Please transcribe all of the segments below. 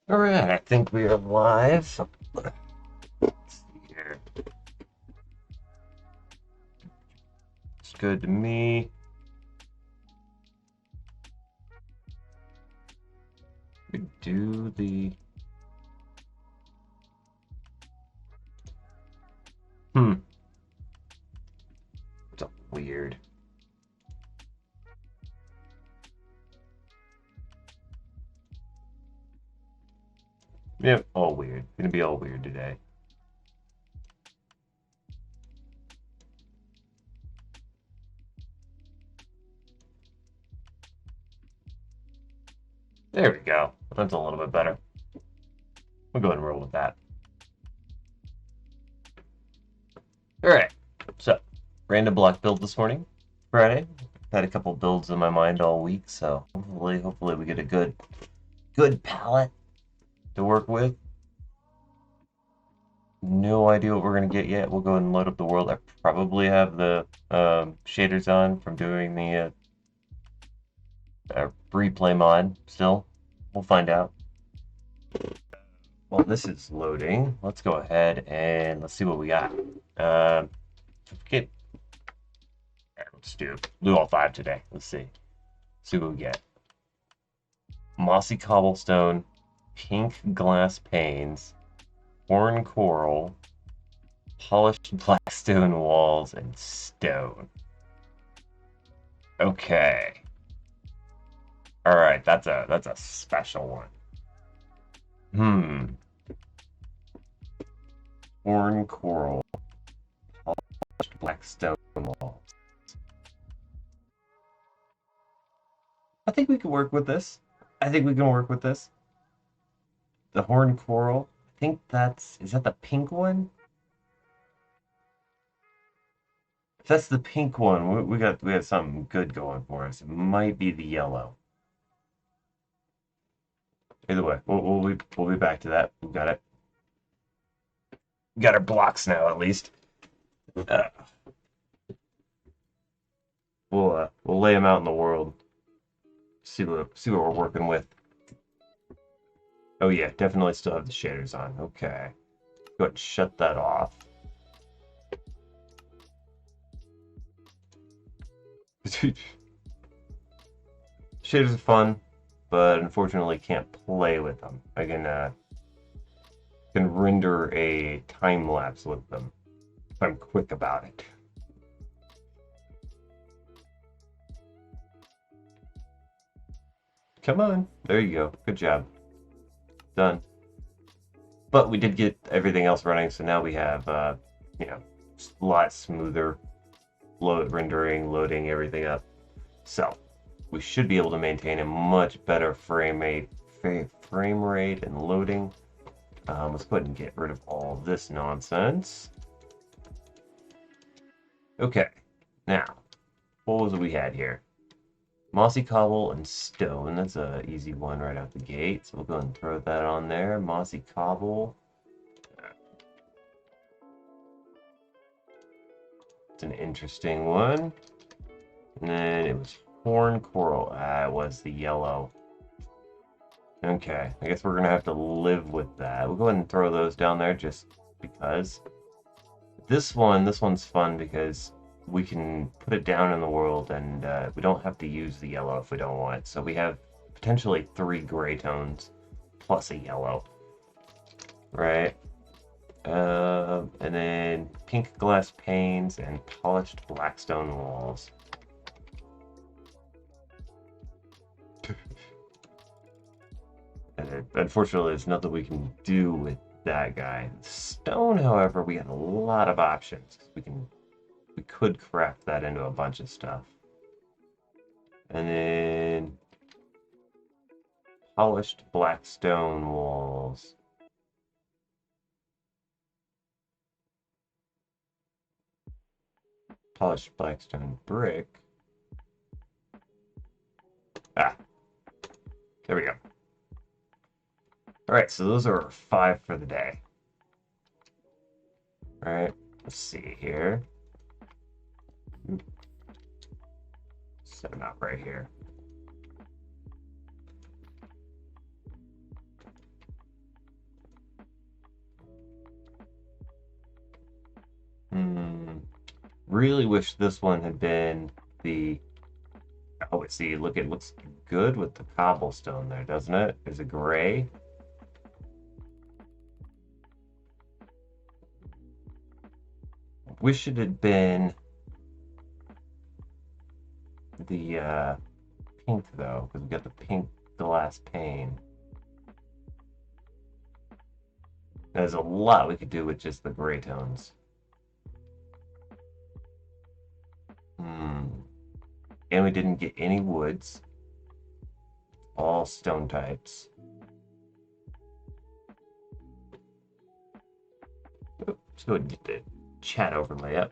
Alright, I think we are live. Let's see here. It's good to me. We do the... It's a weird. Yep, all weird. Gonna be all weird today. There we go. That's a little bit better. We'll go ahead and roll with that. Alright, so random block build this morning, Friday. Had a couple builds in my mind all week, so hopefully we get a good palette to work with. No idea what we're gonna get yet. We'll go ahead and load up the world. I probably have the shaders on from doing the replay mod still. We'll find out. While this is loading, let's go ahead and let's see what we got. Okay. Let's do all 5 today. Let's see what we get. Mossy cobblestone, pink glass panes, horn coral, polished black stone walls, and stone. Okay. Alright, that's a special one. Horn coral, polished black stone walls. I think we can work with this. I think we can work with this. The horn coral. I think is that the pink one? If that's the pink one, we got something good going for us. It might be the yellow. Either way, we'll be back to that. We got it. We got our blocks now, at least. We'll lay them out in the world. See what we're working with. Oh yeah, definitely still have the shaders on. Okay. Go ahead and shut that off. Shaders are fun, but unfortunately can't play with them. I can render a time lapse with them if I'm quick about it. Come on. There you go. Good job. Done. But we did get everything else running, so now we have, a lot smoother rendering, loading everything up. So we should be able to maintain a much better frame rate and loading. Let's go ahead and get rid of all this nonsense. Okay, now, what was it we had here? Mossy cobble and stone. That's an easy one right out the gate. So we'll go ahead and throw that on there. Mossy cobble. It's an interesting one. And then it was horn coral. It was the yellow. Okay, I guess we're gonna have to live with that. We'll go ahead and throw those down there just because. This one's fun because we can put it down in the world and we don't have to use the yellow if we don't want. So we have potentially 3 gray tones plus a yellow, right? And then pink glass panes and polished black stone walls. And unfortunately, there's nothing we can do with that guy. Stone, however, we have a lot of options. We could craft that into a bunch of stuff. And then polished black stone walls. Polished black stone brick. There we go. Alright, so those are our 5 for the day. Alright, let's see here. Set them out right here. Really wish this one had been the... Oh, see, look, it looks good with the cobblestone there, doesn't it? Is it gray? Wish it had been the pink, though, because we got the pink glass pane. There's a lot we could do with just the gray tones. And we didn't get any woods. All stone types. Let's go ahead and get the chat overlay up.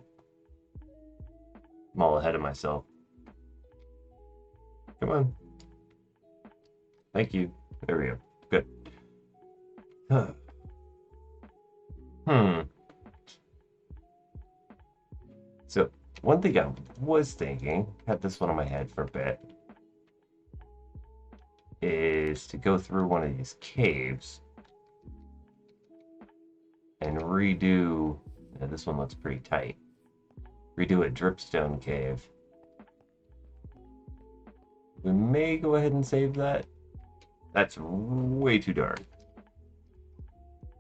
I'm all ahead of myself. Come on. Thank you. There we go. Good. So, one thing I was thinking, had this one in my head for a bit, is to go through one of these caves and redo... this one looks pretty tight. Redo a dripstone cave. We may go ahead and save that. That's way too dark.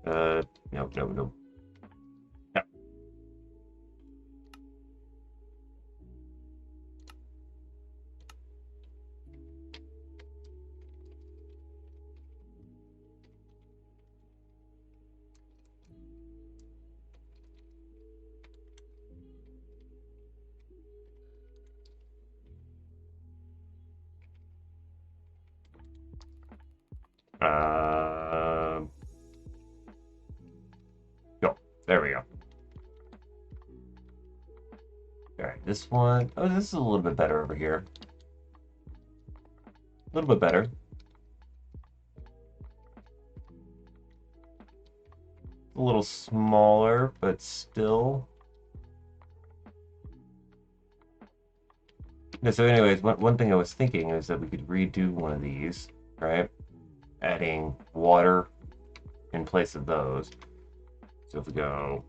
No. Go. There we go. Alright, this one... Oh, this is a little bit better over here. A little bit better. A little smaller, but still... Yeah, so anyways, one thing I was thinking is that we could redo one of these, right? Adding water in place of those. So if we go...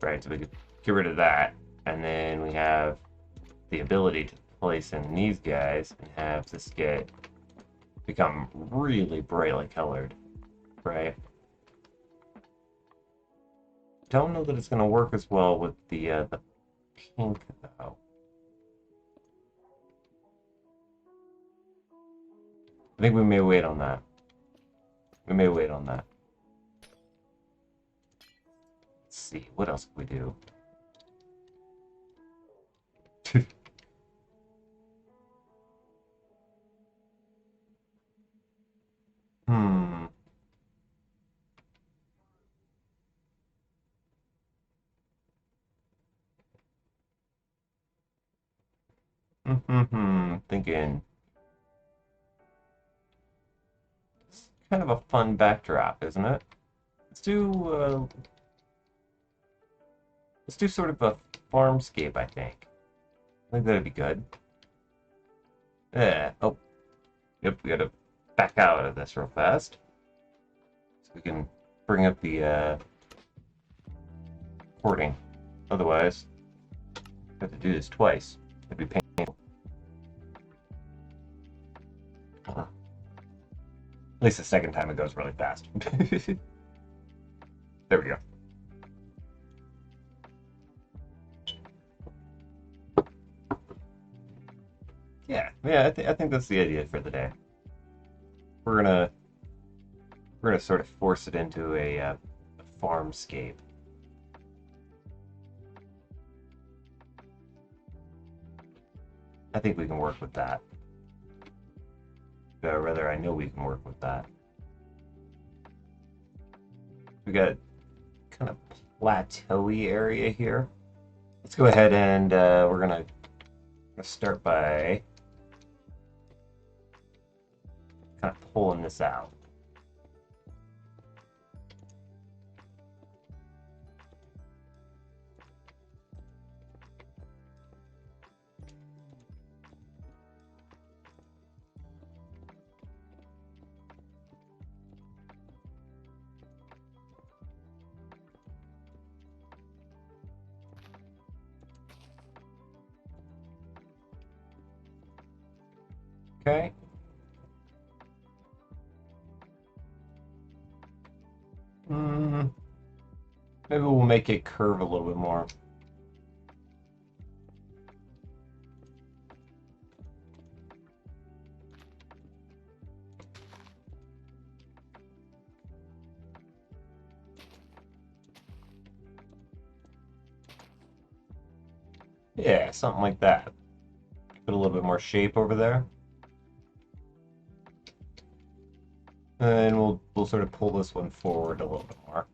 Right, so we could get rid of that, and then we have the ability to place in these guys and have this become really brightly colored, right? Don't know that it's going to work as well with the pink, though. I think we may wait on that. Let's see, what else can we do? Thinking. It's kind of a fun backdrop, isn't it? Let's do sort of a farmscape, I think. I think that'd be good. Yeah. Oh. Yep, we gotta back out of this real fast. So we can bring up the porting. Otherwise, I have to do this twice. It'd be painful. At least the second time it goes really fast. There we go. Yeah, I think that's the idea for the day. We're gonna sort of force it into a farmscape. I think we can work with that. Or rather, I know we can work with that. We got kind of plateau-y area here. Let's go ahead and we're gonna start by kind of pulling this out. Okay. Hmm. Maybe we'll make it curve a little bit more. Yeah, something like that. Put a little bit more shape over there. And we'll sort of pull this one forward a little bit more.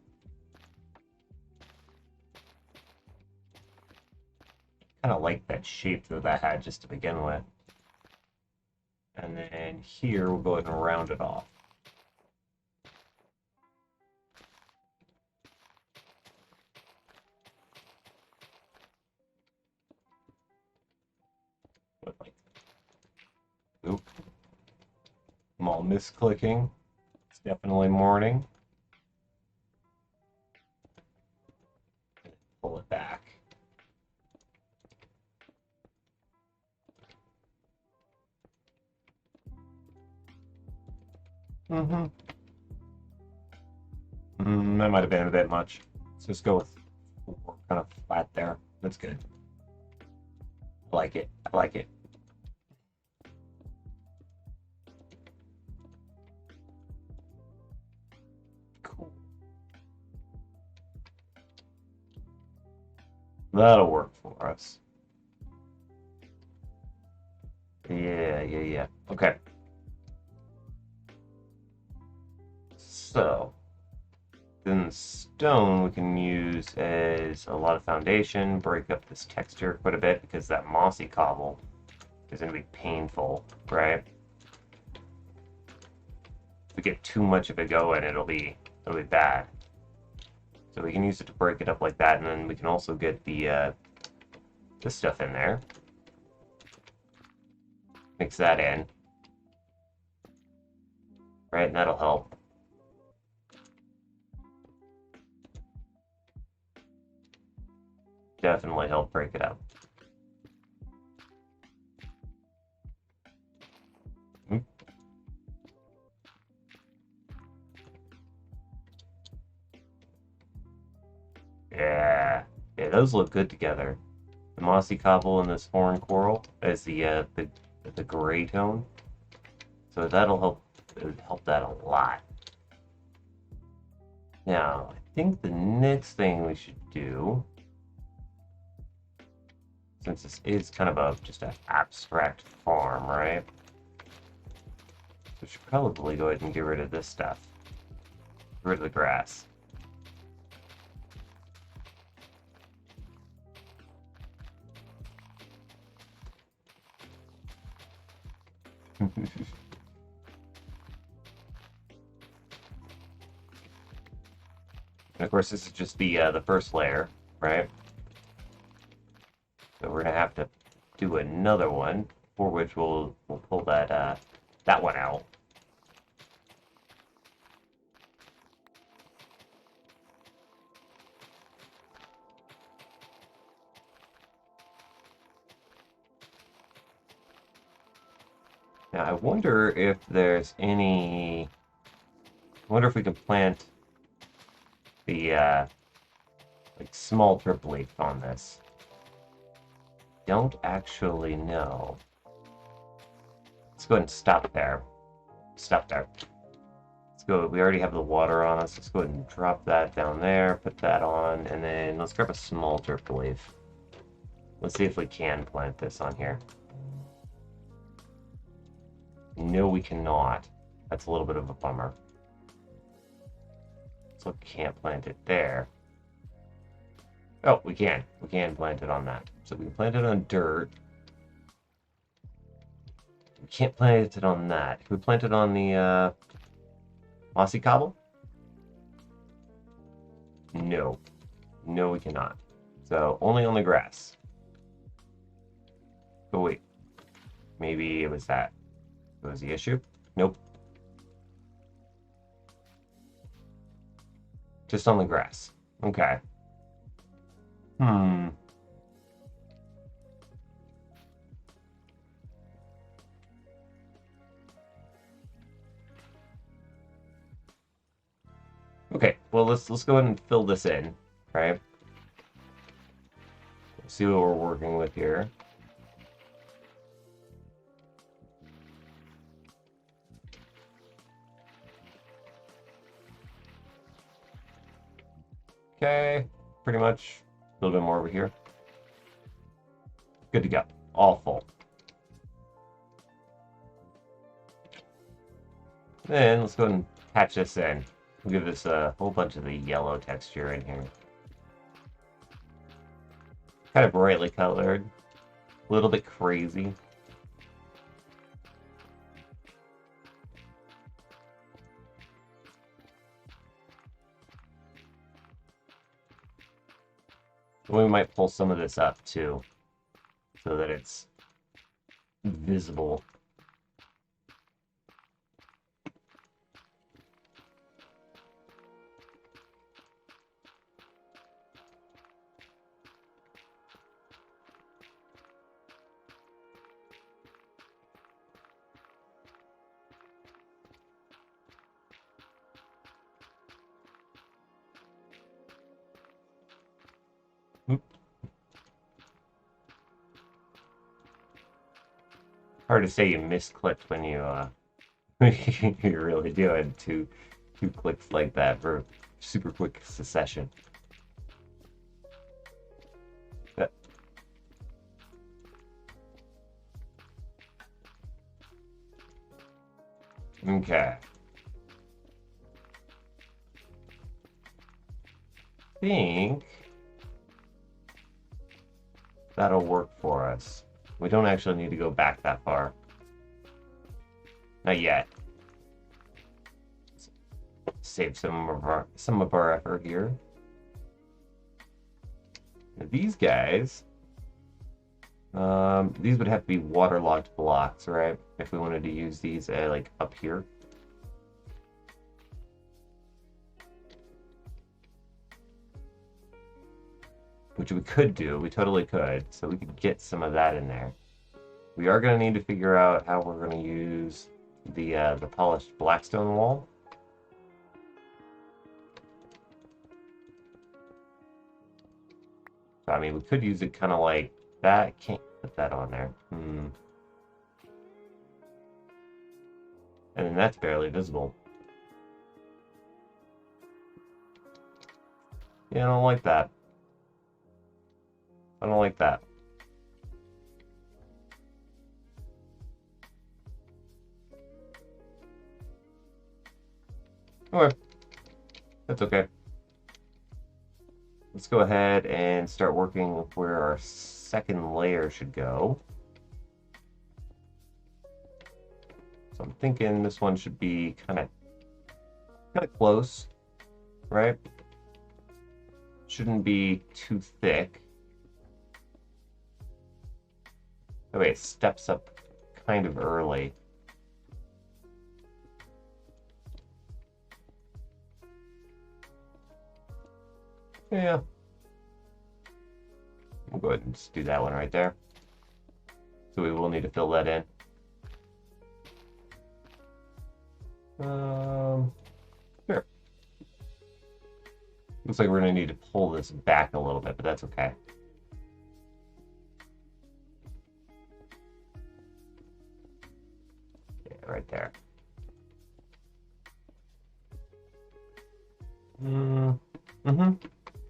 Kind of like that shape that that had just to begin with. And then here we'll go ahead and round it off. With like, oop. I'm all misclicking. It's definitely morning. Pull it back. Mm-hmm. That might have been a bit much. Let's just go with four, kind of flat there. That's good. I like it. I like it. Cool. That'll work for us. Yeah. Okay. So, then stone we can use as a lot of foundation, break up this texture quite a bit because that mossy cobble is going to be painful, right? If we get too much of it going, it'll be bad. So we can use it to break it up like that, and then we can also get the this stuff in there. Mix that in. Right, and that'll help. Definitely help break it up. Yeah, those look good together. The mossy cobble and this horn coral as the gray tone. So that'll help that a lot. Now, I think the next thing we should do, since this is kind of just an abstract farm, right? We should probably go ahead and get rid of this stuff. Get rid of the grass. And of course, this is just the first layer, right? So we're gonna have to do another one, for which we'll pull that one out. Now I wonder if there's any. I wonder if we can plant the like small drip leaf on this. Don't actually know. Let's go ahead and stop there. Stop there. Let's go. We already have the water on us. Let's go ahead and drop that down there. Put that on, and then let's grab a small drip leaf. Let's see if we can plant this on here. No, we cannot. That's a little bit of a bummer. So we can't plant it there. Oh, we can. We can plant it on that. So we can plant it on dirt. We can't plant it on that. Can we plant it on the mossy cobble? No. No, we cannot. So only on the grass. Oh, wait. Maybe it was that. That was the issue? Nope. Just on the grass. Okay. Hmm. Okay, well let's go ahead and fill this in, right? See what we're working with here. Okay, pretty much. A little bit more over here. Good to go. All full. Then let's go ahead and patch this in. We'll give this a whole bunch of the yellow texture in here. Kind of brightly colored. A little bit crazy. We might pull some of this up too, so that it's visible. Hard to say you misclicked when you you really do it two clicks like that for super quick succession. Okay. I think that'll work for us. We don't actually need to go back that far. Not yet. Save some of our effort here. Now these guys, these would have to be waterlogged blocks, right? If we wanted to use these like up here. Which we could do, we totally could. So we could get some of that in there. We are going to need to figure out how we're going to use the polished blackstone wall. I mean, we could use it kind of like that. Can't put that on there. And then that's barely visible. Yeah, I don't like that. I don't like that. Okay. That's okay. Let's go ahead and start working with where our second layer should go. So I'm thinking this one should be kind of close, right? Shouldn't be too thick. Oh wait, it steps up kind of early. Yeah. We'll go ahead and just do that one right there. So we will need to fill that in. Sure. Looks like we're going to need to pull this back a little bit, but that's okay. Yeah, right there.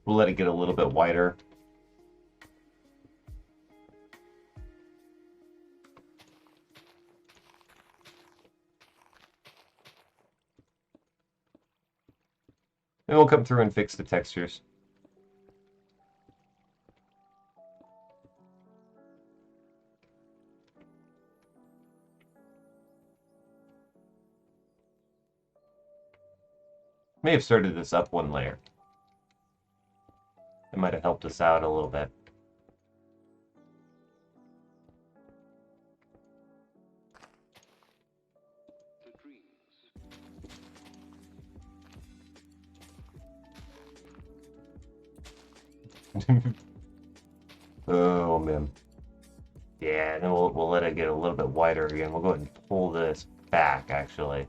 We'll let it get a little bit wider. And we'll come through and fix the textures. May have started this up one layer. It might have helped us out a little bit. Oh man. Yeah, and then we'll let it get a little bit wider again. We'll go ahead and pull this back actually.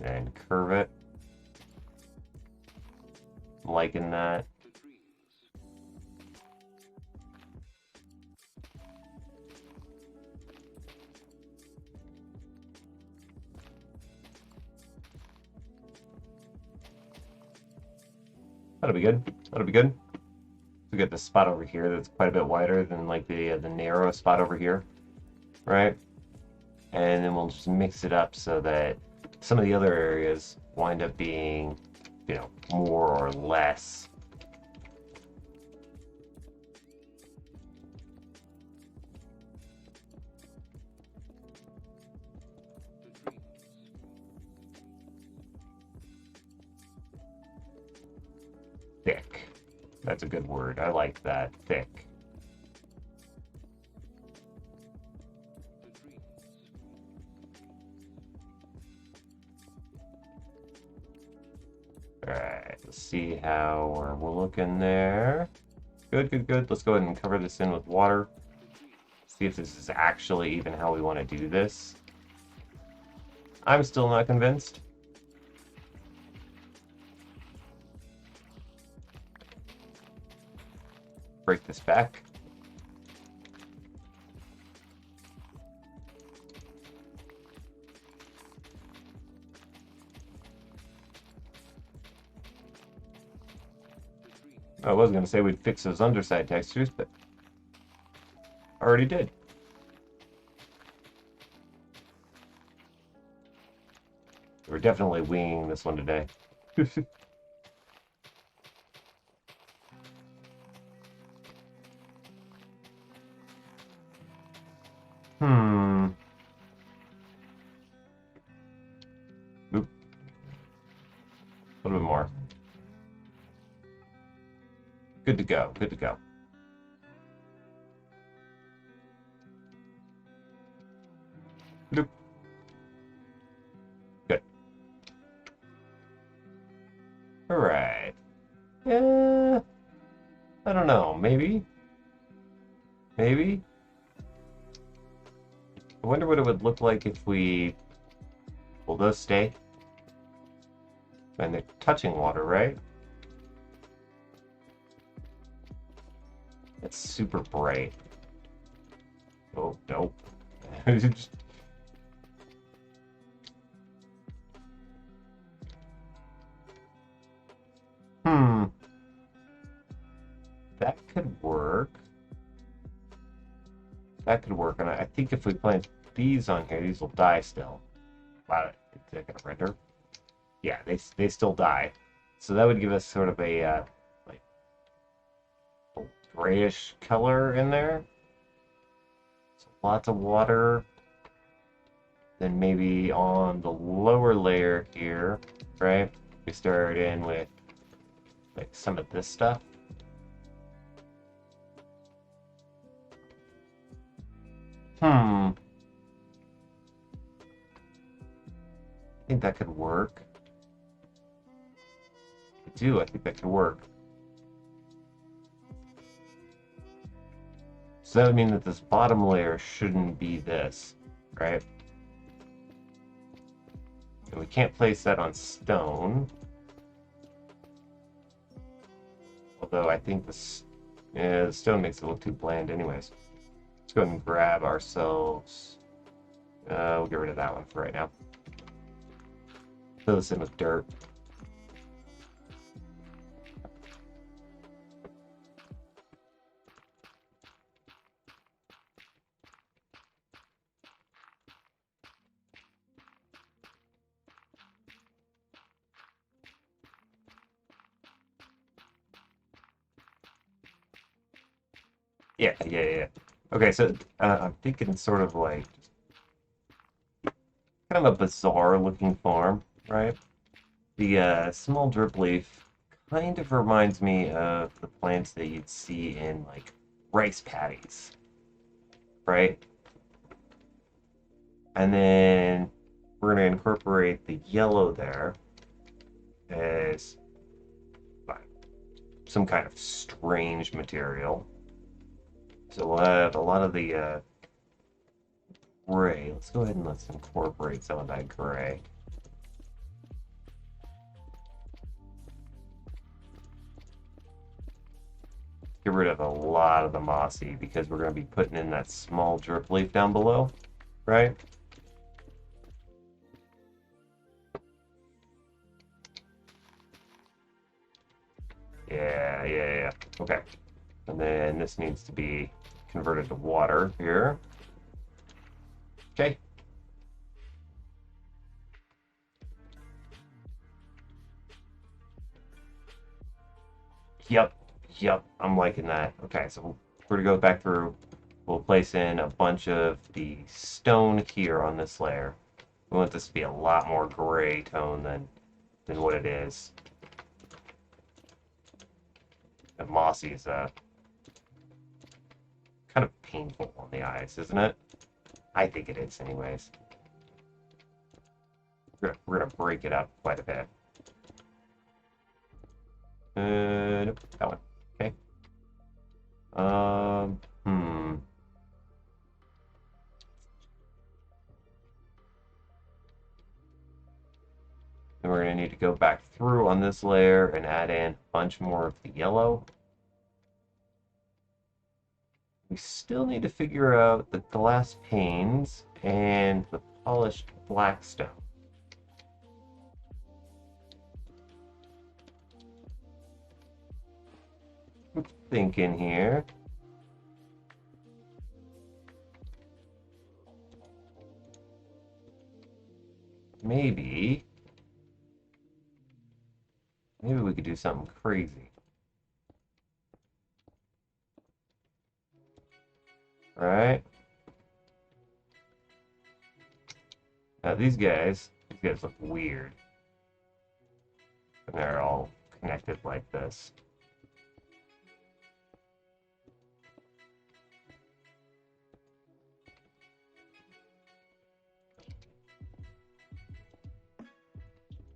and curve it. I'm liking that. That'll be good. That'll be good. We get this spot over here that's quite a bit wider than like the narrow spot over here, right? And then we'll just mix it up so that some of the other areas wind up being, you know, more or less. Thick. That's a good word. I like that. Thick. Alright, let's see how we're looking there. Good, good, good. Let's go ahead and cover this in with water. See if this is actually even how we want to do this. I'm still not convinced. Break this back. I was going to say we'd fix those underside textures, but I already did. We're definitely winging this one today. Oop. A little bit more. Good to go. Good to go. Bloop. Good. Alright. Yeah. I don't know. Maybe? Maybe? I wonder what it would look like if we... Will those stay? And they're touching water, right? It's super bright. Oh, nope. That could work. That could work, and I think if we plant these on here, these will die still. Wow, is that gonna render? Yeah, they still die. So that would give us sort of a like grayish color in there. So lots of water. Then maybe on the lower layer here, right? We start in with like some of this stuff. I think that could work. I think that could work. So that would mean that this bottom layer shouldn't be this, right? And we can't place that on stone. Although I think this, yeah, the stone makes it look too bland anyways. Let's go ahead and grab ourselves... we'll get rid of that one for right now. Fill this in with dirt. Yeah. Okay, so I'm thinking sort of like kind of a bizarre looking farm, right? The small drip leaf kind of reminds me of the plants that you'd see in like rice paddies, right? And then we're going to incorporate the yellow there as some kind of strange material. So we'll have a lot of the gray. Let's go ahead and let's incorporate some of that gray. get rid of a lot of the mossy because we're going to be putting in that small drip leaf down below, right? Yeah. Okay. And then this needs to be converted to water here. Okay. Yep, I'm liking that. Okay, so we're gonna go back through. We'll place in a bunch of the stone here on this layer. We want this to be a lot more gray tone than what it is. And mossy is kind of painful on the eyes, isn't it? I think it is, anyways. We're gonna break it up quite a bit. Nope, that one. Okay. Then we're going to need to go back through on this layer and add in a bunch more of the yellow. We still need to figure out the glass panes and the polished black stone. I'm thinking here. Maybe we could do something crazy. Right? Now these guys look weird. And they're all connected like this.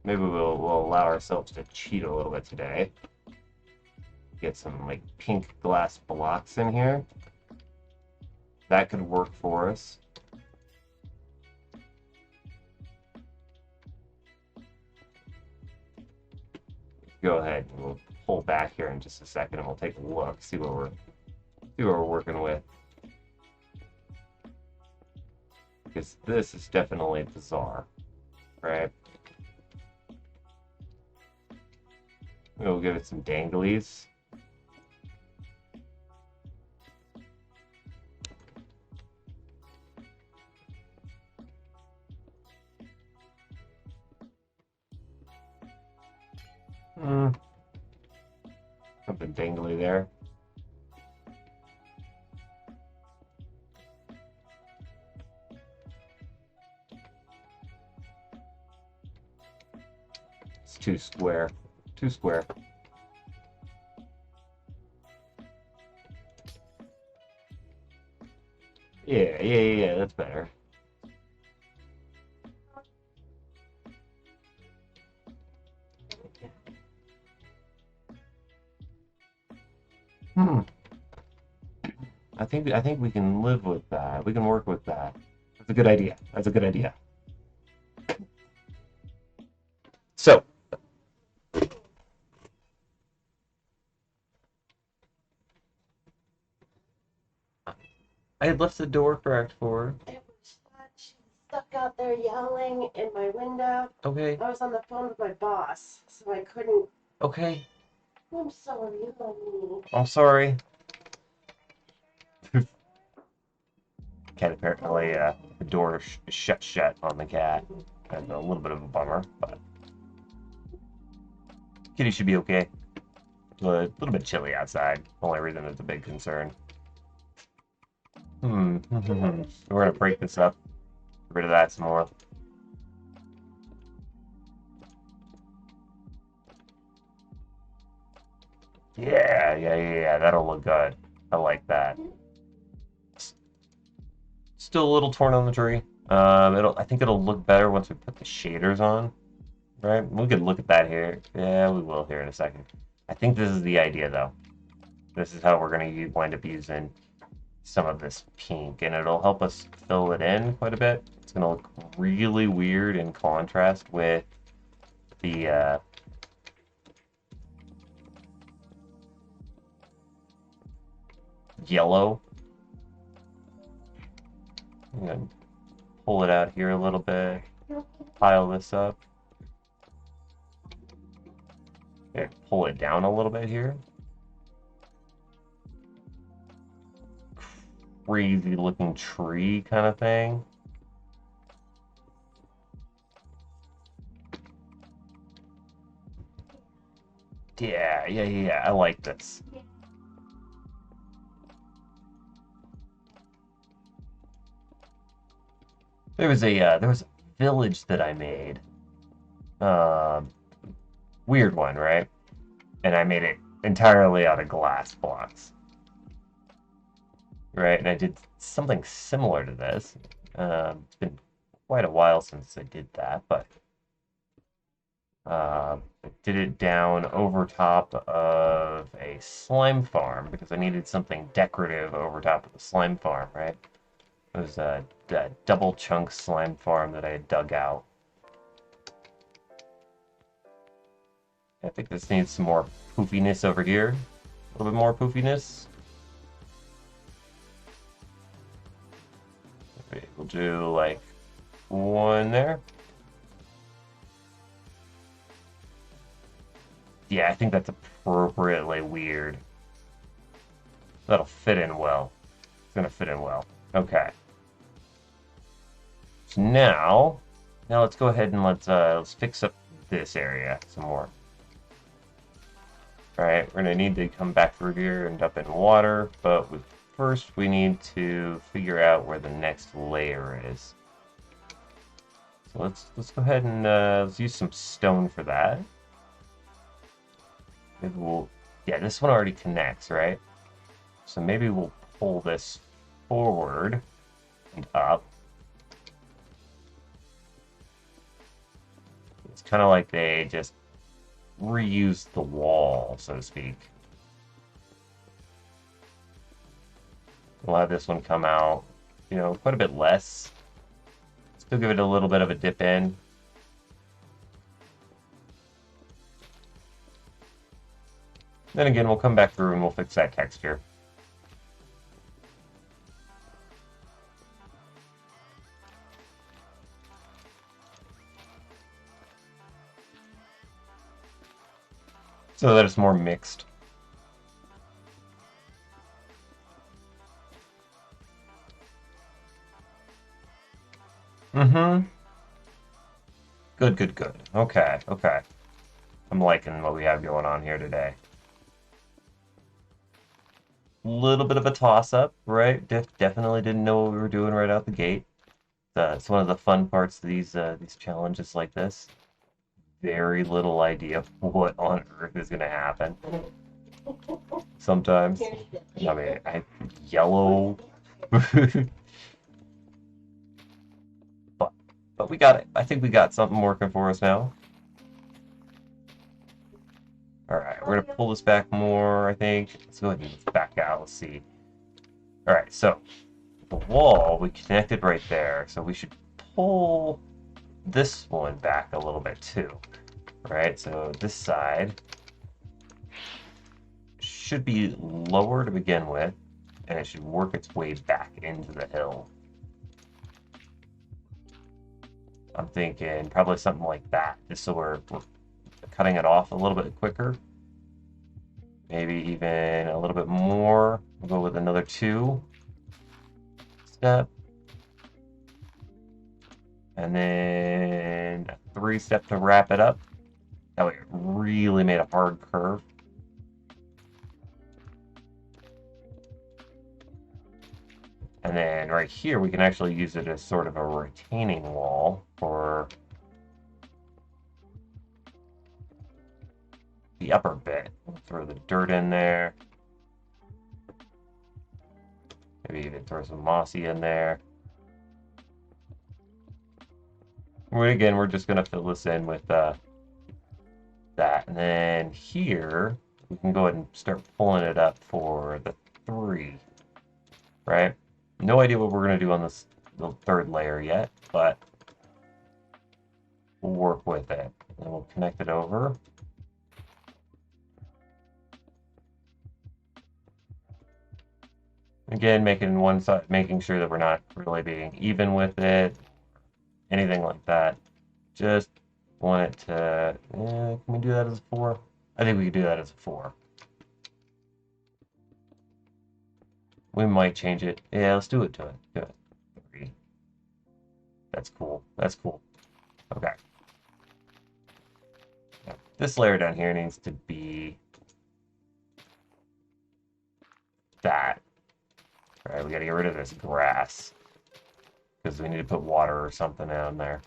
Maybe we'll allow ourselves to cheat a little bit today. Get some like pink glass blocks in here. That could work for us. Go ahead and we'll pull back here in just a second and we'll take a look, see what we're working with. Because this is definitely bizarre, right? We'll give it some danglies. Something dangly there. It's too square. Too square. Yeah, that's better. I think we can live with that. We can work with that. That's a good idea. That's a good idea. So, I had left the door cracked for her. It was that she was stuck out there yelling in my window. Okay. I was on the phone with my boss, so I couldn't. Okay. I'm sorry, you love me. I'm sorry. Cat apparently, the door is shut on the cat. That's a little bit of a bummer, but kitty should be okay. A little bit chilly outside. Only reason it's a big concern. We're gonna break this up. Get rid of that some more. Yeah. That'll look good. I like that. Still a little torn on the tree. I think it'll look better once we put the shaders on. Right? We could look at that here. Yeah, we will here in a second. I think this is the idea, though. This is how we're going to wind up using some of this pink, and it'll help us fill it in quite a bit. It's going to look really weird in contrast with the yellow. I'm gonna pull it out here a little bit, pile this up. Okay, pull it down a little bit here. Crazy looking tree kind of thing. Yeah. I like this. There was a village that I made. Um, Weird one, right? And I made it entirely out of glass blocks, right? And I did something similar to this. It's been quite a while since I did that, but I did it down over top of a slime farm because I needed something decorative over top of the slime farm, right? It was a double chunk slime farm that I had dug out. I think this needs some more poofiness over here. A little bit more poofiness. Okay, we'll do like one there. Yeah, I think that's appropriately weird. That'll fit in well. It's gonna fit in well. Okay. So now let's go ahead and let's fix up this area some more. All right, we're gonna need to come back through here and dump in water, but first we need to figure out where the next layer is. So let's go ahead and let's use some stone for that. Maybe yeah, this one already connects, right? So maybe we'll pull this forward and up. It's kind of like they just reused the wall, so to speak. We'll have this one come out, quite a bit less. Still give it a little bit of a dip in. Then again, we'll come back through and we'll fix that texture. So that it's more mixed. Mm-hmm. Good. Okay. I'm liking what we have going on here today. Little bit of a toss-up, right? Definitely didn't know what we were doing right out the gate. It's one of the fun parts of these challenges like this. Very little idea of what on earth is going to happen. Sometimes. I mean, yellow. But we got it. I think we got something working for us now. Alright, we're going to pull this back more, I think. Let's go ahead and back out. Let's see. Alright, so the wall, we connected right there. So we should pull this one back a little bit too. Right, so this side should be lower to begin with, and it should work its way back into the hill. I'm thinking probably something like that, just so we're cutting it off a little bit quicker. Maybe even a little bit more. We'll go with another 2 step. And then a 3 step to wrap it up. That way it really made a hard curve. And then right here, we can actually use it as sort of a retaining wall for the upper bit. We'll throw the dirt in there. Maybe even throw some mossy in there. Again, we're just going to fill this in with that. And then here, we can go ahead and start pulling it up for the 3. Right? No idea what we're going to do on the 3rd layer yet, but we'll work with it. And we'll connect it over. Again, making one side, making sure that we're not really being even with it, anything like that. Just want it to. Can we do that as a 4? I think we could do that as a 4. We might change it. Yeah, let's do it to it. Do it. 3. That's cool. That's cool. Okay. Now, this layer down here needs to be that. All right, we got to get rid of this grass because we need to put water or something down there.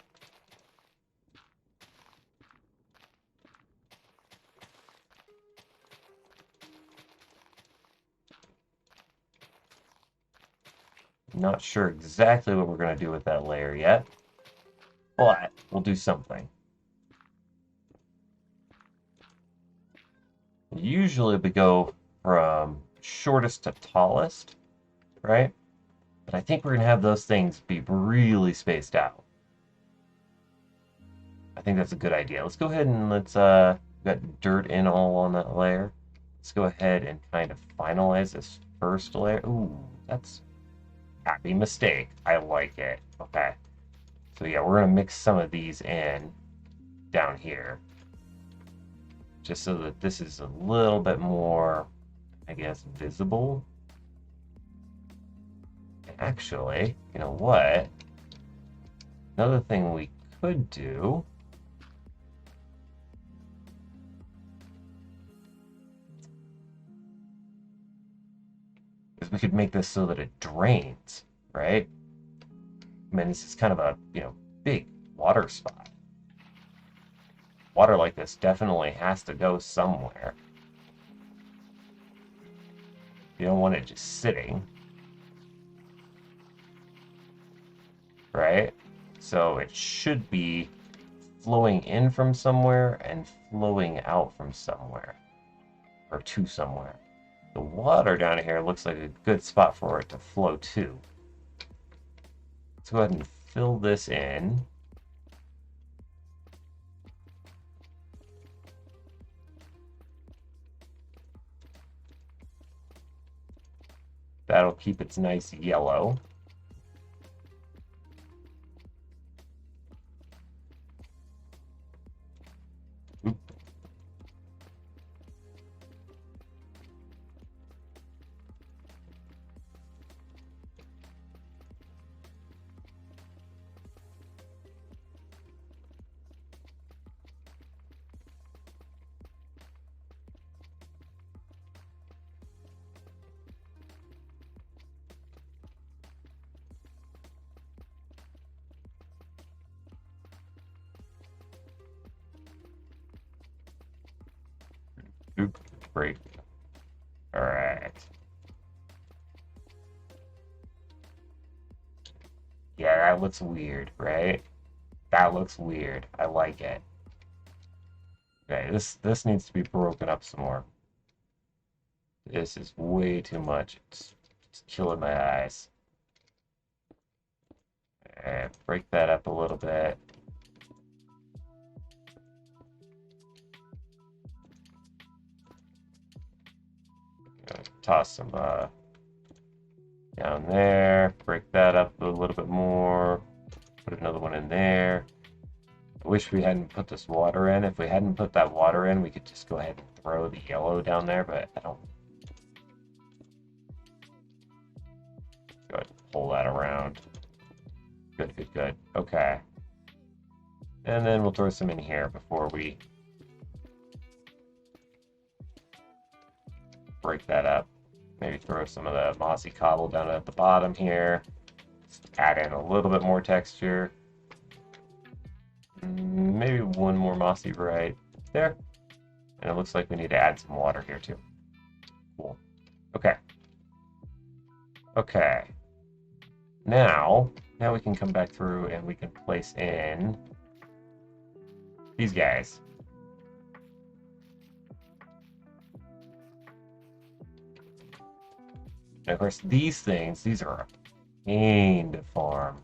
Not sure exactly what we're going to do with that layer yet, but we'll do something. Usually we go from shortest to tallest, right? But I think we're going to have those things be really spaced out. I think that's a good idea. Let's go ahead and let's, got dirt in all on that layer. Let's go ahead and kind of finalize this first layer. Ooh, that's happy mistake. I like it. Okay. So yeah, we're going to mix some of these in down here. Just so that this is a little bit more, I guess, visible. Actually, you know what? Another thing we could do is we could make this so that it drains, right? I mean, this is kind of a, big water spot. Water like this definitely has to go somewhere. You don't want it just sitting. Right? So it should be flowing in from somewhere and flowing out from somewhere. Or to somewhere. The water down here looks like a good spot for it to flow to. Let's go ahead and fill this in. That'll keep its nice yellow. Oop. Oop. Break. All right. Yeah, that looks weird, right? That looks weird. I like it. Okay, this needs to be broken up some more. This is way too much. It's killing my eyes. And break that up a little bit. Toss some down there. Break that up a little bit more. Put another one in there. I wish we hadn't put this water in. If we hadn't put that water in, we could just go ahead and throw the yellow down there, but I don't. Go ahead and pull that around. Good, good, good. Okay. And then we'll throw some in here before we break that up. Maybe throw some of the mossy cobble down at the bottom here. Just add in a little bit more texture. Maybe one more mossy right there. And it looks like we need to add some water here too. Cool. Okay. Okay. Now we can come back through and we can place in these guys. And of course, these are a pain to farm.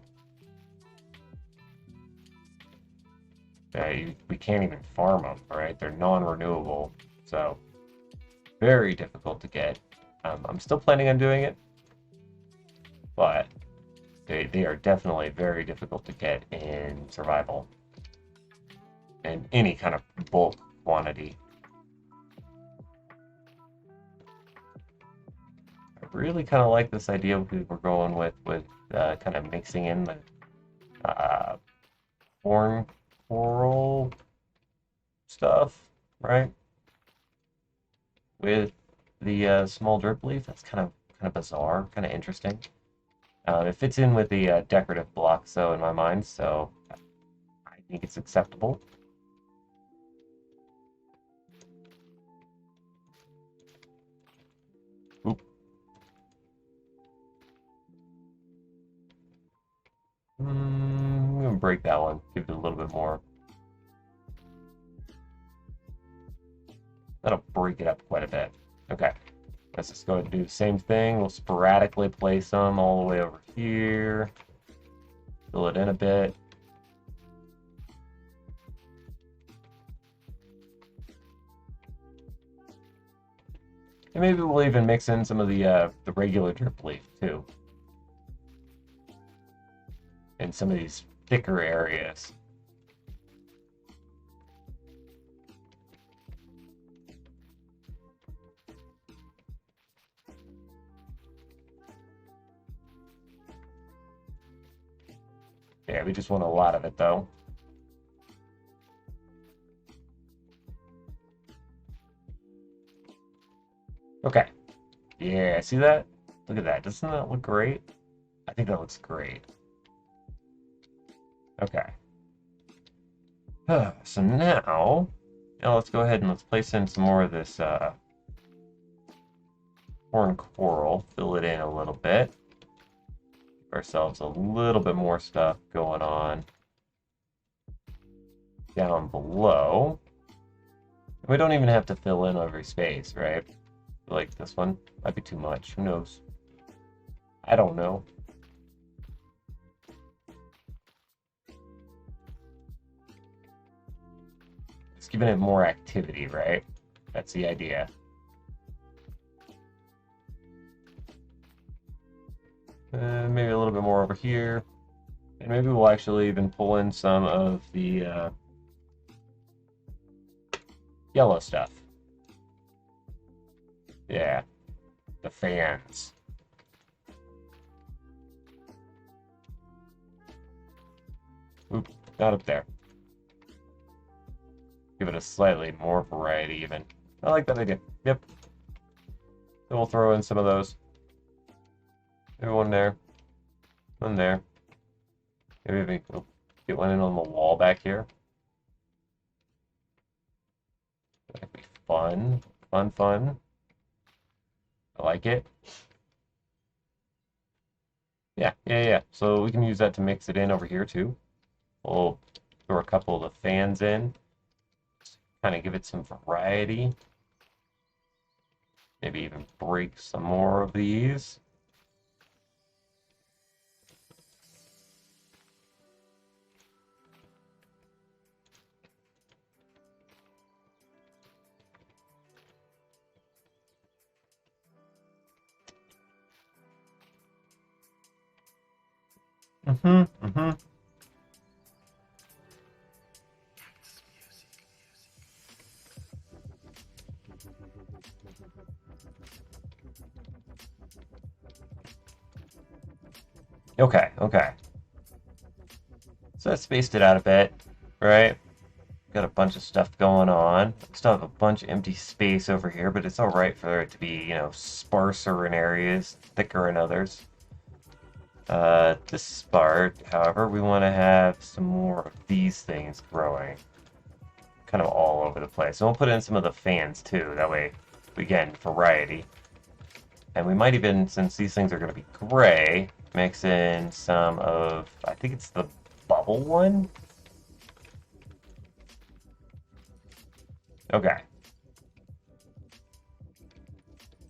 We can't even farm them, right? They're non-renewable, so very difficult to get. I'm still planning on doing it. but they are definitely very difficult to get in survival. In any kind of bulk quantity. I really kind of like this idea we're going with kind of mixing in the horn coral stuff, right? With the small drip leaf. That's kind of bizarre, kind of interesting. It fits in with the decorative blocks, though, in my mind, so I think it's acceptable. Oop. I'm gonna break that one. Give it a little bit more. That'll break it up quite a bit. Okay. Let's just go ahead and do the same thing. We'll sporadically place them all the way over here. Fill it in a bit. And maybe we'll even mix in some of the regular drip leaf too. In some of these thicker areas. Yeah, we just want a lot of it though. Okay. Yeah, see that? Look at that. Doesn't that look great? I think that looks great. Okay. So now let's go ahead and let's place in some more of this horn coral. Fill it in a little bit. Give ourselves a little bit more stuff going on down below. We don't even have to fill in every space, right? Like this one might be too much. Who knows? I don't know. It's giving it more activity, right? That's the idea. Maybe a little bit more over here. And maybe we'll actually even pull in some of the yellow stuff. Yeah, the fans. Oop, not up there. Give it a slightly more variety even. I like that idea. Yep. Then we'll throw in some of those. Maybe one there. One there. Maybe we'll get one in on the wall back here. That'd be fun. Fun, fun. I like it. Yeah. So we can use that to mix it in over here too. We'll throw a couple of the fans in. Kind of give it some variety. Maybe even break some more of these. Mm-hmm. Okay. So I spaced it out a bit, right? Got a bunch of stuff going on. Still have a bunch of empty space over here, but it's all right for it to be, sparser in areas, thicker in others. This part, however, we want to have some more of these things growing. Kind of all over the place. And we'll put in some of the fans too. That way, again, variety. And we might even, since these things are going to be gray, mix in some of, I think it's the bubble one? Okay.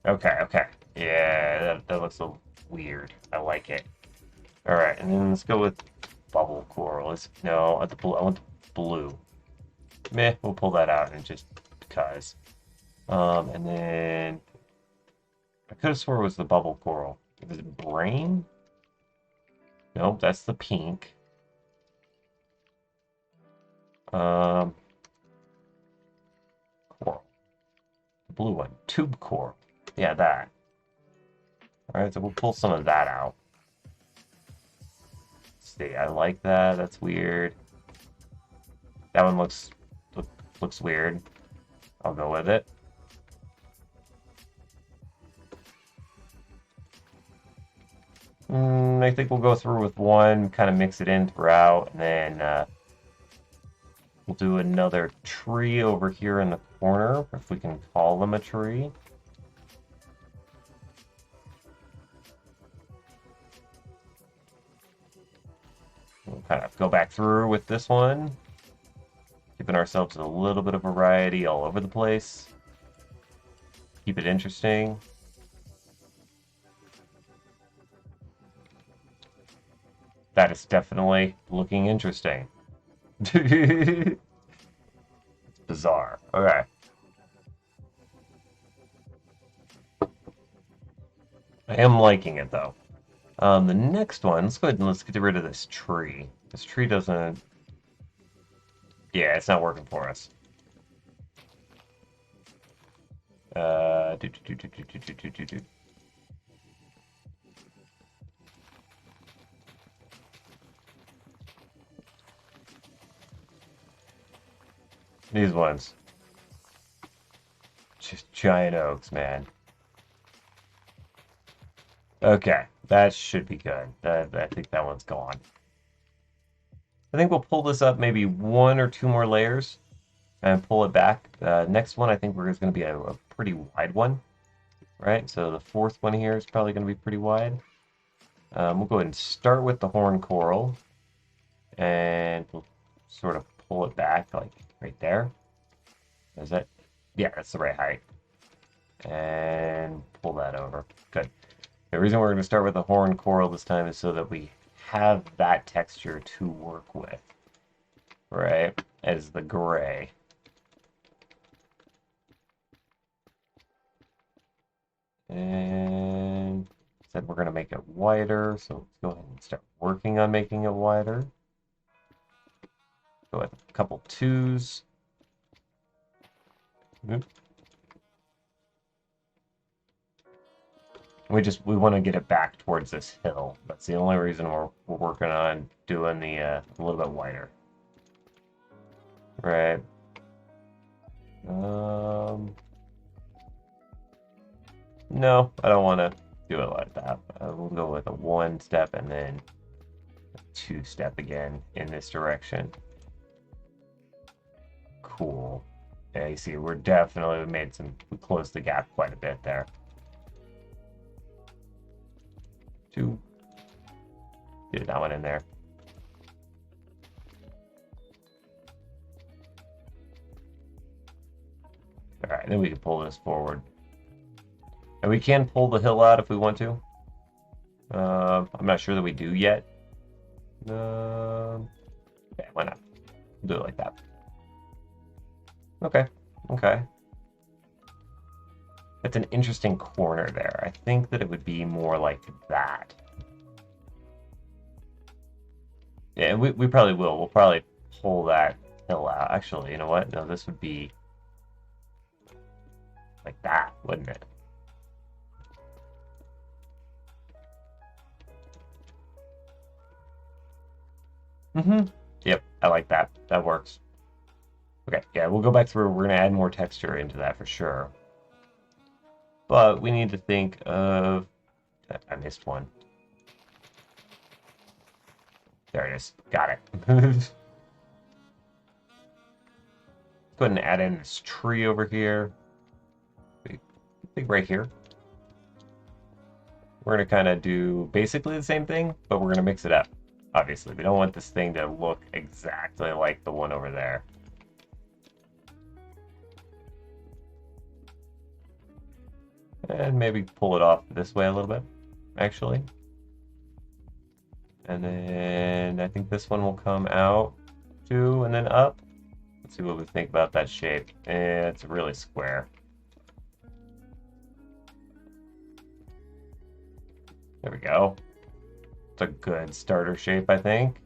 Okay. Yeah, that looks a little weird. I like it. Alright, and then let's go with bubble coral. No, I want the blue. Meh, we'll pull that out and just because. And then I could have swore it was the bubble coral. Was it brain? Nope, that's the pink. Coral. The blue one. Tube coral. Yeah, that. Alright, so we'll pull some of that out. Let's see, I like that. That's weird. That one looks weird. I'll go with it. I think we'll go through with one, kind of mix it in throughout, and then we'll do another tree over here in the corner, if we can call them a tree. We'll kind of go back through with this one, giving ourselves a little bit of variety all over the place. Keep it interesting. That is definitely looking interesting. It's bizarre. Okay. I am liking it though. The next one, let's go ahead and let's get rid of this tree. This tree doesn't... Yeah, it's not working for us. Do. These ones. Just giant oaks, man. Okay, that should be good. I think that one's gone. I think we'll pull this up maybe one or two more layers and pull it back. Next one, I think we're going to be a pretty wide one, right? So the fourth one here is probably going to be pretty wide. We'll go ahead and start with the horn coral, and we'll sort of pull it back like right there. Is that? Yeah, that's the right height. And pull that over. Good. The reason we're going to start with the horn coral this time is so that we have that texture to work with, right? As the gray. And said we're going to make it wider, so let's go ahead and start working on making it wider. Go with a couple twos. We want to get it back towards this hill. That's the only reason we're working on doing the a little bit wider. Right. No, I don't want to do it like that. We'll go with a one step and then a two step again in this direction. Cool. Yeah, you see, we closed the gap quite a bit there. Two. Get that one in there. All right, then we can pull this forward. And we can pull the hill out if we want to. I'm not sure that we do yet. Yeah, why not? We'll do it like that. Okay. That's an interesting corner there. I think that it would be more like that. Yeah, we probably will. We'll probably pull that hill out. Actually, you know what? No, this would be like that, wouldn't it? Yep, I like that. That works. Okay, yeah, we'll go back through. We're going to add more texture into that for sure. But we need to think of... I missed one. There it is. Got it. Go ahead and add in this tree over here. I think right here. We're going to kind of do basically the same thing, but we're going to mix it up. Obviously, we don't want this thing to look exactly like the one over there. And maybe pull it off this way a little bit, actually. And then I think this one will come out too, and then up. Let's see what we think about that shape. It's really square. There we go. It's a good starter shape, I think.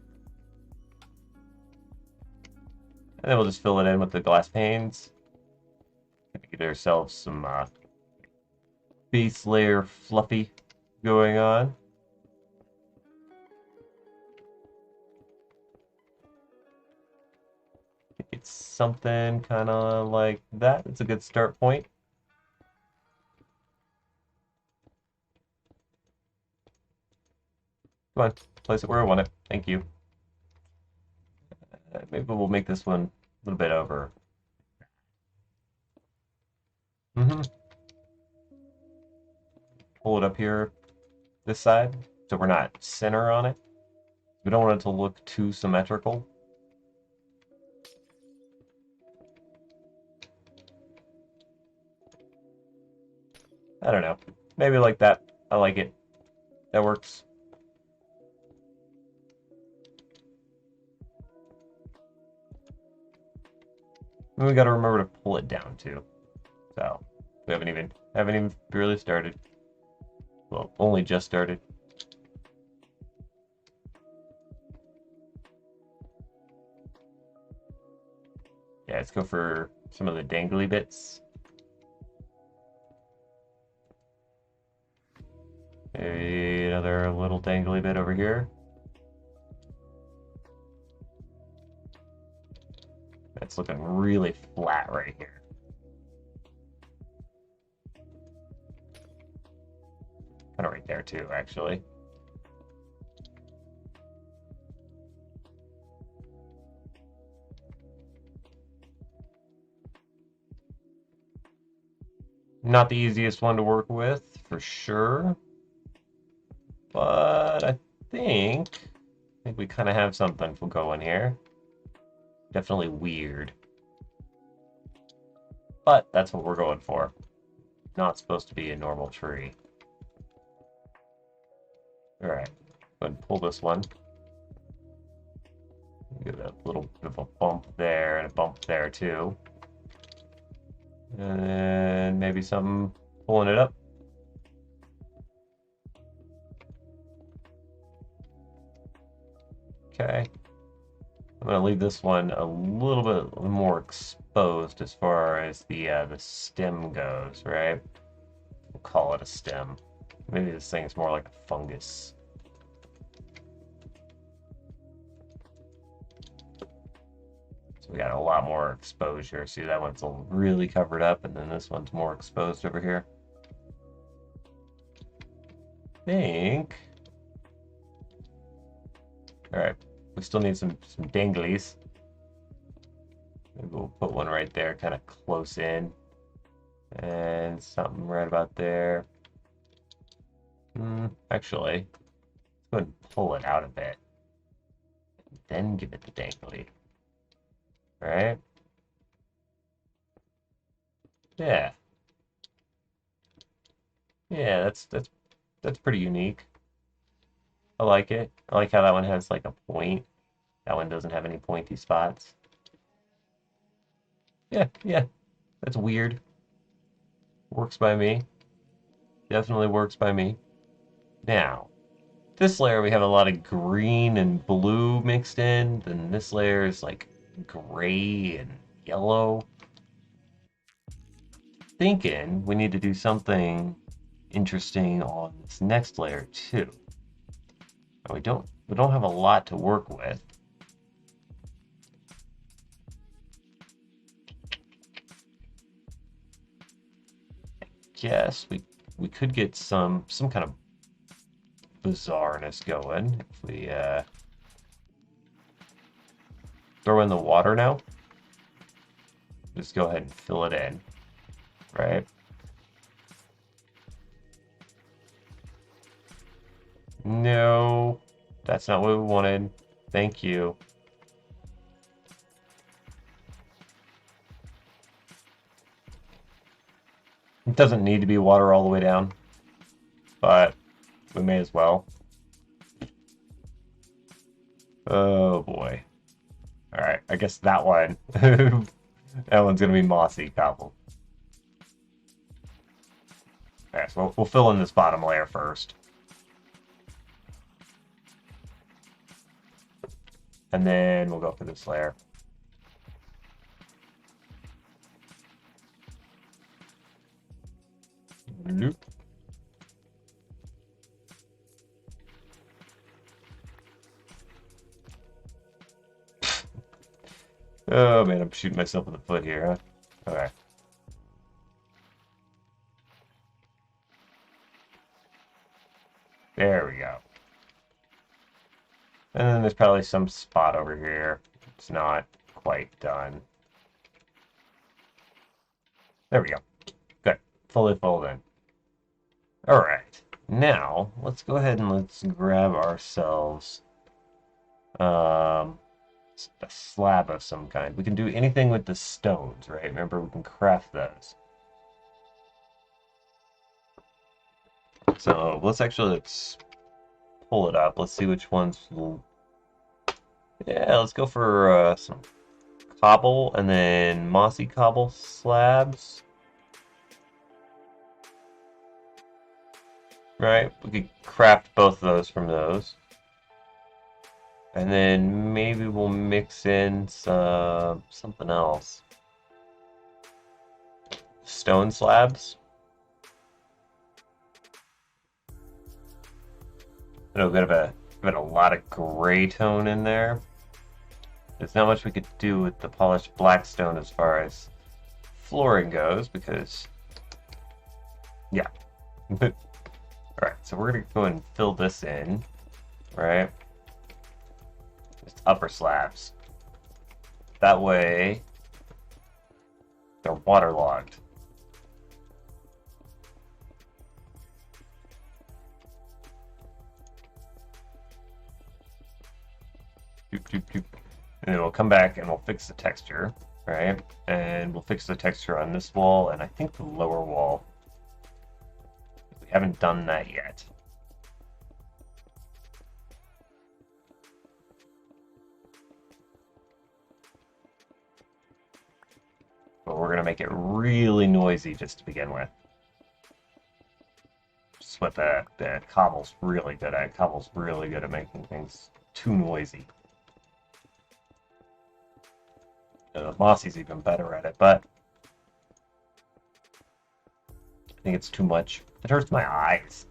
And then we'll just fill it in with the glass panes. Get ourselves some base layer fluffy going on. It's something kind of like that. It's a good start point. Come on, place it where I want it. Thank you. Maybe we'll make this one a little bit over. Pull it up here, this side, so we're not center on it. We don't want it to look too symmetrical. I don't know. Maybe like that. I like it. That works. And we got to remember to pull it down too. So we haven't even really started. Well, only just started. Yeah, let's go for some of the dangly bits. Maybe another little dangly bit over here. It's looking really flat right here. Kind of right there too, actually. Not the easiest one to work with, for sure. But I think we kind of have something for going here. Definitely weird. But that's what we're going for. Not supposed to be a normal tree. Alright, go ahead and pull this one. Give it a little bit of a bump there and a bump there too. And then maybe something pulling it up. Okay. I'm going to leave this one a little bit more exposed as far as the stem goes, right? We'll call it a stem. Maybe this thing is more like a fungus. So we got a lot more exposure. See, that one's really covered up, and then this one's more exposed over here. I think. All right, we still need some danglies. Maybe we'll put one right there, kind of close in, and something right about there. Actually, let's go ahead and pull it out a bit, then give it the dangly. All right. Yeah. Yeah, that's pretty unique. I like it. I like how that one has like a point. That one doesn't have any pointy spots. Yeah, that's weird. Works by me. Definitely works by me. Now, this layer we have a lot of green and blue mixed in. Then this layer is like gray and yellow. Thinking we need to do something interesting on this next layer too. We don't have a lot to work with. I guess we could get some kind of bizarreness going if we throw in the water now. Just go ahead and fill it in, right? No, that's not what we wanted. Thank you. It doesn't need to be water all the way down, but we may as well. Oh boy. All right, I guess that one, that one's gonna be mossy cobble. All right, so we'll fill in this bottom layer first. And then we'll go for this layer. Nope. Oh man, I'm shooting myself in the foot here, huh? Okay. There we go. And then there's probably some spot over here. It's not quite done. There we go. Good. Fully filled in. Alright. Now, let's go ahead and let's grab ourselves a slab of some kind. We can do anything with the stones, right? Remember, we can craft those. So let's pull it up. Let's see which ones will... Yeah, let's go for some cobble and then mossy cobble slabs. Right, we could craft both of those from those. And then maybe we'll mix in something else. Stone slabs. A bit of a lot of gray tone in there. There's not much we could do with the polished black stone as far as flooring goes, because yeah. Alright, so we're gonna go and fill this in, right? Just upper slabs. That way they're waterlogged. Doop, doop, doop. And then we'll come back and we'll fix the texture, right? And we'll fix the texture on this wall and I think the lower wall. We haven't done that yet. But we're going to make it really noisy just to begin with. Just what the cobble's really good at. Cobble's really good at making things too noisy. Mossy's even better at it, but I think it's too much. It hurts my eyes.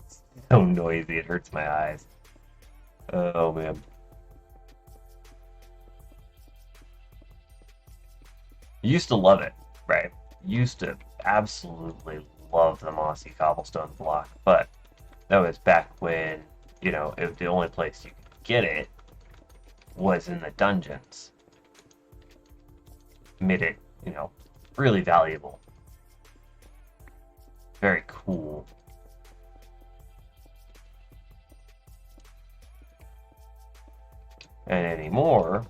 It's so noisy, it hurts my eyes. Oh man. Used to love it, right? Used to absolutely love the mossy cobblestone block, but that was back when, you know, the only place you could get it was in the dungeons. Made it, you know, really valuable. Very cool. And anymore,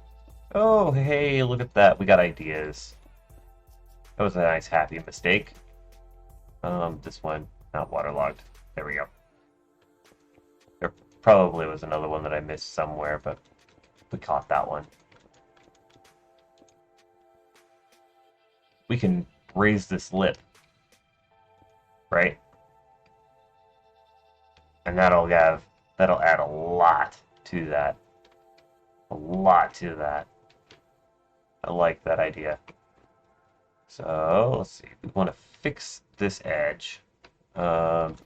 oh hey, look at that, we got ideas. That was a nice happy mistake. This one, not waterlogged. There we go. There probably was another one that I missed somewhere, but we caught that one. We can raise this lip, right? And that'll add a lot to that. A lot to that. I like that idea. So let's see. We want to fix this edge. And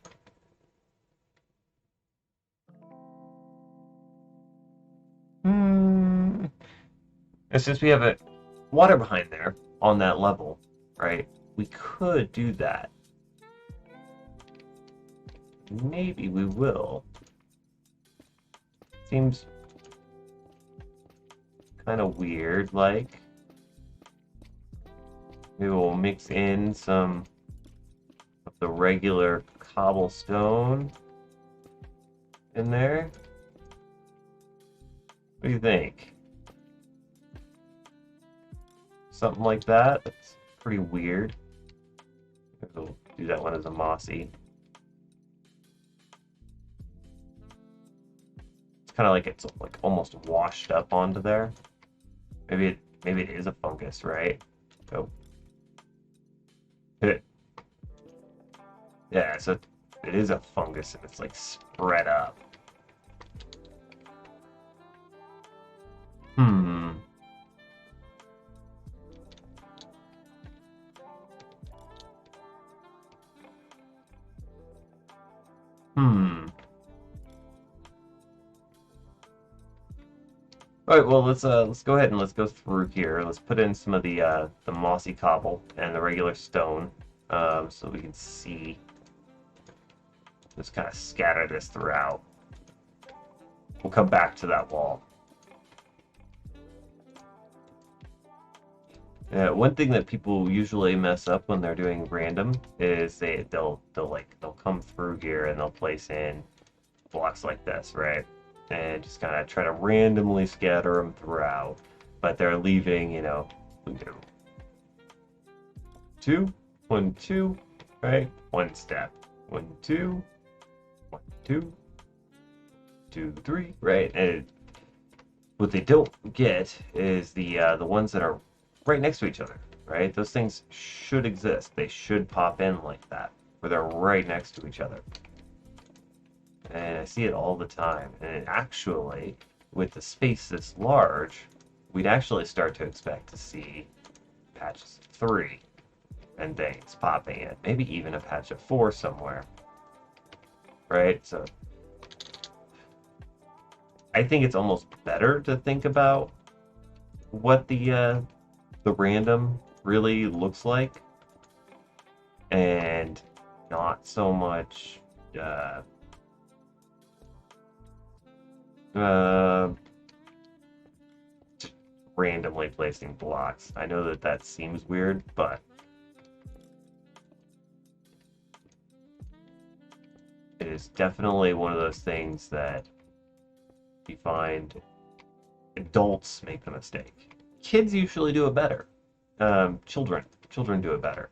since we have a water behind there on that level, right? We could do that. Maybe we will. Seems kind of weird, like. Maybe we'll mix in some of the regular cobblestone in there. What do you think? Something like that? That's pretty weird. We'll do that one as a mossy. It's kind of like it's like almost washed up onto there. Maybe it is a fungus, right? Oh. Hit it. Yeah, so it is a fungus and it's like spread up. Hmm. All right, well let's go ahead and let's go through here. Let's put in some of the mossy cobble and the regular stone, so we can see. Just kind of scatter this throughout. We'll come back to that wall. One thing that people usually mess up when they're doing random is they'll come through here and they'll place in blocks like this, right? And just kind of try to randomly scatter them throughout, but they're leaving, window two, 1, 2, right? One step, 1, 2, 1, 2, 2, 3, right? And what they don't get is the ones that are right next to each other, right? Those things should exist. They should pop in like that, where they're right next to each other. And I see it all the time. And actually, with the space this large, we'd actually start to expect to see patches of 3 and things popping in. Maybe even a patch of 4 somewhere, right? So I think it's almost better to think about what the random really looks like, and not so much uh, randomly placing blocks. I know that that seems weird, but it is definitely one of those things that you find adults make the mistake. Kids usually do it better. Children do it better,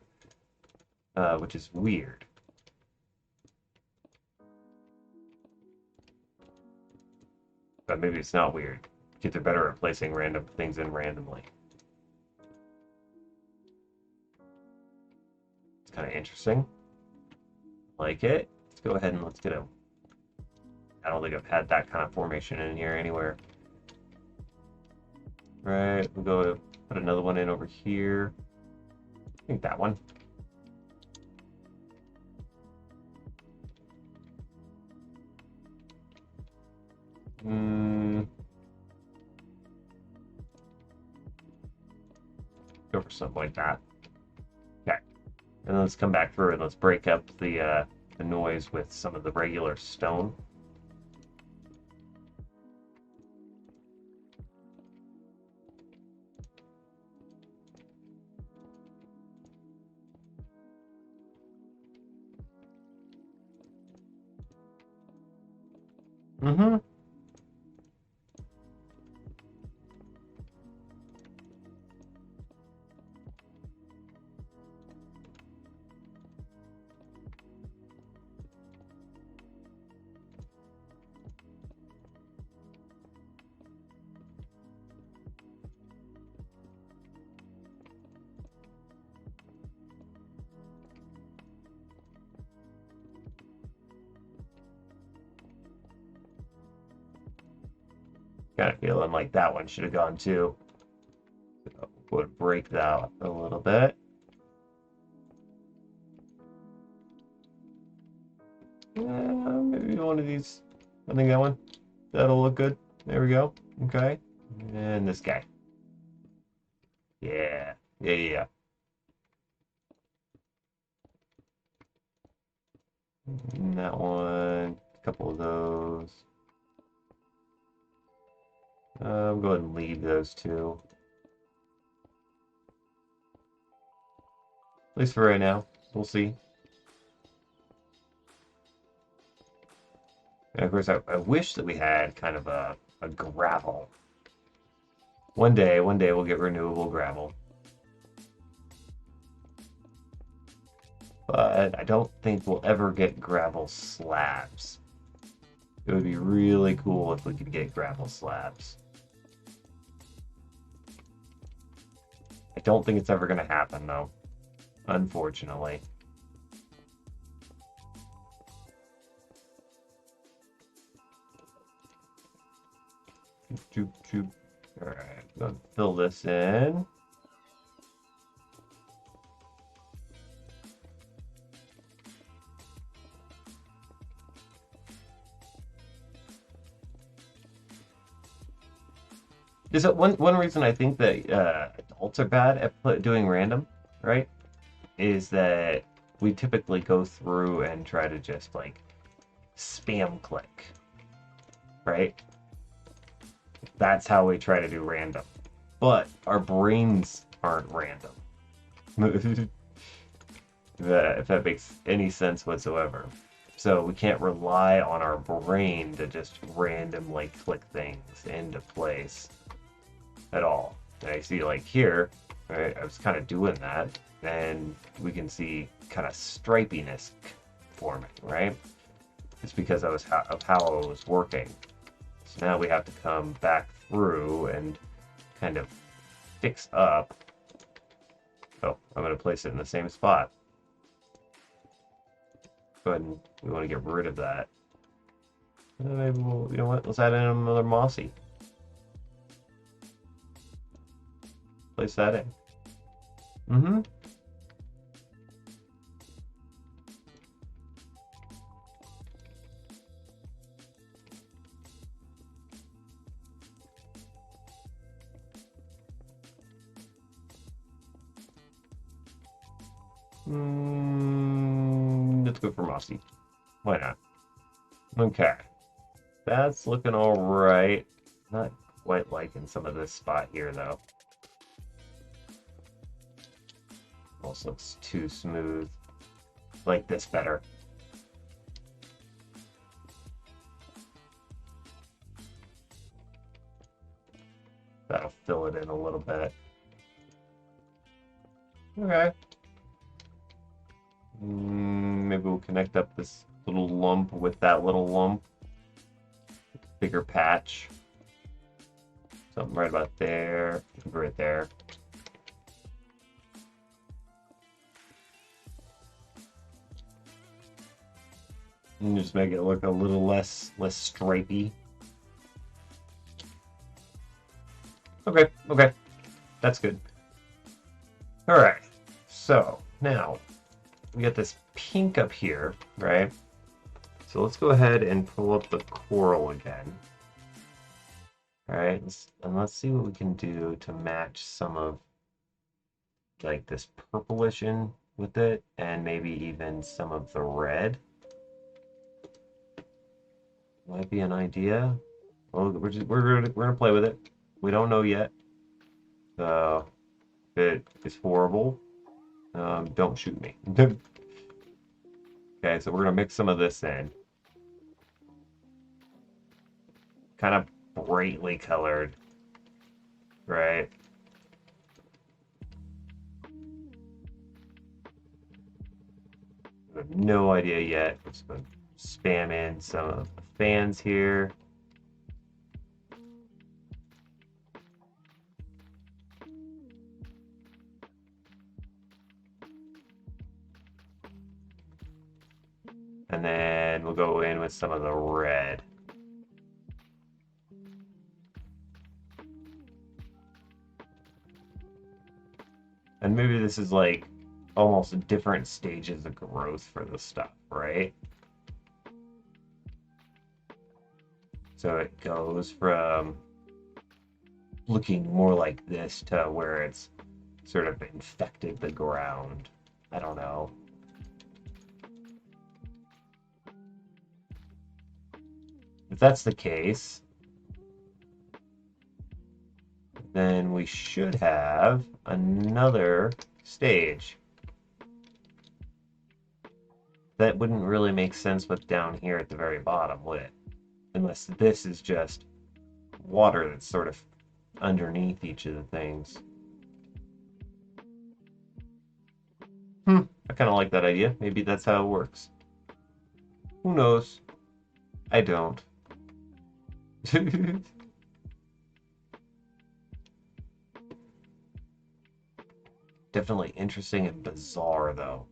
which is weird. But maybe it's not weird. Kids are better at placing random things in randomly. It's kind of interesting. Like it. Let's go ahead and let's get a... I don't think I've had that kind of formation in here anywhere. Right, we'll go put another one in over here. I think that one. Go for something like that. Okay. And let's come back through and let's break up the noise with some of the regular stone. Mm-hmm. Kind of feeling like that one should have gone too. So would break that a little bit. Maybe one of these. I think that one. That'll look good. There we go. Okay. And this guy. Yeah. Yeah, yeah, yeah. And that one. A couple of those. I'll go ahead and leave those two. At least for right now. We'll see. And of course, I wish that we had kind of a gravel. One day we'll get renewable gravel. But I don't think we'll ever get gravel slabs. It would be really cool if we could get gravel slabs. I don't think it's ever going to happen, though. Unfortunately. Alright, go fill this in. Is it one reason I think that adults are bad at doing random, right? Is that we typically go through and try to just like spam click, right? That's how we try to do random. But our brains aren't random. If that makes any sense whatsoever. So we can't rely on our brain to just randomly click things into place at all. And I see like here, right, I was kind of doing that, and we can see kind of stripiness forming, right? It's because of how it was working. So now we have to come back through and kind of fix up. Oh, I'm going to place it in the same spot. Go ahead and we want to get rid of that. Maybe we'll, you know what? Let's add in another mossy. Place that in. Mm-hmm. Let's go for mossy. Why not? Okay. That's looking all right. Not quite liking some of this spot here, though. Almost looks too smooth. Like this better. That'll fill it in a little bit. Okay. Maybe we'll connect up this little lump with that little lump. Bigger patch. Something right about there. Right there. And just make it look a little less stripy. Okay, okay. That's good. Alright. So, now we got this pink up here, right? So let's go ahead and pull up the coral again. Alright, and let's see what we can do to match some of like this purplish in with it, and maybe even some of the red. Might be an idea. Well, we're gonna play with it. We don't know yet. So if it is horrible, don't shoot me. Okay, so we're gonna mix some of this in. Kind of brightly colored, right? I have no idea yet. I'm just gonna spam in some of the fans here. And then we'll go in with some of the red. And maybe this is like almost different stages of growth for the stuff, right? So it goes from looking more like this to where it's sort of infected the ground. I don't know. If that's the case, then we should have another stage. That wouldn't really make sense with down here at the very bottom, would it? Unless this is just water that's sort of underneath each of the things. I kind of like that idea. Maybe that's how it works. Who knows? I don't. Definitely interesting and bizarre, though.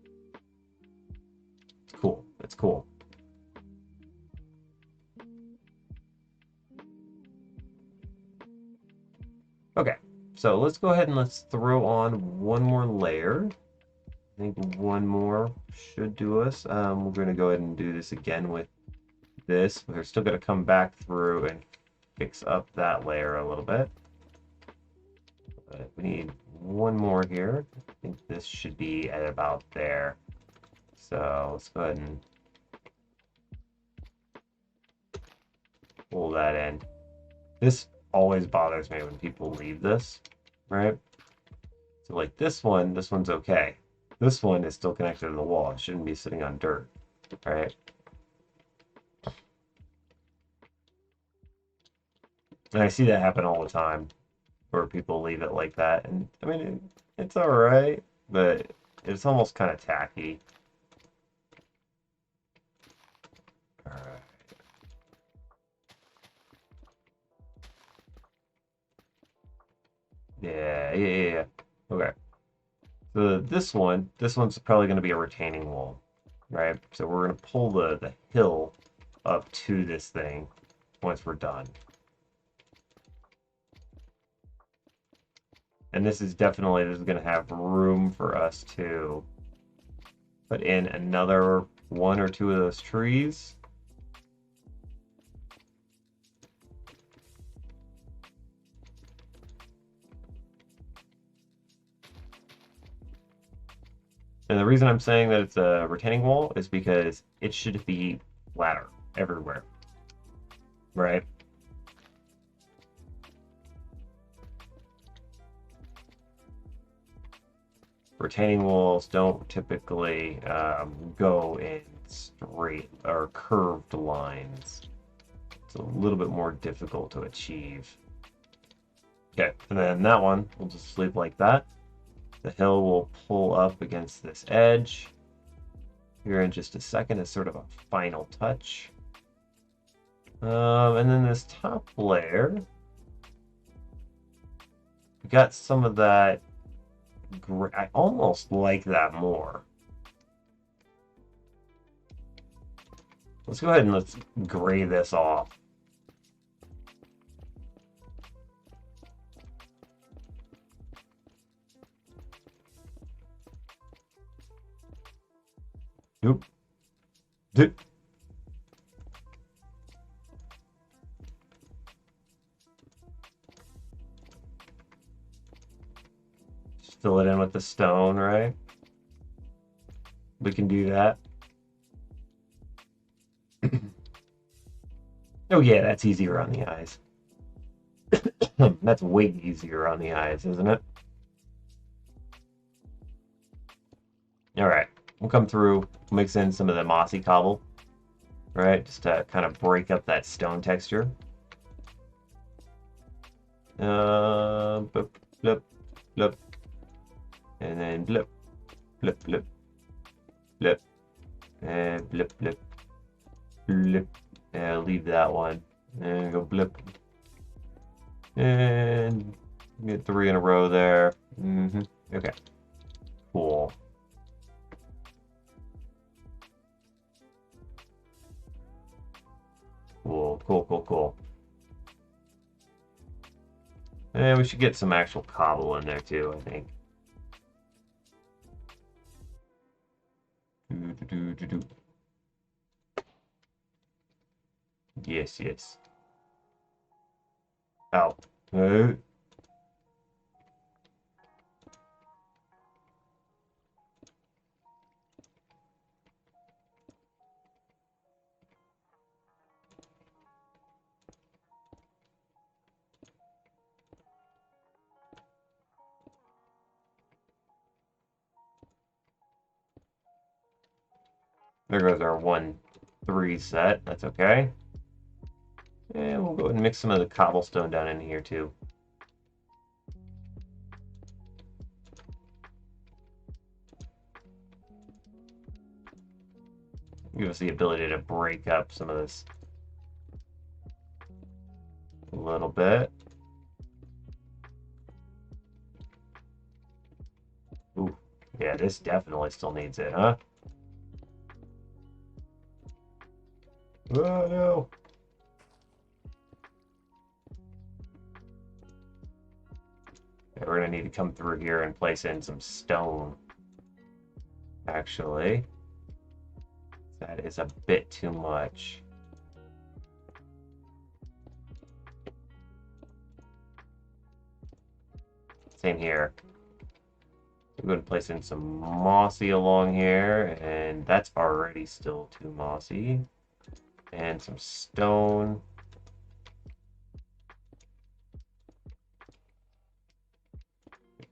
It's cool. It's cool. Okay, so let's go ahead and let's throw on one more layer. I think one more should do us. We're going to go ahead and do this again with this. We're still going to come back through and fix up that layer a little bit. But we need one more here. I think this should be at about there. So let's go ahead and pull that in. This always bothers me when people leave this, right? So like this one's okay. This one is still connected to the wall. It shouldn't be sitting on dirt, right? And I see that happen all the time where people leave it like that. And I mean, it's all right, but it's almost kind of tacky. All right. Yeah. Okay. So this one's probably going to be a retaining wall, right? So we're going to pull the hill up to this thing once we're done. And this is going to have room for us to put in another one or two of those trees. And the reason I'm saying that it's a retaining wall is because it should be flatter everywhere, right? Retaining walls don't typically go in straight or curved lines. It's a little bit more difficult to achieve. Okay, and then that one will just sleep like that. The hill will pull up against this edge here in just a second as sort of a final touch. And then this top layer, we got some of that gray. I almost like that more. Let's go ahead and let's gray this off. Nope. Doop. Just fill it in with the stone, right? We can do that. Oh yeah, that's easier on the eyes. That's way easier on the eyes, isn't it? All right, we'll come through, mix in some of the mossy cobble, right? Just to kind of break up that stone texture. Blip, blip, blip. And then blip, blip, blip, blip. And blip, blip, blip. And leave that one. And go blip. And get 3 in a row there. Okay. Cool. Cool. And we should get some actual cobble in there too, I think. Yes. Ow. There goes our 1-3 set. That's okay. And we'll go ahead and mix some of the cobblestone down in here too. Give us the ability to break up some of this a little bit. Ooh, yeah, this definitely still needs it, huh? Oh no! Okay, we're gonna need to come through here and place in some stone. Actually, that is a bit too much. same here. We're going to place in some mossy along here, and that's already still too mossy. And some stone.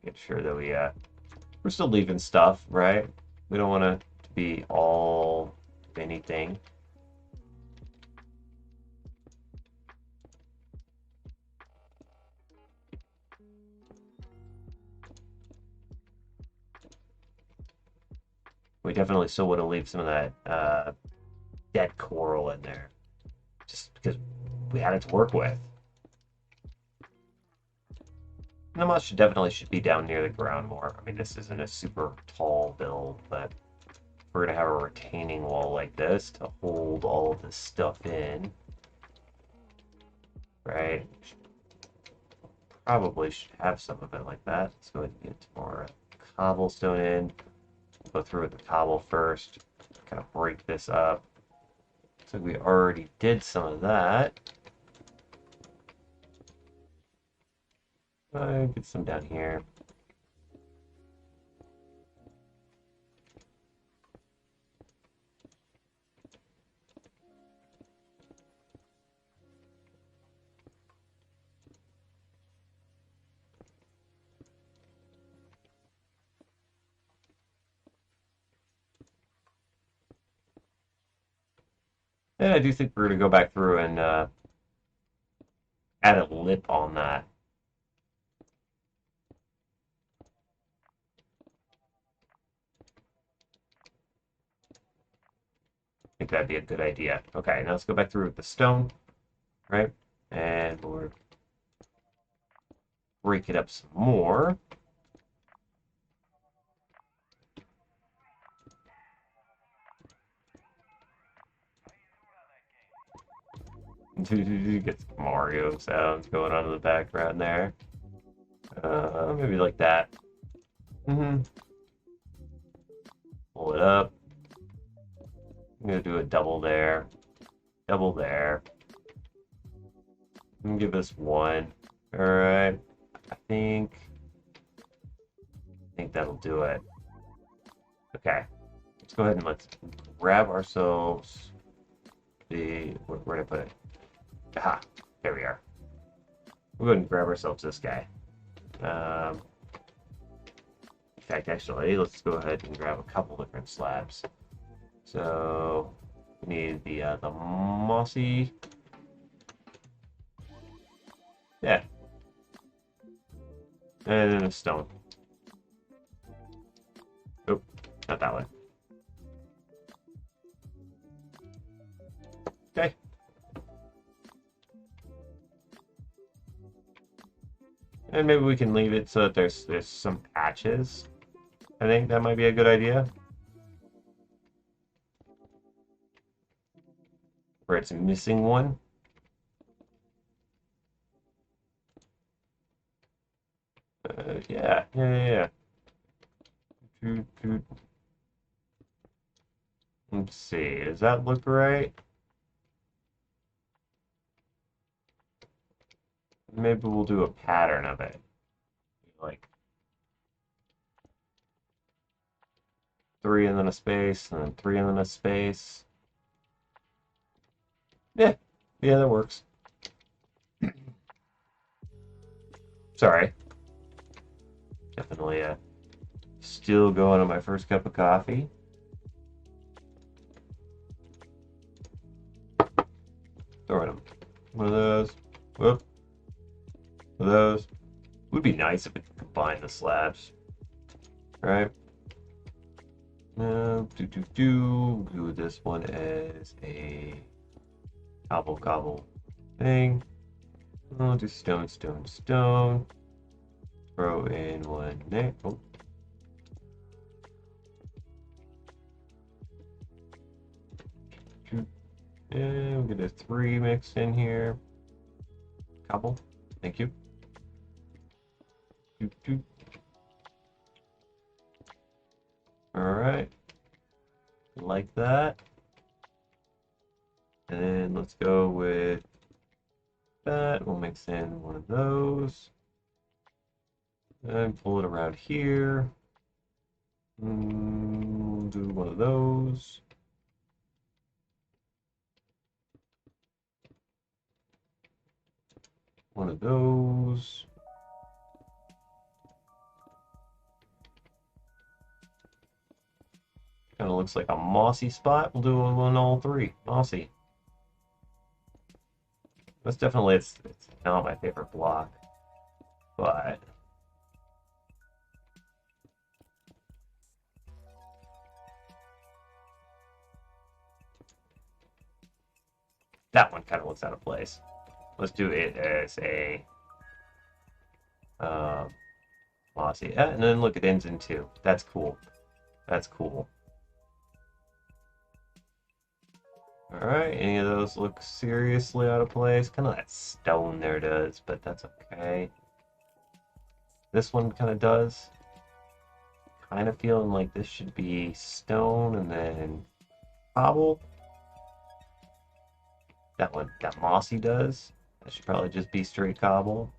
Make sure that we're still leaving stuff, right? We don't want to be all anything. We definitely still want to leave some of that dead coral in there, just because we had it to work with. And the moss should be down near the ground more. I mean, this isn't a super tall build, but we're gonna have a retaining wall like this to hold all of this stuff in, right? Probably should have some of it like that. Let's go ahead and get more cobblestone in. Go through with the cobble first, kind of break this up. So we already did some of that. Get some down here. And I do think we're going to go back through and add a lip on that. I think that'd be a good idea. Okay, now let's go back through with the stone, right? And we'll break it up some more. Get some Mario sounds going on in the background there. Maybe like that. Pull it up. I'm gonna do a double there. Double there. I'm gonna give this one. Alright. I think that'll do it. Okay. Let's go ahead and let's grab ourselves where did I put it? Aha, there we are. We'll go ahead and grab ourselves this guy. In fact, actually, let's go ahead and grab a couple different slabs. So we need the mossy. Yeah. And then a stone. Oh, not that one. Okay. And maybe we can leave it so that there's some patches. I think that might be a good idea. Where it's missing one. Yeah. Let's see, does that look right? Maybe we'll do a pattern of it. Like 3 and then a space, and then 3 and then a space. Yeah, that works. Sorry. Definitely still going on my first cup of coffee. Throwing them. One of those. Whoop. One of those. Would be nice if we could combine the slabs. Right? Do this one as a cobble thing. I'll do stone. Throw in one there. Oh. And we'll get a 3 mixed in here. Cobble. Thank you. Alright. Like that. And then let's go with that. We'll mix in one of those. And pull it around here. Do one of those. One of those. Kind of looks like a mossy spot. We'll do one on all three. Mossy. That's definitely, it's not my favorite block. But that one kind of looks out of place. Let's do it as a mossy. And then look, it ends in two. That's cool. That's cool. Alright, any of those look seriously out of place? Kind of that stone there does, but that's okay. This one kind of does. Kind of feeling like this should be stone and then cobble. That one, that mossy does. That should probably just be straight cobble.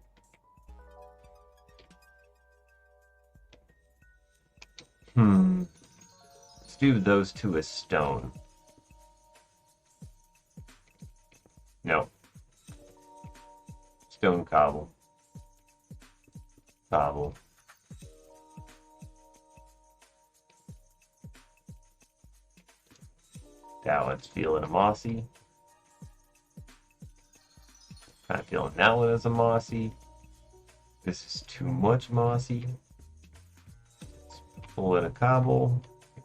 Let's do those two as stone. No. Stone cobble. Cobble. That one's feeling a mossy. Kind of feeling that one as a mossy. This is too much mossy. Let's pull in a cobble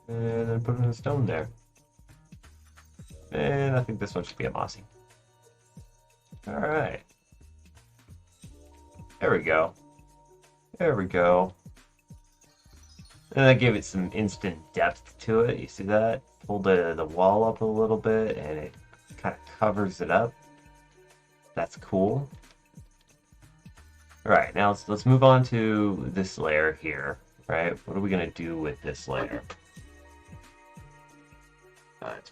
and then put in a stone there. And I think this one should be a mossy. Alright. There we go. There we go. And that gave it some instant depth to it. You see that? Pull the wall up a little bit and it kind of covers it up. That's cool. Alright, now let's move on to this layer here. Right? What are we gonna do with this layer? Let's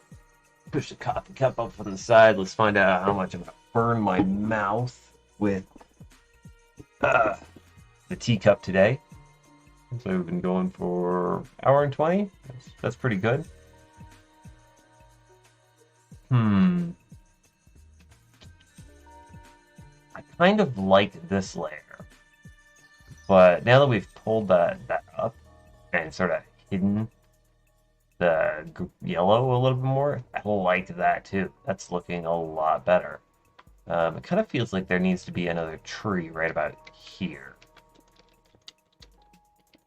push the coffee cup up from the side. Let's find out how much I'm gonna burn my mouth with the teacup today. So we've been going for an hour and 20. That's pretty good. I kind of liked this layer, but now that we've pulled that up and sort of hidden the yellow a little bit more, I liked that too. That's looking a lot better. It kind of feels like there needs to be another tree right about here.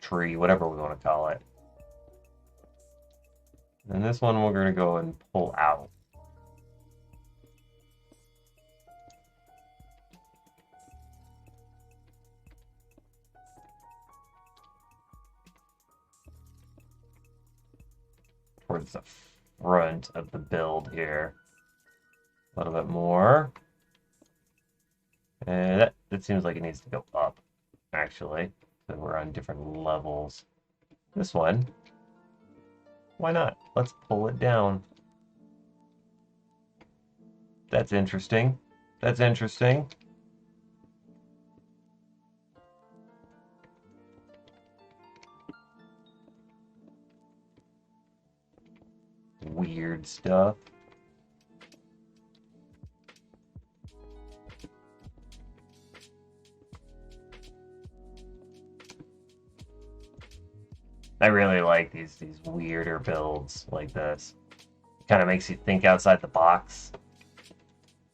Tree, whatever we want to call it. And this one we're going to go and pull out. Towards the front of the build here. A little bit more. And that seems like it needs to go up, actually. So we're on different levels. This one, why not? Let's pull it down. That's interesting. That's interesting. Weird stuff. I really like these weirder builds like this. Kind of makes you think outside the box.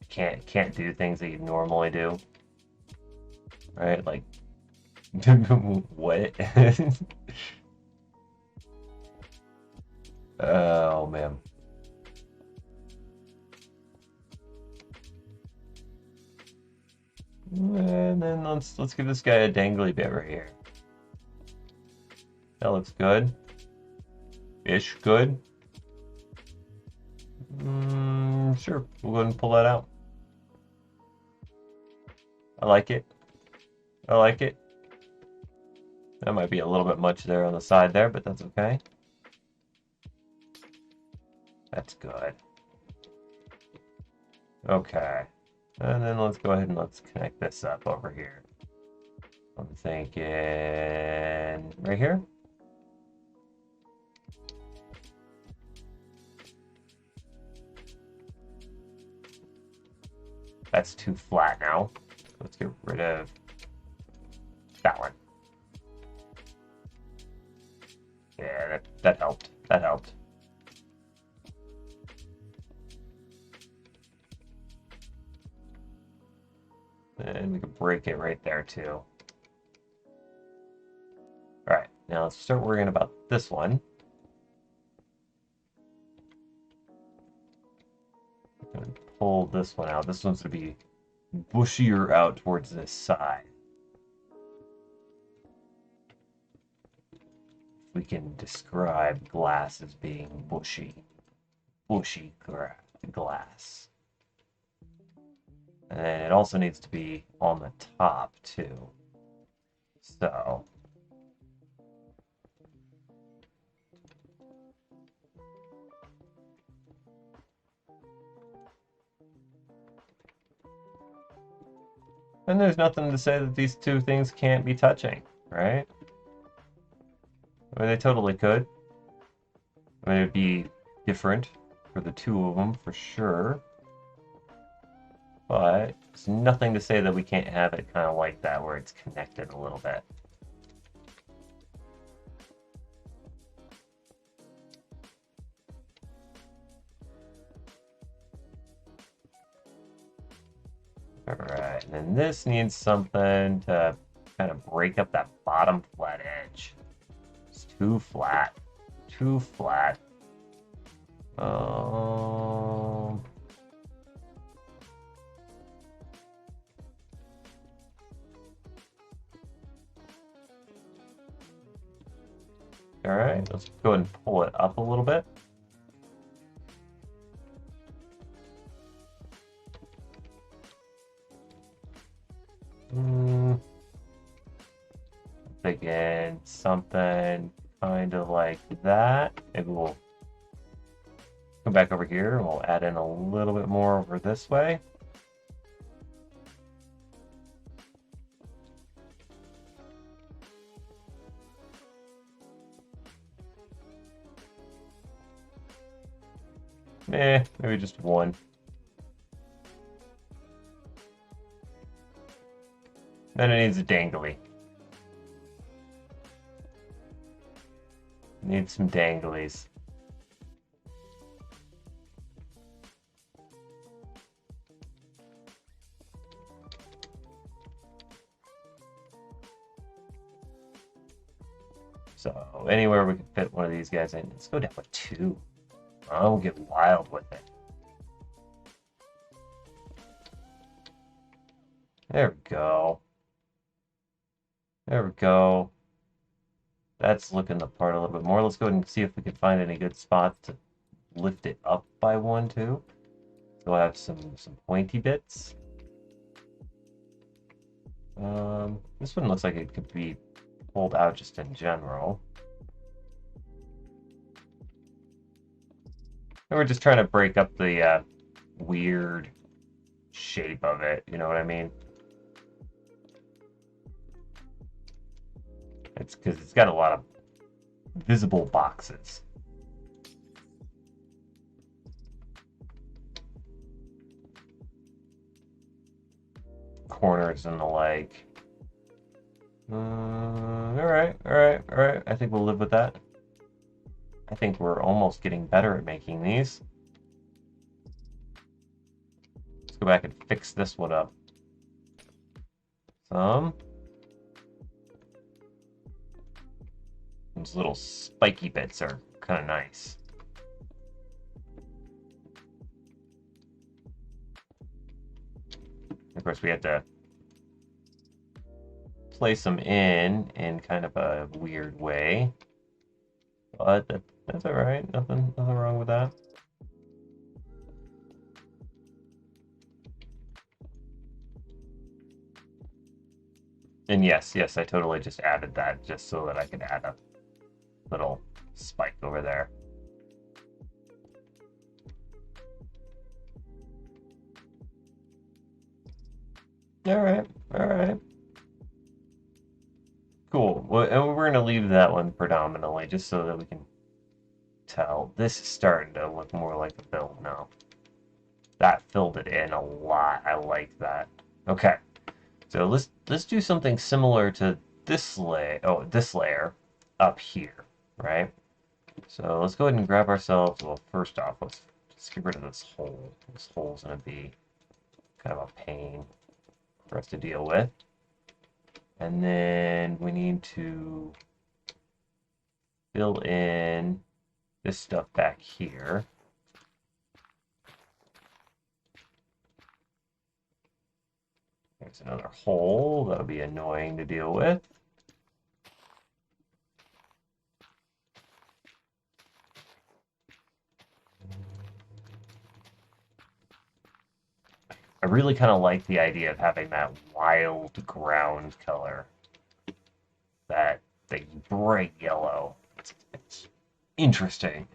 Can't do things that you normally do. Right? Like what? Oh man. And then let's give this guy a dangly bit right here. That looks good. Ish good. Sure, we'll go ahead and pull that out. I like it. I like it. That might be a little bit much there on the side there, but that's okay. That's good. Okay. And then let's go ahead and let's connect this up over here. I'm thinking right here. That's too flat now. Let's get rid of that one. Yeah, that helped. That helped. And we can break it right there too. Alright, now let's start worrying about this one. And pull this one out. This one's going to be bushier out towards this side. We can describe glass as being bushy. Bushy glass. And then it also needs to be on the top too. So and there's nothing to say that these two things can't be touching, right? I mean, they totally could. I mean, it'd be different for the two of them, for sure. But there's nothing to say that we can't have it kind of like that, where it's connected a little bit. Alright, and then this needs something to kind of break up that bottom flat edge. It's too flat. Too flat. Alright, let's go ahead and pull it up a little bit. Thinking something kind of like that. Maybe we'll come back over here and we'll add in a little bit more over this way. Maybe just one. Then it needs a dangly. Needs some danglies. So anywhere we can fit one of these guys in. Let's go down with 2. I'll get wild with it. There we go. There we go. That's looking the part a little bit more. Let's go ahead and see if we can find any good spots to lift it up by 1, too. So I have some pointy bits. This one looks like it could be pulled out just in general. And we're just trying to break up the weird shape of it, you know what I mean? It's because it's got a lot of visible boxes. Corners and the like. Alright. I think we'll live with that. I think we're almost getting better at making these. Let's go back and fix this one up. Those little spiky bits are kind of nice. Of course, we have to place them in kind of a weird way. But that's alright. Nothing wrong with that. And yes, I totally just added that just so that I could add a little spike over there. Alright. leave that one predominantly, just so that we can tell. This is starting to look more like a build now. That filled it in a lot. I like that. Okay, so let's do something similar to this layer up here, right? So let's go ahead and grab ourselves. Well, first off, let's get rid of this hole. This hole's gonna be kind of a pain for us to deal with. And then we need to fill in this stuff back here. There's another hole. That'll be annoying to deal with. I really kind of like the idea of having that wild ground color. That bright yellow. It's interesting.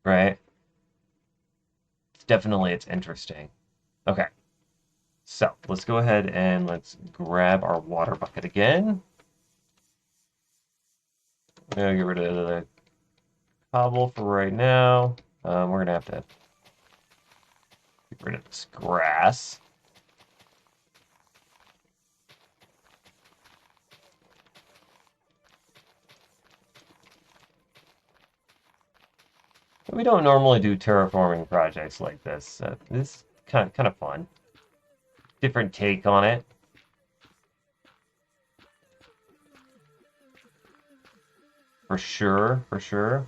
Right? It's interesting. Okay. So let's go ahead and let's grab our water bucket again. I'm gonna get rid of the cobble for right now. We're gonna have to get rid of this grass. We don't normally do terraforming projects like this. This is kind of fun. Different take on it. For sure, for sure.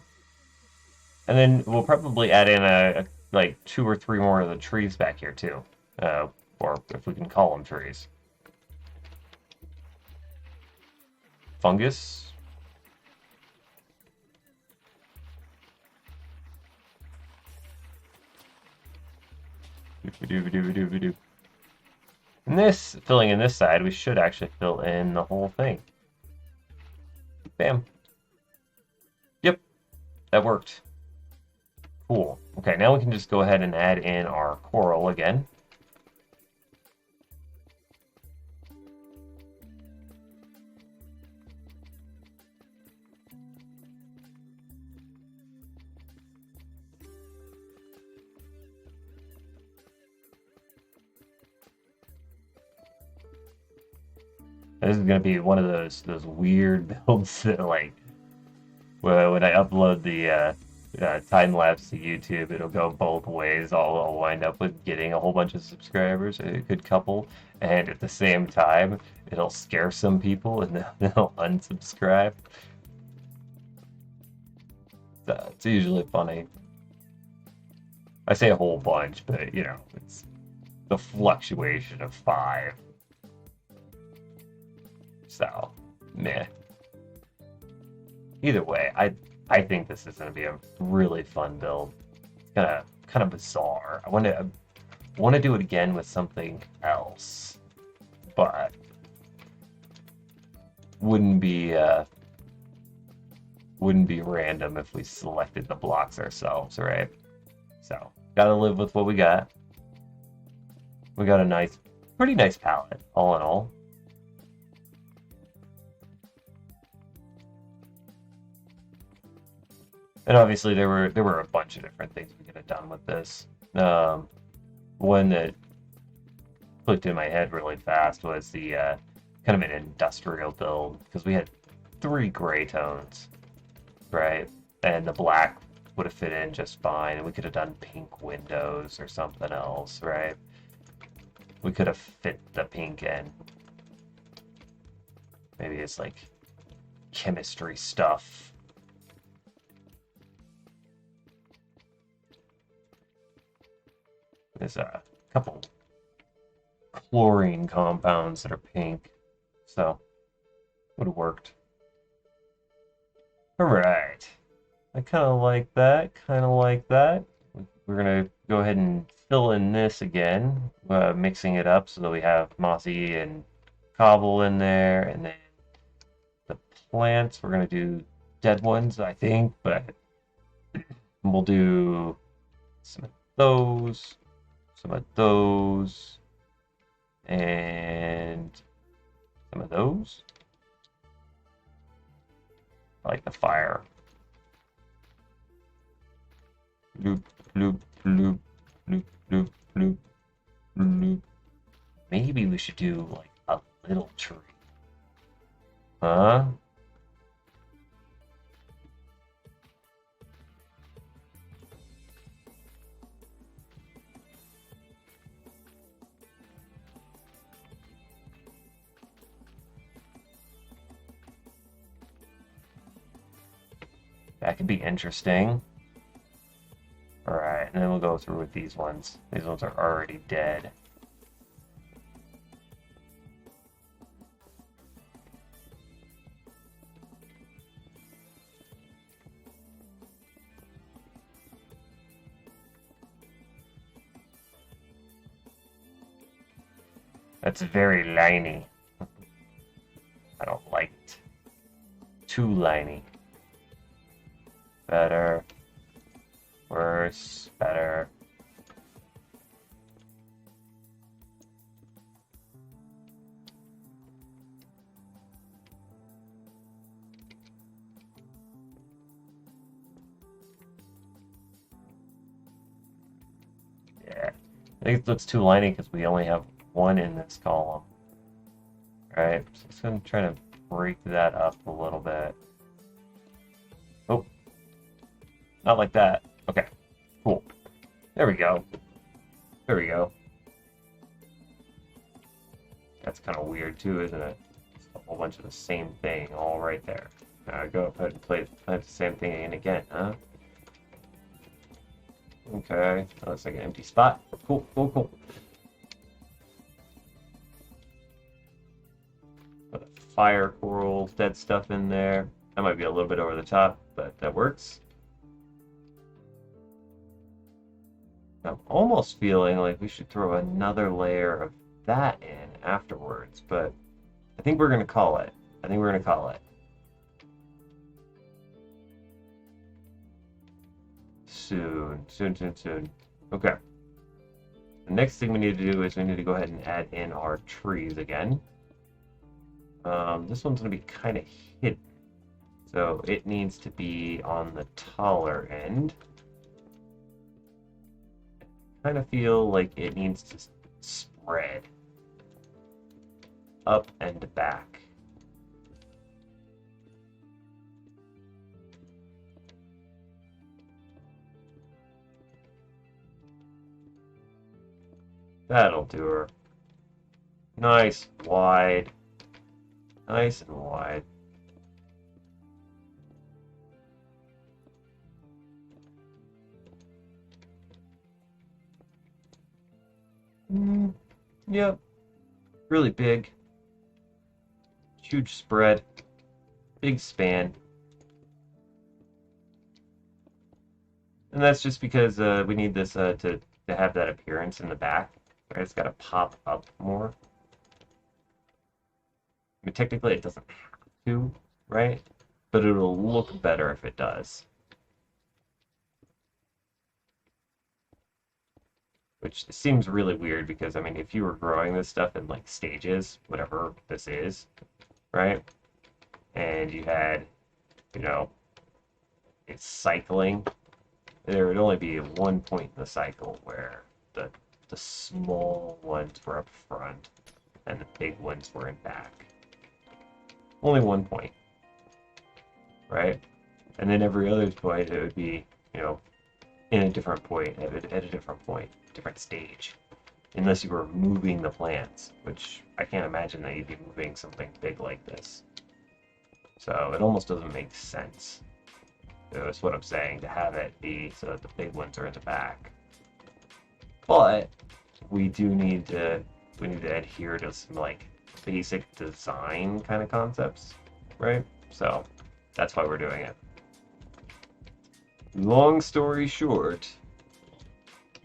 And then we'll probably add in like 2 or 3 more of the trees back here too. Or if we can call them trees. Fungus. And this, filling in this side, we should actually fill in the whole thing. Bam. Yep, that worked. Cool. Okay, now we can just go ahead and add in our coral again. This is gonna be one of those weird builds that like when I upload the time lapse to YouTube, it'll go both ways. I'll wind up with getting a whole bunch of subscribers, a good couple, and at the same time, it'll scare some people and they'll unsubscribe. So it's usually funny. I say a whole bunch, but you know, it's the fluctuation of 5. So, meh. Either way, I think this is going to be a really fun build. It's kind of bizarre. I want to do it again with something else, but wouldn't be random if we selected the blocks ourselves, right? So, gotta live with what we got. We got a pretty nice palette, all in all. And obviously there were a bunch of different things we could have done with this. One that clicked in my head really fast was the kind of an industrial build, because we had 3 gray tones, right? And the black would have fit in just fine, and we could have done pink windows or something else, right? We could have fit the pink in. Maybe it's like chemistry stuff. There's a couple chlorine compounds that are pink, so would have worked. All right, I kind of like that. Kind of like that. We're gonna go ahead and fill in this again, mixing it up so that we have mossy and cobble in there, and then the plants. We're gonna do dead ones, I think, but we'll do some of those. Some of those, and some of those. I like the fire. Bloop, bloop, bloop, bloop, bloop, bloop, bloop. Maybe we should do like a little tree. Huh? That could be interesting. Alright, and then we'll go through with these ones. These ones are already dead. That's very liney. I don't like it. Too liney. Better. Worse. Better. Yeah. I think it looks too liney because we only have one in this column. Right, so it's going to try to break that up a little bit. Oh, not like that. Okay, cool. There we go. There we go. That's kind of weird too, isn't it? It's a whole bunch of the same thing all right there. Now go ahead and plant the same thing in again, huh? Okay, that looks like an empty spot. Cool, cool, cool. Put a fire coral, dead stuff in there. That might be a little bit over the top, but that works. I'm almost feeling like we should throw another layer of that in afterwards, but I think we're going to call it. I think we're going to call it. Soon. Soon, soon, soon. Okay. The next thing we need to do is we need to go ahead and add in our trees again. This one's going to be kind of hidden. So it needs to be on the taller end. I kind of feel like it needs to spread up and back. That'll do her. Nice, wide. Nice and wide. Yep. Really big. Huge spread. Big span. And that's just because we need this to have that appearance in the back. Right? It's got to pop up more. I mean, technically it doesn't have to, right? But it'll look better if it does. Which seems really weird because, I mean, if you were growing this stuff in, like, stages, whatever this is, right? And you had, you know, it's cycling, there would only be one point in the cycle where the small ones were up front and the big ones were in back. Only one point, right? And then every other point, it would be, you know, in a different point, at a different point, different stage. Unless you were moving the plants, which I can't imagine that you'd be moving something big like this. So it almost doesn't make sense. That's what I'm saying, to have it be so that the big ones are in the back. But we need to adhere to some, like, basic design kind of concepts, right? So that's why we're doing it. Long story short,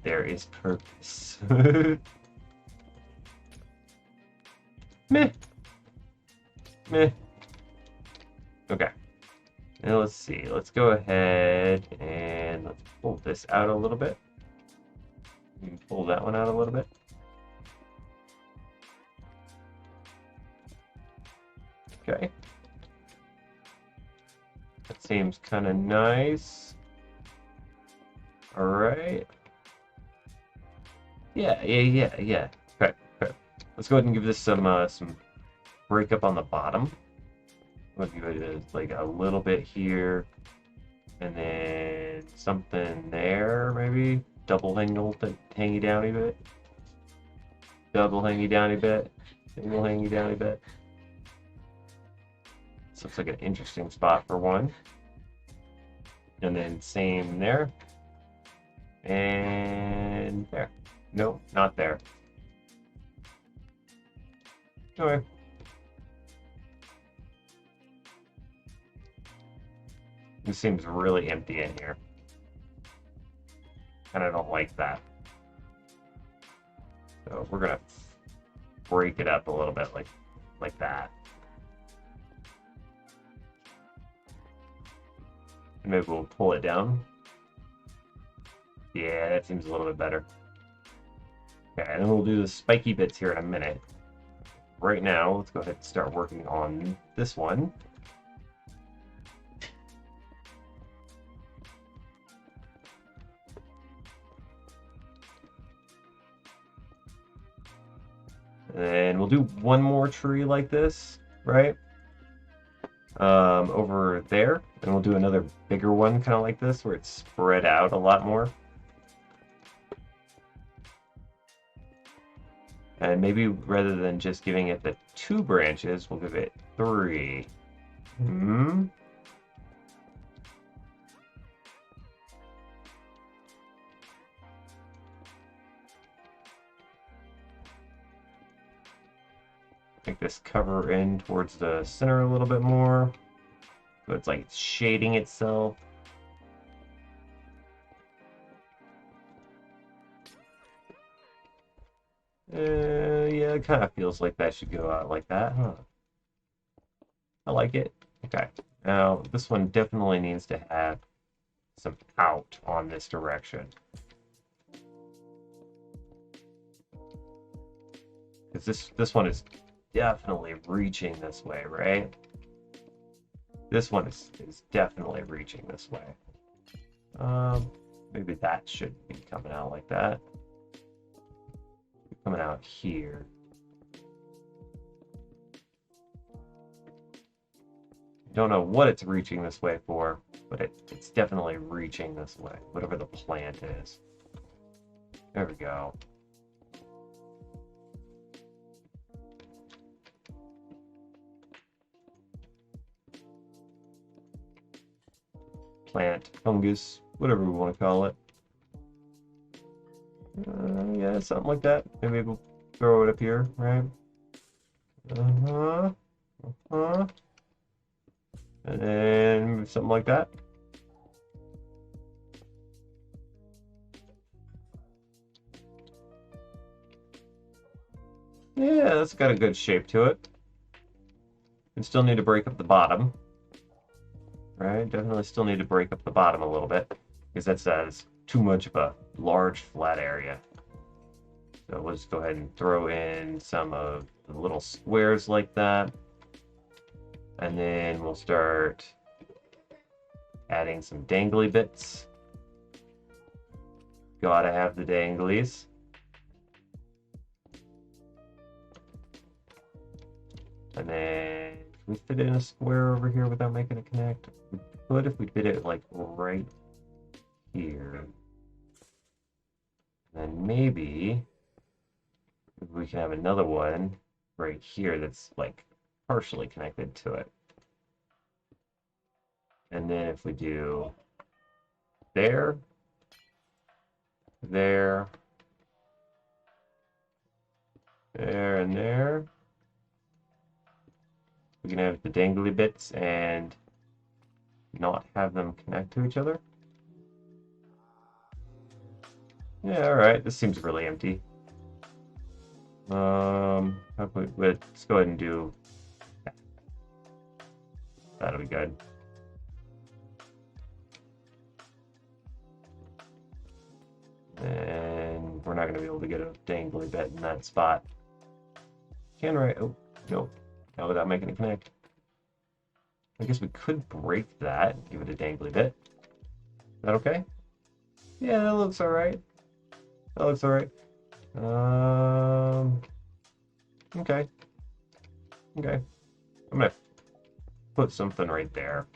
there is purpose. Meh. Meh. Okay. Now let's see. Let's go ahead and let's pull this out a little bit. You can pull that one out a little bit. Okay. That seems kind of nice. All right. Yeah. Okay. Let's go ahead and give this some breakup on the bottom. We'll give it like a little bit here, and then something there, maybe double hangy down a bit, double hangy down a bit, single hangy down a bit. This looks like an interesting spot for one. And then same there. And there. Nope, not there. Okay. This seems really empty in here. And I don't like that. So we're gonna break it up a little bit like that. And maybe we'll pull it down. Yeah, that seems a little bit better. Okay, and then we'll do the spiky bits here in a minute. Right now, let's go ahead and start working on this one. And we'll do one more tree like this, right? Over there. And we'll do another bigger one kind of like this where it's spread out a lot more. And maybe rather than just giving it the 2 branches, we'll give it 3. Make this cover in towards the center a little bit more. So it's like it's shading itself. Yeah, it kind of feels like that should go out like that, huh? I like it. Okay. Now, this one definitely needs to have some out on this direction. Because this one is definitely reaching this way, right? This one is definitely reaching this way. Maybe that should be coming out like that. Coming out here. Don't know what it's reaching this way for, but it's definitely reaching this way, whatever the plant is. There we go. Plant, fungus, whatever we want to call it. Yeah, something like that. Maybe we'll throw it up here, right? And then something like that. Yeah, that's got a good shape to it. We still need to break up the bottom. Right, definitely still need to break up the bottom a little bit because that's too much of a large flat area. So we'll just go ahead and throw in some of the little squares like that. And then we'll start adding some dangly bits. Gotta have the danglies. And then can we fit in a square over here without making it connect? We could if we did it like right here. And then maybe we can have another one right here that's like partially connected to it. And then if we do there, there, there, and there, we can have the dangly bits and not have them connect to each other. Yeah, alright, this seems really empty. Let's go ahead and do that. That'll be good. And we're not going to be able to get a dangly bit in that spot. Can right? Oh, no. Not without making it connect. I guess we could break that, give it a dangly bit. Is that okay? Yeah, that looks alright. That looks alright. Okay. Okay. I'm gonna put something right there.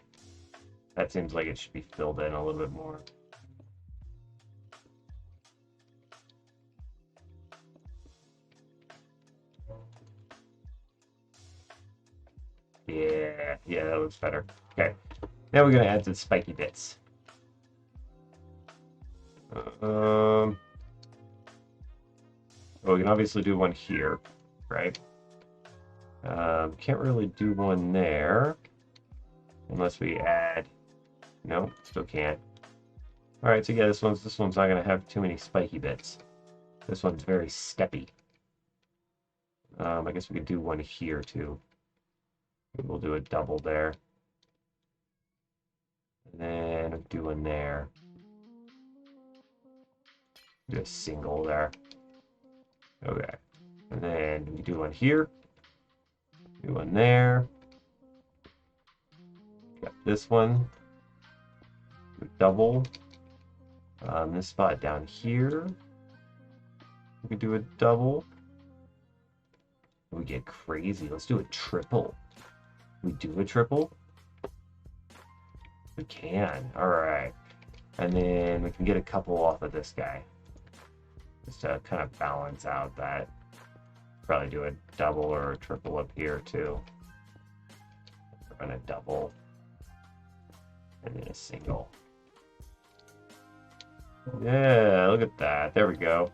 That seems like it should be filled in a little bit more. Yeah, that looks better. Okay. Now we're gonna add some spiky bits. Well, we can obviously do one here, right? Can't really do one there unless we add. No, still can't. All right, so yeah, this one's not gonna have too many spiky bits. This one's very steppy. I guess we could do one here too. We'll do a double there, and then do one there. Do a single there. Okay, and then we do one here. Do one there. Got this one. Double. This spot down here. We could do a double. We get crazy. Let's do a triple. We do a triple? We can. Alright. And then we can get a couple off of this guy. Just to kind of balance out that. Probably do a double or a triple up here too. And a double. And then a single. Yeah, look at that. There we go.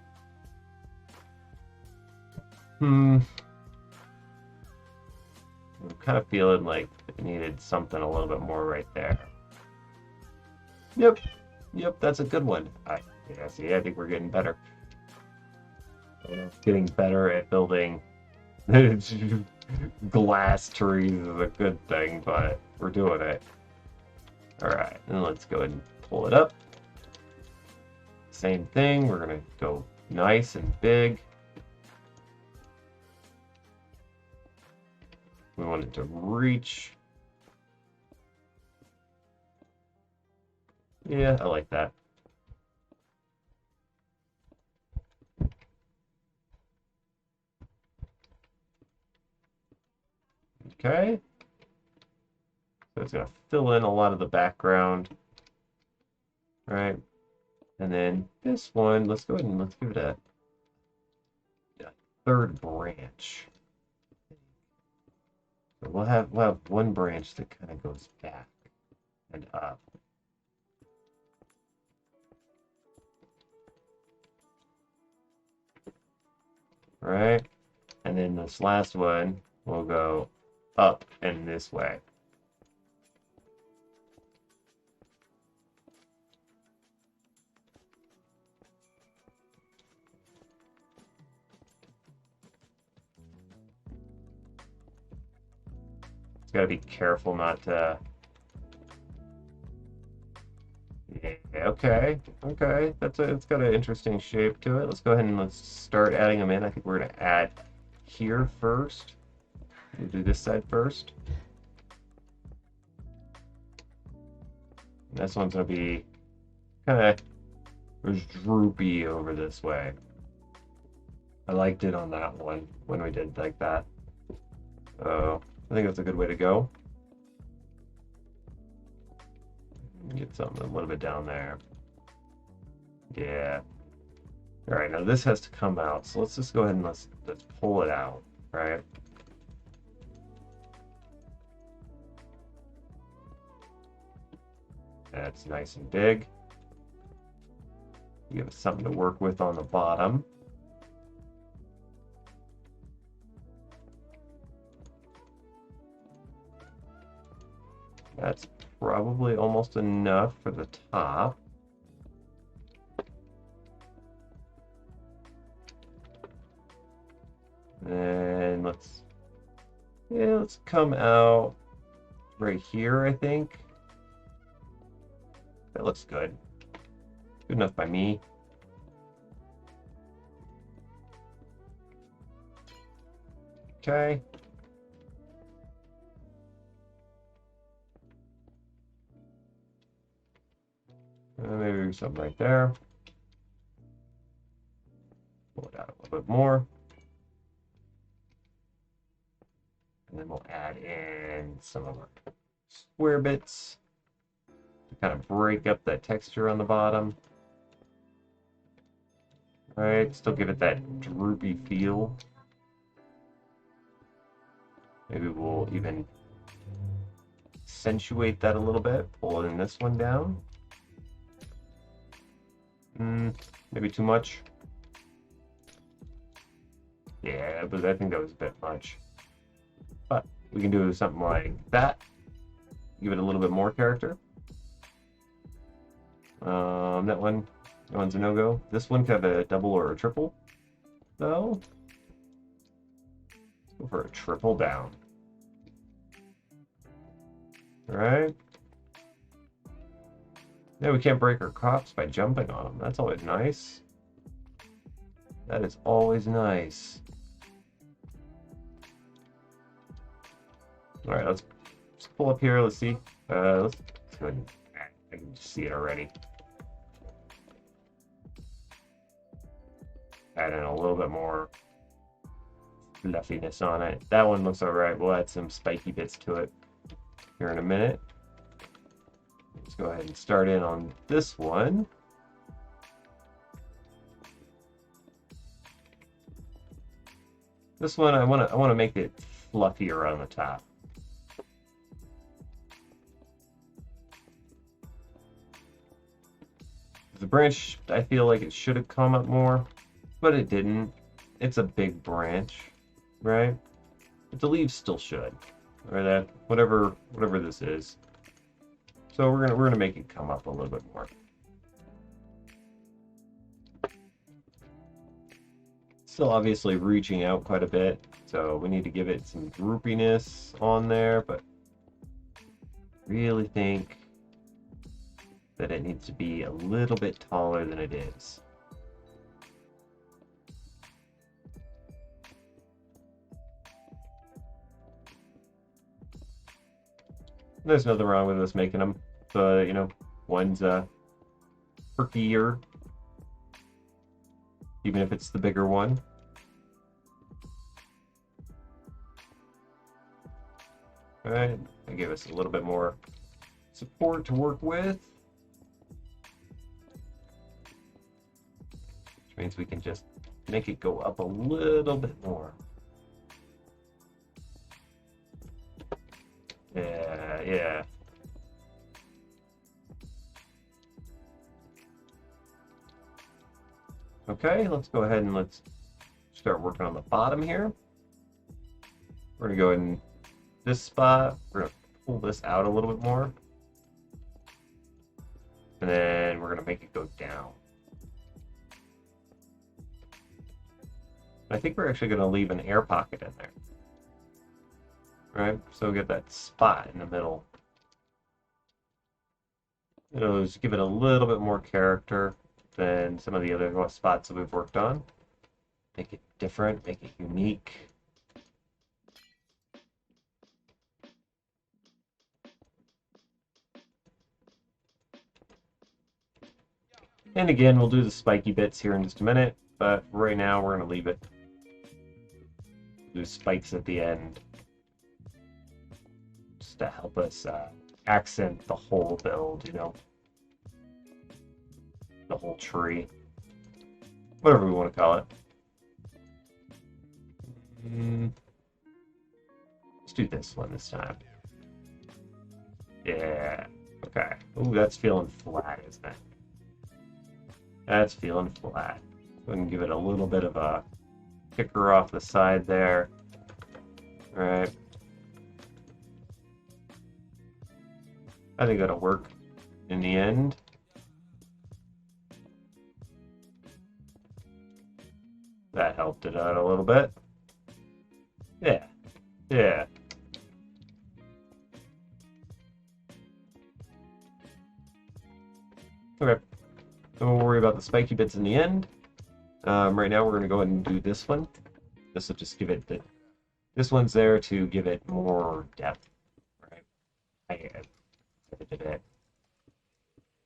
I'm kind of feeling like it needed something a little bit more right there. Yep, that's a good one. Yeah, see, I think we're getting better. Getting better at building glass trees is a good thing, but we're doing it. Alright, and let's go ahead and pull it up. Same thing, we're gonna go nice and big. We want it to reach. Yeah, I like that. Okay. So it's going to fill in a lot of the background. All right. And then this one, let's go ahead and let's give it a third branch. So we'll have one branch that kind of goes back and up. All right. And then this last one will go up and this way. Just gotta be careful not to. Yeah, okay. It's got an interesting shape to it. Let's go ahead and let's start adding them in. I think we're gonna add here first. We'll do this side first. This one's gonna be kind of droopy over this way. I liked it on that one when we did like that. So I think that's a good way to go. Get something a little bit down there. Yeah. All right, now this has to come out. So let's just go ahead and let's pull it out, right? That's nice and big. Give us something to work with on the bottom. That's probably almost enough for the top. And let's come out right here, I think. That looks good. Good enough by me. Okay. Maybe something right there. Pull it out a little bit more. And then we'll add in some of our square bits to kind of break up that texture on the bottom. All right, still give it that droopy feel. Maybe we'll even accentuate that a little bit, pulling this one down. Maybe too much. Yeah, but I think that was a bit much. But we can do something like that. Give it a little bit more character. That one's a no-go. This one could have a double or a triple, though. Let's go for a triple down. All right. Yeah, we can't break our cops by jumping on them. That's always nice. That is always nice. All right, let's pull up here. Let's see. Let's go ahead and I can just see it already. Add in a little bit more fluffiness on it. That one looks all right. We'll add some spiky bits to it here in a minute. Let's go ahead and start in on this one. This one I want to make it fluffier on the top. The branch, I feel like it should have come up more, but it didn't. It's a big branch, right? But the leaves still should, or that whatever this is. So we're gonna make it come up a little bit more. Still obviously reaching out quite a bit, so we need to give it some droopiness on there, but really think that it needs to be a little bit taller than it is. There's nothing wrong with us making them, but you know, one's perkier, even if it's the bigger one. All right, that gave us a little bit more support to work with, which means we can just make it go up a little bit more. Yeah. Okay, let's go ahead and let's start working on the bottom here. We're gonna go in this spot. We're gonna pull this out a little bit more. And then we're gonna make it go down. I think we're actually gonna leave an air pocket in there. Right, so we get that spot in the middle. It'll just give it a little bit more character than some of the other spots that we've worked on. Make it different, make it unique. And again, we'll do the spiky bits here in just a minute, but right now we're going to leave it. Do spikes at the end, just to help us accent the whole build, you know, the whole tree, whatever we want to call it. Let's do this one this time. Yeah, okay. Ooh, that's feeling flat, isn't it? That's feeling flat. Go ahead and give it a little bit of a kicker off the side there. All right. I think that'll work in the end. That helped it out a little bit. Yeah. Yeah. Okay. Don't worry about the spiky bits in the end. Right now we're going to go ahead and do this one. This will just give it the... This one's there to give it more depth. Right?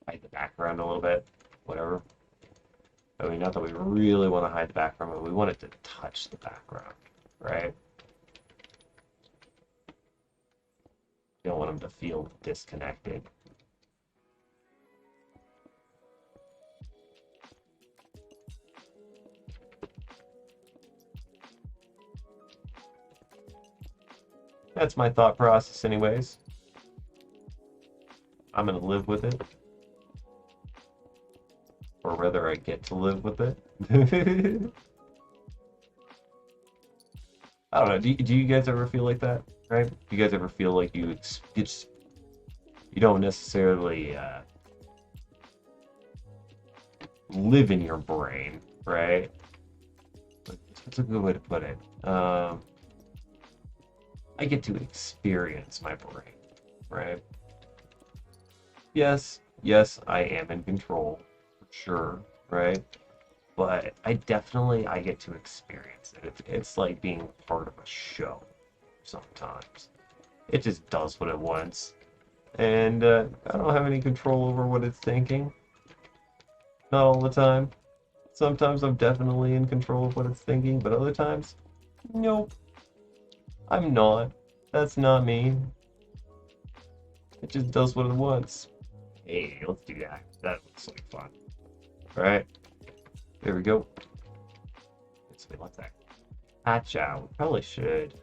hide the background a little bit, whatever. I mean, not that we really want to hide the background, but we want it to touch the background, right? You don't want them to feel disconnected. That's my thought process anyways. I'm going to live with it. Or rather, I get to live with it. I don't know. Do you guys ever feel like that? Right? Do you guys ever feel like you don't necessarily live in your brain, right? That's a good way to put it. I get to experience my brain, right? Yes, I am in control, for sure, right? But I get to experience it. It's like being part of a show sometimes. It just does what it wants. And I don't have any control over what it's thinking. Not all the time. Sometimes I'm definitely in control of what it's thinking, but other times, nope, I'm not. That's not me. It just does what it wants. Hey, let's do that. That looks like fun. Alright, there we go. So we let that hatch out. We probably should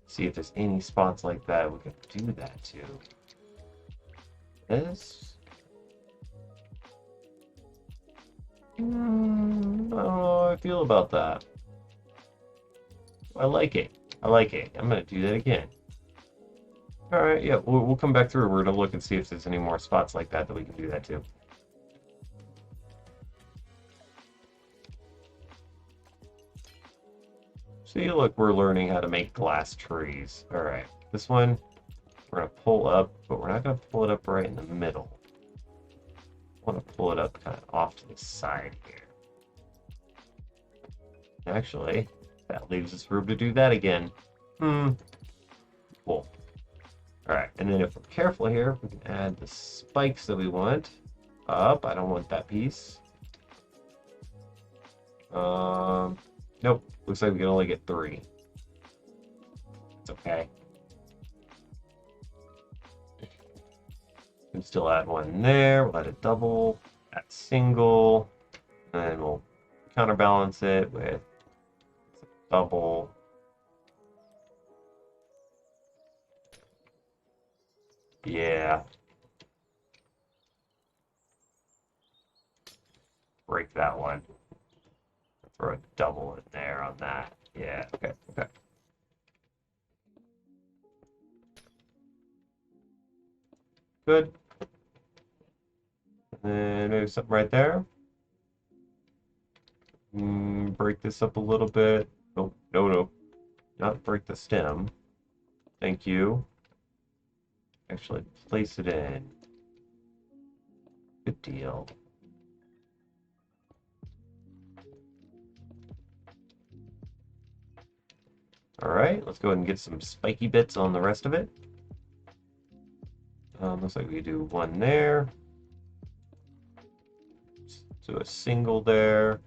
see if there's any spots like that we can do that to. This? I don't know how I feel about that. I like it. I like it. I'm gonna do that again. Alright, yeah, we'll come back through. We're gonna look and see if there's any more spots like that we can do that to. See, look, we're learning how to make glass trees. Alright, this one we're gonna pull up, but we're not gonna pull it up right in the middle. I want to pull it up kind of off to the side here. Actually, that leaves us room to do that again. Cool. Alright, and then if we're careful here, we can add the spikes that we want up. I don't want that piece. Nope. Looks like we can only get 3. It's okay. We can still add one there. We'll add a double, add single, and then we'll counterbalance it with double. Yeah. Break that one. Throw a double in there on that. Yeah, okay. Good. And then maybe something right there. Break this up a little bit. Oh, no. Not break the stem. Thank you. Actually, place it in. Good deal. Alright, let's go ahead and get some spiky bits on the rest of it. Looks like we do one there. So a single there.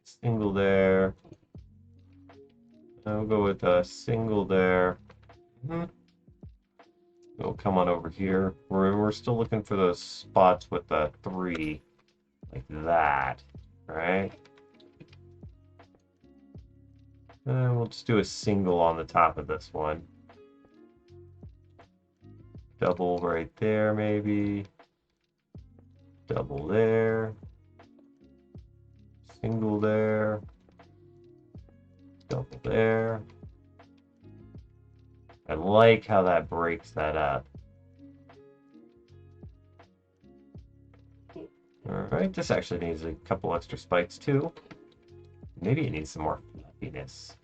Single there. We'll go with a single there. We'll come on over here. We're still looking for those spots with the 3, like that, right? And we'll just do a single on the top of this one. Double right there, maybe. Double there. Single there. Double there. I like how that breaks that up. Alright, this actually needs a couple extra spikes too. Maybe it needs some more fluffiness.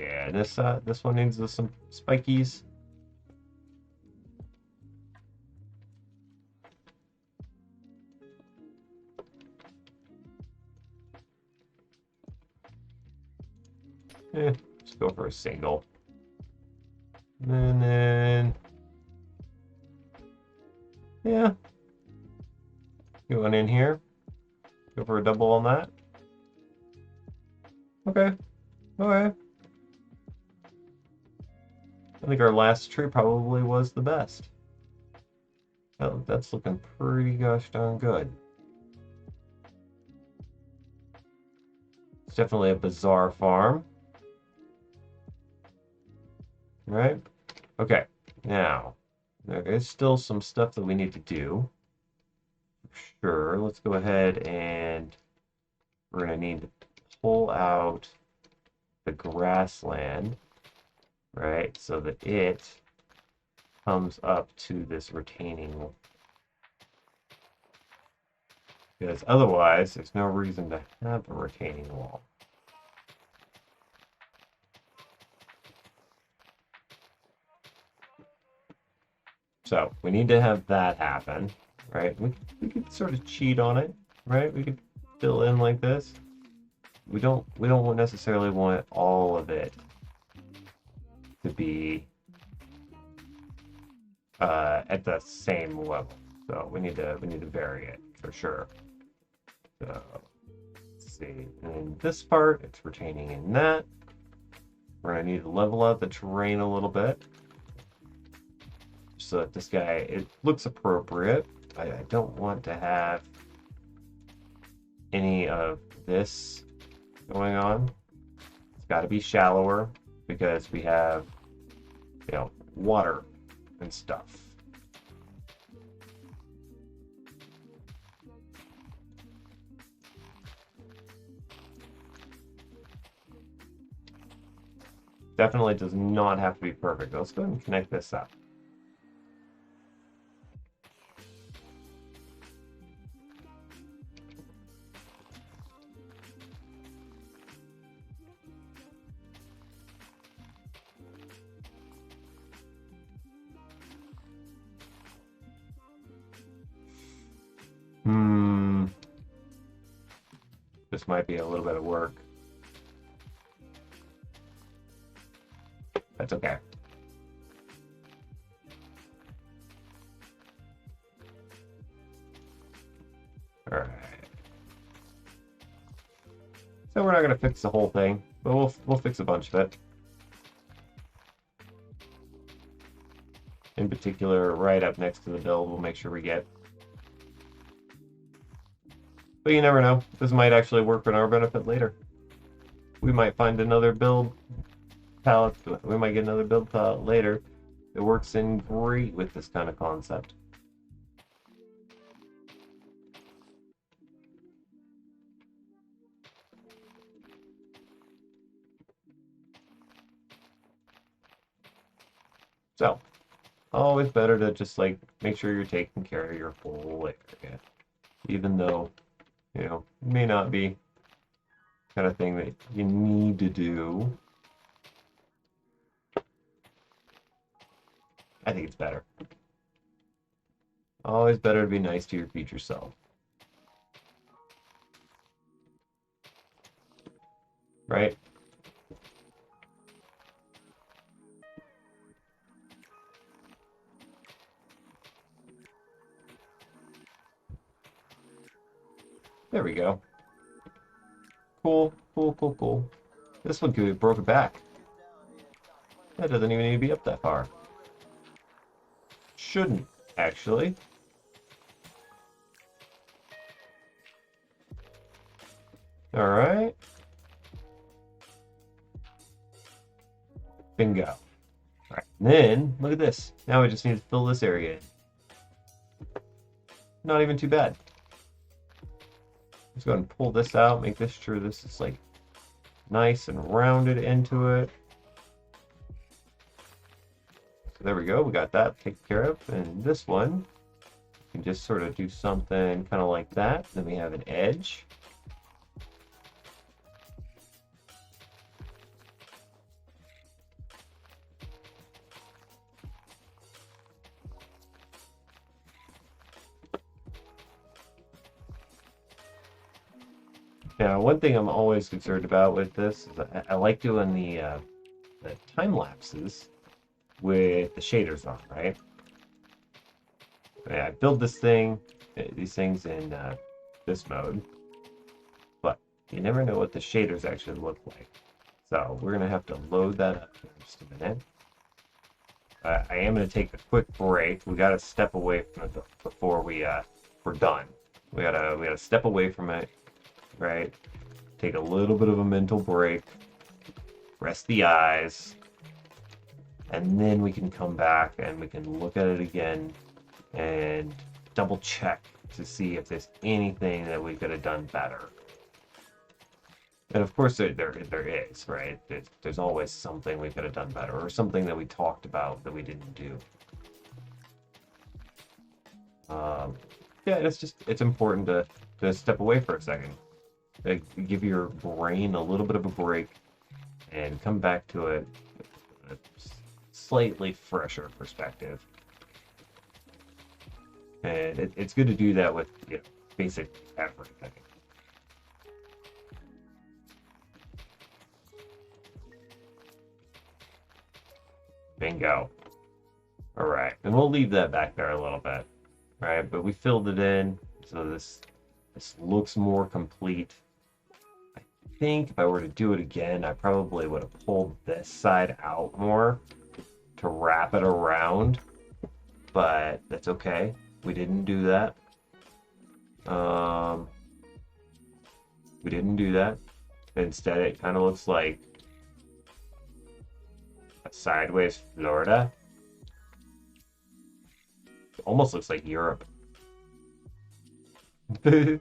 Yeah, this one needs some spikies. Just go for a single. And then, yeah, going in here. Go for a double on that. Okay, okay. I think our last tree probably was the best. Oh, that's looking pretty gosh darn good. It's definitely a bizarre farm. Right? Okay, now, there is still some stuff that we need to do. Sure, let's go ahead and we're going to need to pull out the grassland, right? So that it comes up to this retaining wall. Because otherwise, there's no reason to have a retaining wall. So we need to have that happen, right? We could sort of cheat on it, right? We could fill in like this. We don't necessarily want all of it to be at the same level. So we need to vary it for sure. So let's see. In this part, it's retaining in that. We're gonna need to level out the terrain a little bit so that this guy, it looks appropriate. I don't want to have any of this going on. It's got to be shallower because we have, you know, water and stuff. Definitely does not have to be perfect. Let's go ahead and connect this up. This might be a little bit of work. That's okay. All right. So we're not going to fix the whole thing, but we'll fix a bunch of it. In particular, right up next to the build, we'll make sure we get. But you never know. This might actually work in our benefit later. We might find another build palette. We might get another build palette later. It works in great with this kind of concept. So, always better to just like make sure you're taking care of your whole area, even though, you know, it may not be kind of thing that you need to do. I think it's better. Always better to be nice to your future self. Right? There we go. Cool, cool, cool, cool. This one could be broken back. That doesn't even need to be up that far. Shouldn't, actually. Alright. Bingo. Alright, then, look at this. Now we just need to fill this area in. Not even too bad. Let's go ahead and pull this out, make this sure this is like nice and rounded into it. So there we go, we got that taken care of. And this one, you can just sort of do something kind of like that. Then we have an edge. Now, one thing I'm always concerned about with this is I like doing the time lapses with the shaders on, right? I build this thing, these things in this mode, but you never know what the shaders actually look like. So we're gonna have to load that up in just a minute. I am gonna take a quick break. We gotta step away from it before we're done. We gotta step away from it, right? Take a little bit of a mental break, rest the eyes, and then we can come back and we can look at it again and double check to see if there's anything that we could have done better. And of course, there is, right? There's always something we could have done better, or something that we talked about that we didn't do. Yeah, it's important to step away for a second, give your brain a little bit of a break, and come back to it with a slightly fresher perspective. And it's good to do that with basic everything. Bingo. All right, and we'll leave that back there a little bit, right? But we filled it in, so this looks more complete. I think if I were to do it again, I probably would have pulled this side out more to wrap it around, but that's okay. We didn't do that. We didn't do that. Instead, it kind of looks like a sideways Florida. It almost looks like Europe. It's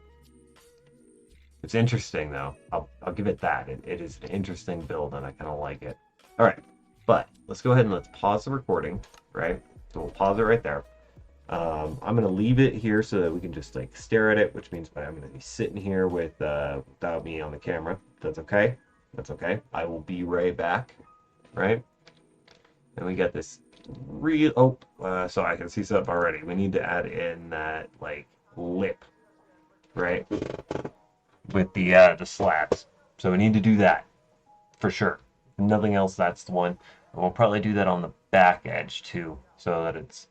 interesting though. I'll give it that. It is an interesting build and I kind of like it. All right, but let's go ahead and let's pause the recording, right? So we'll pause it right there. I'm gonna leave it here so that we can just like stare at it, which means I'm gonna be sitting here without me on the camera. That's okay. That's okay. I will be right back, right? And we got this real. So I can see something already. We need to add in that like lip, right? With the slabs. So we need to do that for sure. If nothing else, that's the one. And we'll probably do that on the back edge too, so that it's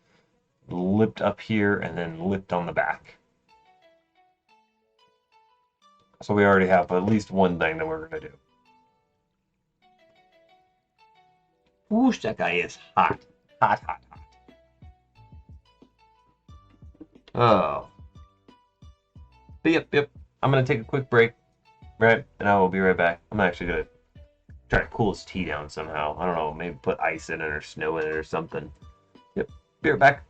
lipped up here and then lipped on the back. So we already have at least one thing that we're gonna do. Whoosh, that guy is hot. Hot, hot, hot. Oh. But yep. I'm gonna take a quick break, right? And I will be right back. I'm actually gonna try to cool his tea down somehow. I don't know, maybe put ice in it or snow in it or something. Yep, be right back.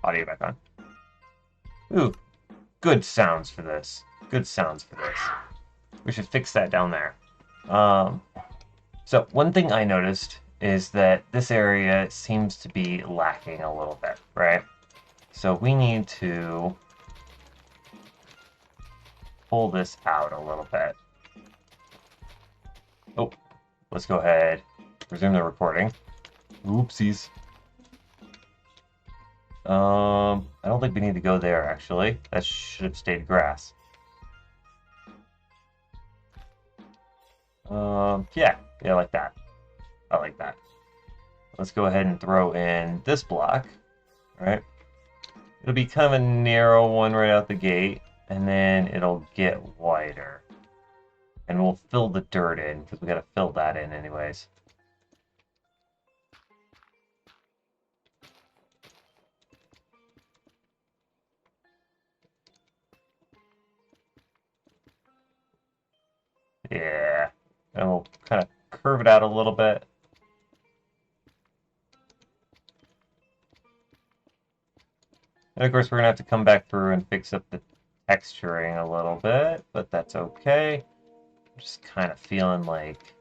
audio back on. Ooh, good sounds for this. Good sounds for this. We should fix that down there. So one thing I noticed is that this area seems to be lacking a little bit, right? So we need to pull this out a little bit. Oh, let's go ahead, resume the recording. Oopsies. I don't think we need to go there, actually. That should have stayed grass. Yeah, like that. I like that. Let's go ahead and throw in this block, right? It'll be kind of a narrow one right out the gate, and then it'll get wider. And we'll fill the dirt in, because we gotta fill that in anyways. Yeah, and we'll kind of curve it out a little bit. And of course, we're gonna have to come back through and fix up the texturing a little bit, but that's okay. I'm just kind of feeling like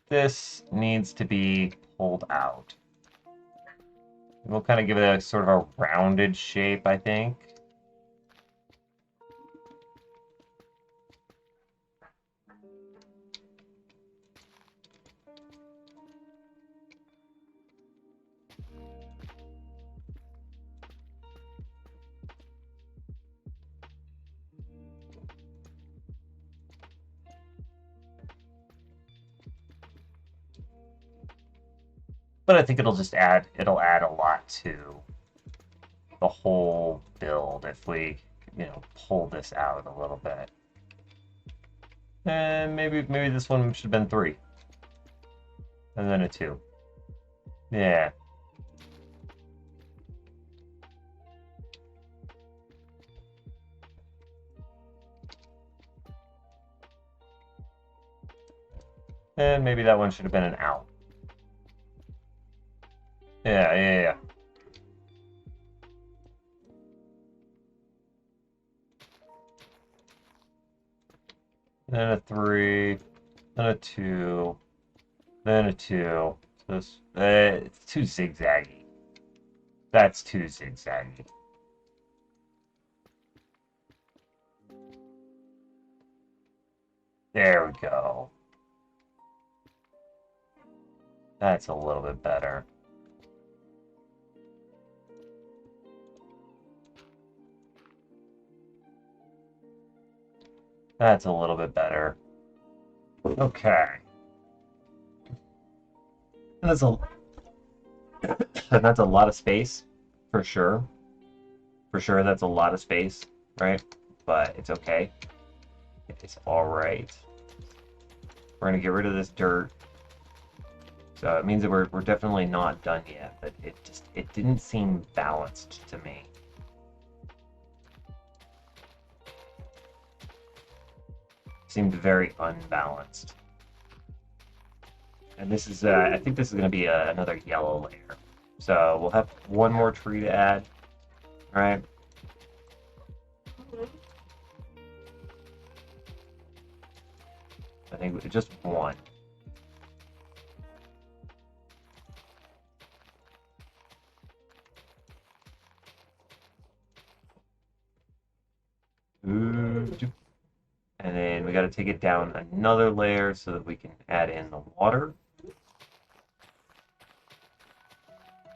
this needs to be pulled out. We'll kind of give it a sort of a rounded shape, I think. But I think it'll add a lot to the whole build if we, pull this out a little bit. And maybe this one should have been 3. And then a 2. Yeah. And maybe that one should have been an out. Yeah. Then a 3, then a 2, then a 2. So it's too zigzaggy. That's too zigzaggy. There we go. That's a little bit better. That's a little bit better. Okay. And that's a lot of space, for sure. For sure, that's a lot of space, right? But it's okay. It's alright. We're gonna get rid of this dirt. So it means that we're definitely not done yet, but it didn't seem balanced to me. Seemed very unbalanced. And this is, I think this is going to be another yellow layer. So we'll have one more tree to add, right? I think just one. And then we got to take it down another layer so that we can add in the water.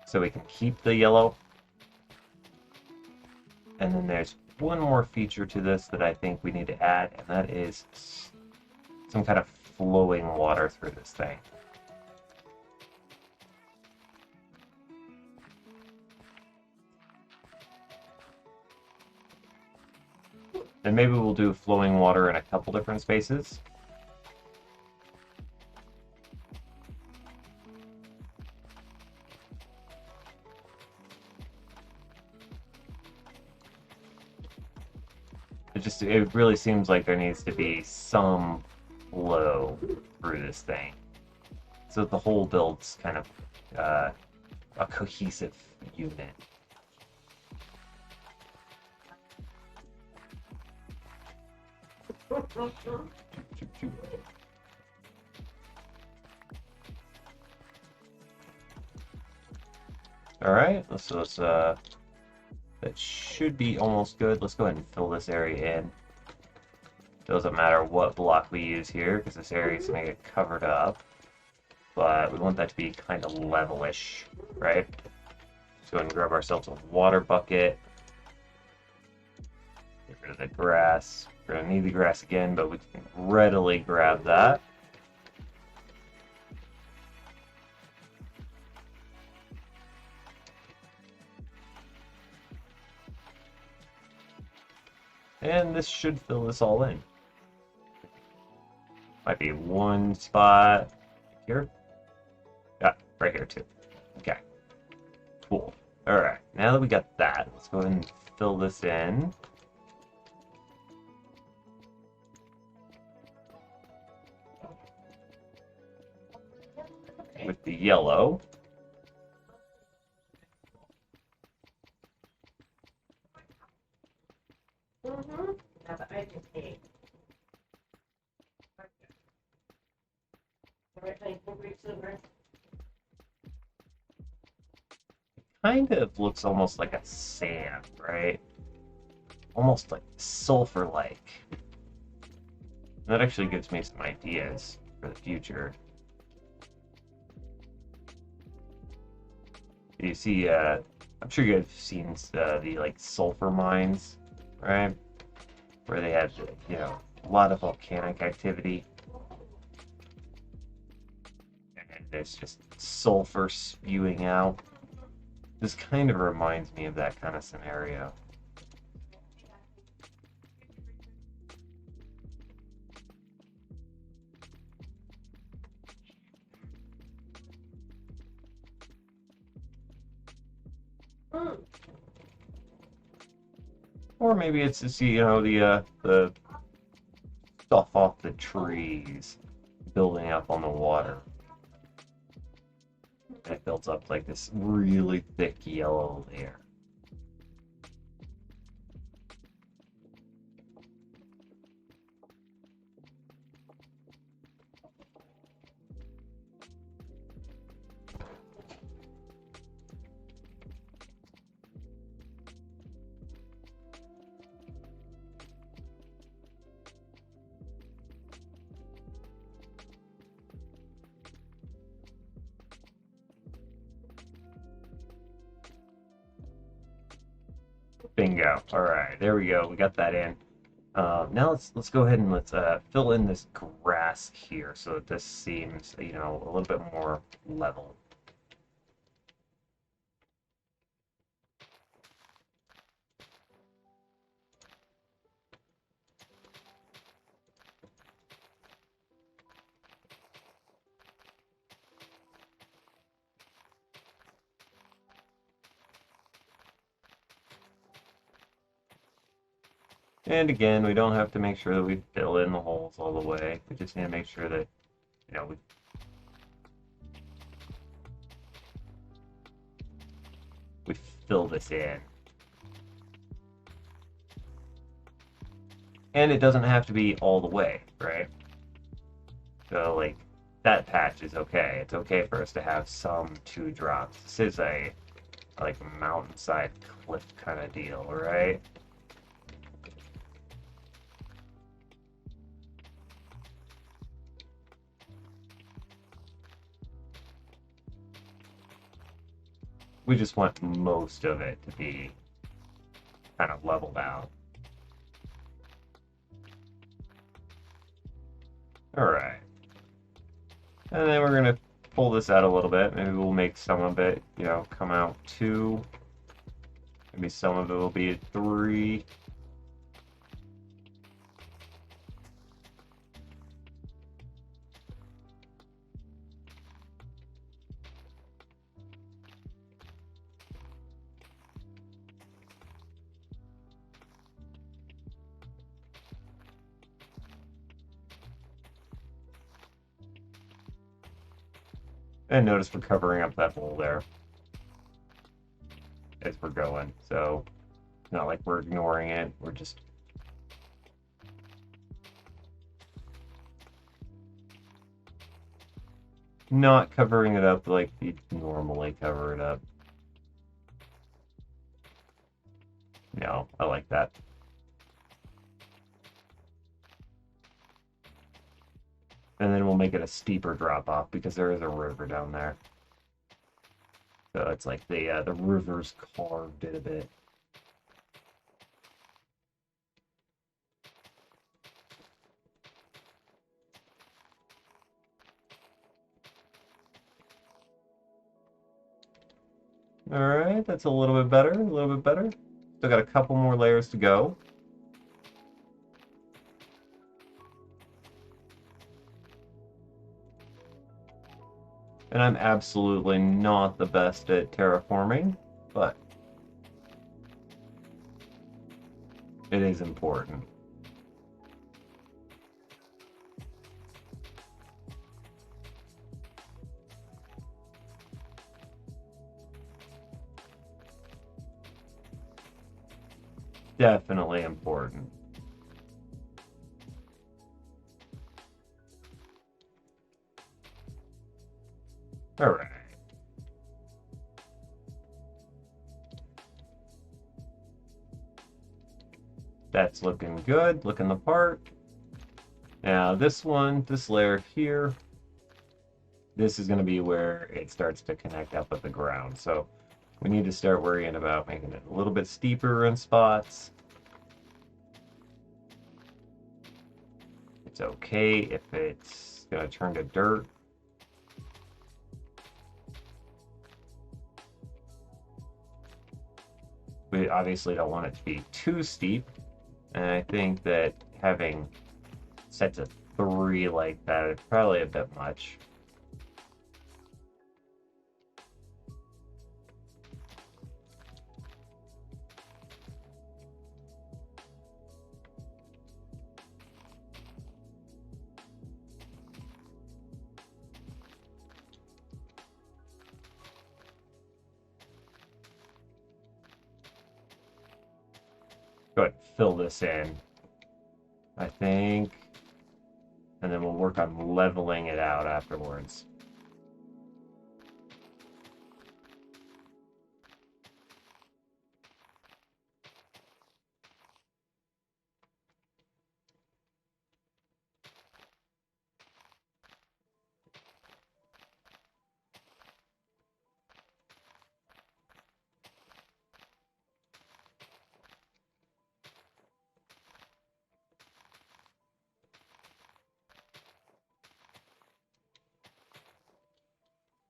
So we can keep the yellow. And then there's one more feature to this that I think we need to add, and that is some kind of flowing water through this thing. And maybe we'll do flowing water in a couple different spaces. It really seems like there needs to be some flow through this thing, so that the whole build's kind of a cohesive unit. Alright, that should be almost good. Let's go ahead and fill this area in. Doesn't matter what block we use here, because this area is going to get covered up. But we want that to be kind of levelish, right? Let's go ahead and grab ourselves a water bucket. Get rid of the grass. We're going to need the grass again, but we can readily grab that. And this should fill this all in. Might be one spot here. Yeah, right here too. Okay. Cool. Alright, now that we got that, let's go ahead and fill this in. With the yellow. Now that I can see. Kind of looks almost like a sand, right? Almost like sulfur-like. That actually gives me some ideas for the future. You see, I'm sure you guys have seen the like sulfur mines, right? Where they have, you know, a lot of volcanic activity. And there's just sulfur spewing out. This kind of reminds me of that kind of scenario. Or maybe it's just, you know, the stuff off the trees building up on the water. And it builds up like this really thick yellow layer. Bingo. All right, there we go. We got that in. Now let's go ahead and let's fill in this grass here so that this seems, you know, a little bit more level. And again, we don't have to make sure that we fill in the holes all the way. We just need to make sure that, you know, we fill this in. And it doesn't have to be all the way, right? So, like, that patch is okay. It's okay for us to have some 2 drops. This is a, like, mountainside cliff kind of deal, right? We just want most of it to be kind of leveled out. Alright. And then we're going to pull this out a little bit. Maybe we'll make some of it, you know, come out 2. Maybe some of it will be a 3. And notice we're covering up that hole there. as we're going. So it's not like we're ignoring it. We're just not covering it up like you normally cover it up. No, I like that. And then we'll make it a steeper drop off because there is a river down there. So it's like the river's carved it a bit. All right, that's a little bit better, a little bit better. Still got a couple more layers to go. And I'm absolutely not the best at terraforming, but it is important. Definitely important. All right. That's looking good, looking the part. Now this one, this layer here, this is going to be where it starts to connect up with the ground. So we need to start worrying about making it a little bit steeper in spots. It's okay if it's going to turn to dirt. We obviously don't want it to be too steep. And I think that having set to 3 like that is probably a bit much. Go ahead and fill this in, I think. And then we'll work on leveling it out afterwards.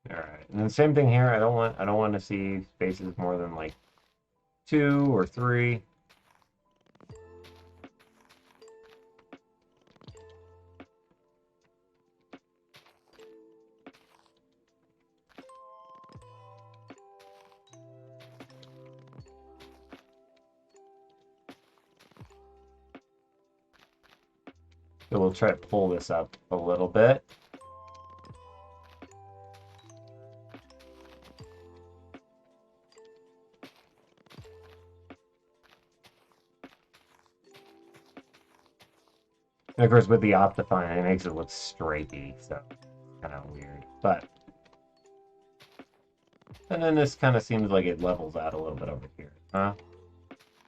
All right, and then same thing here. I don't want to see spaces more than like 2 or 3. So we'll try to pull this up a little bit. And of course, with the Optifine, it makes it look stripey, so kind of weird. But and then this kind of seems like it levels out a little bit over here, huh?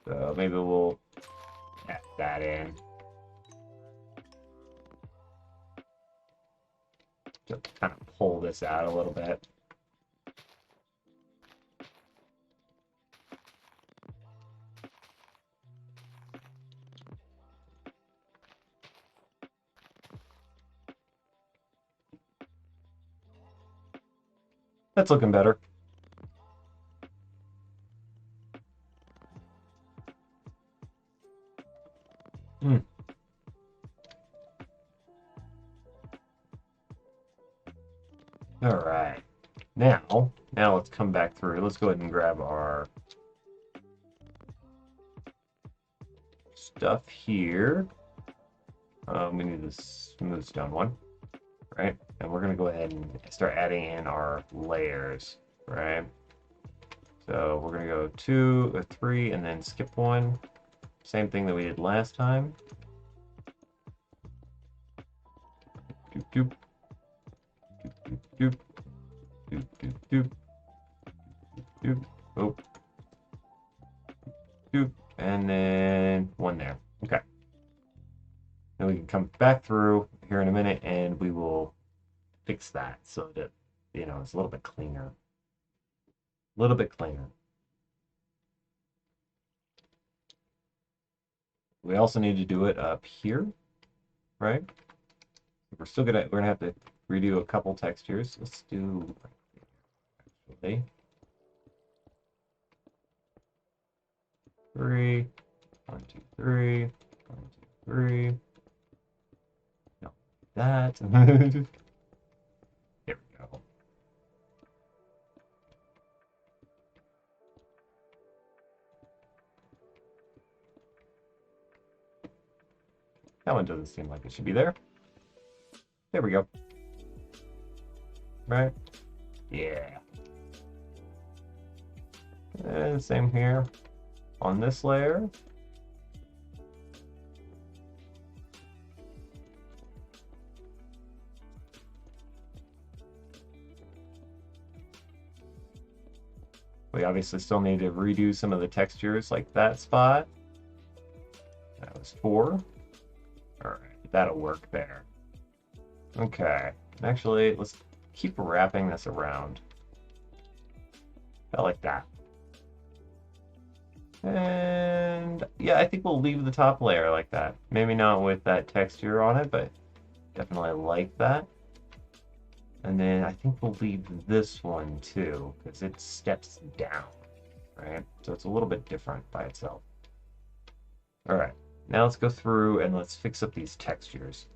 So maybe we'll add that in. Just kind of pull this out a little bit. That's looking better. Hmm. All right. Now let's come back through. Let's go ahead and grab our stuff here. We need this smooth stone one, right? And we're gonna go ahead and start adding in our layers, right? So we're gonna go 2 or 3 and then skip 1. Same thing that we did last time. Doop doop. Doop doop. Doop doop doop. Doop. Oh. Doop. And then 1 there. Okay. Then we can come back through here in a minute and we will fix that so that, you know, it's a little bit cleaner. A little bit cleaner. We also need to do it up here, right? We're gonna have to redo a couple textures. Let's do actually 3, 1, 2, 3, 1, 2, 3. No, that. Here we go. That one doesn't seem like it should be there. There we go. Right? Yeah. And same here on this layer. We obviously still need to redo some of the textures like that spot. That was 4. Alright, that'll work there. Okay, actually, let's keep wrapping this around. I like that. And yeah, I think we'll leave the top layer like that. Maybe not with that texture on it, but definitely like that. And then I think we'll leave this one too, because it steps down, right? So it's a little bit different by itself. All right, now let's go through and let's fix up these textures.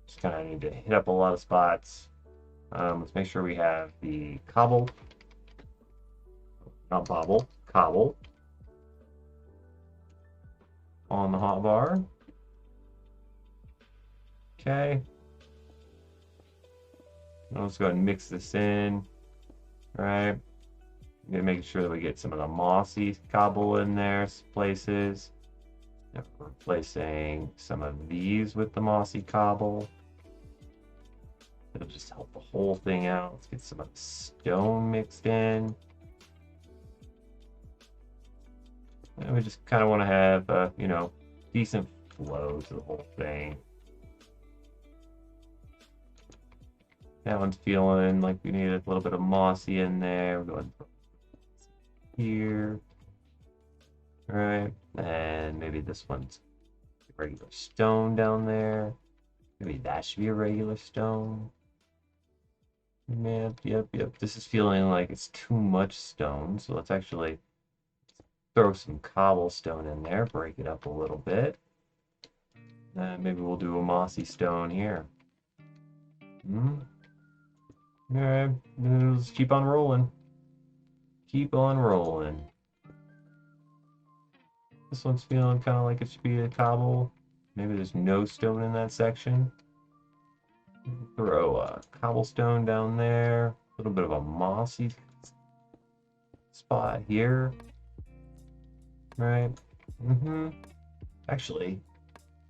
Just kind of need to hit up a lot of spots. Let's make sure we have the cobble, not bobble, cobble on the hotbar. Okay. Now let's go ahead and mix this in. All right. Gonna make sure that we get some of the mossy cobble in there places. And we're replacing some of these with the mossy cobble. It'll just help the whole thing out. Let's get some of the stone mixed in. And we just kind of want to have, you know, decent flow to the whole thing. That one's feeling like we need a little bit of mossy in there. We're going here. All right. And maybe this one's regular stone down there. Maybe that should be a regular stone. Yep. This is feeling like it's too much stone, so let's actually throw some cobblestone in there, break it up a little bit. Maybe we'll do a mossy stone here. Alright, let's keep on rolling. Keep on rolling. This one's feeling kind of like it should be a cobble. Maybe there's no stone in that section. Throw a cobblestone down there. A little bit of a mossy spot here. Right. Actually, you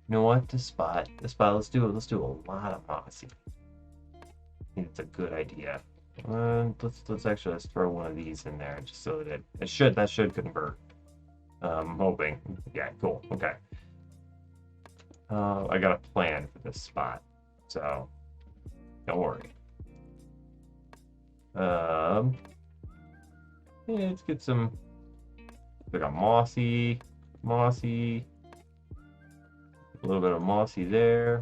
know what? This spot, let's do a lot of mossy. I think it's a good idea. Let's throw one of these in there just so that that should convert. I'm hoping. Yeah, cool. Okay. I got a plan for this spot, so don't worry. Yeah, let's get some like a mossy, a little bit of mossy there,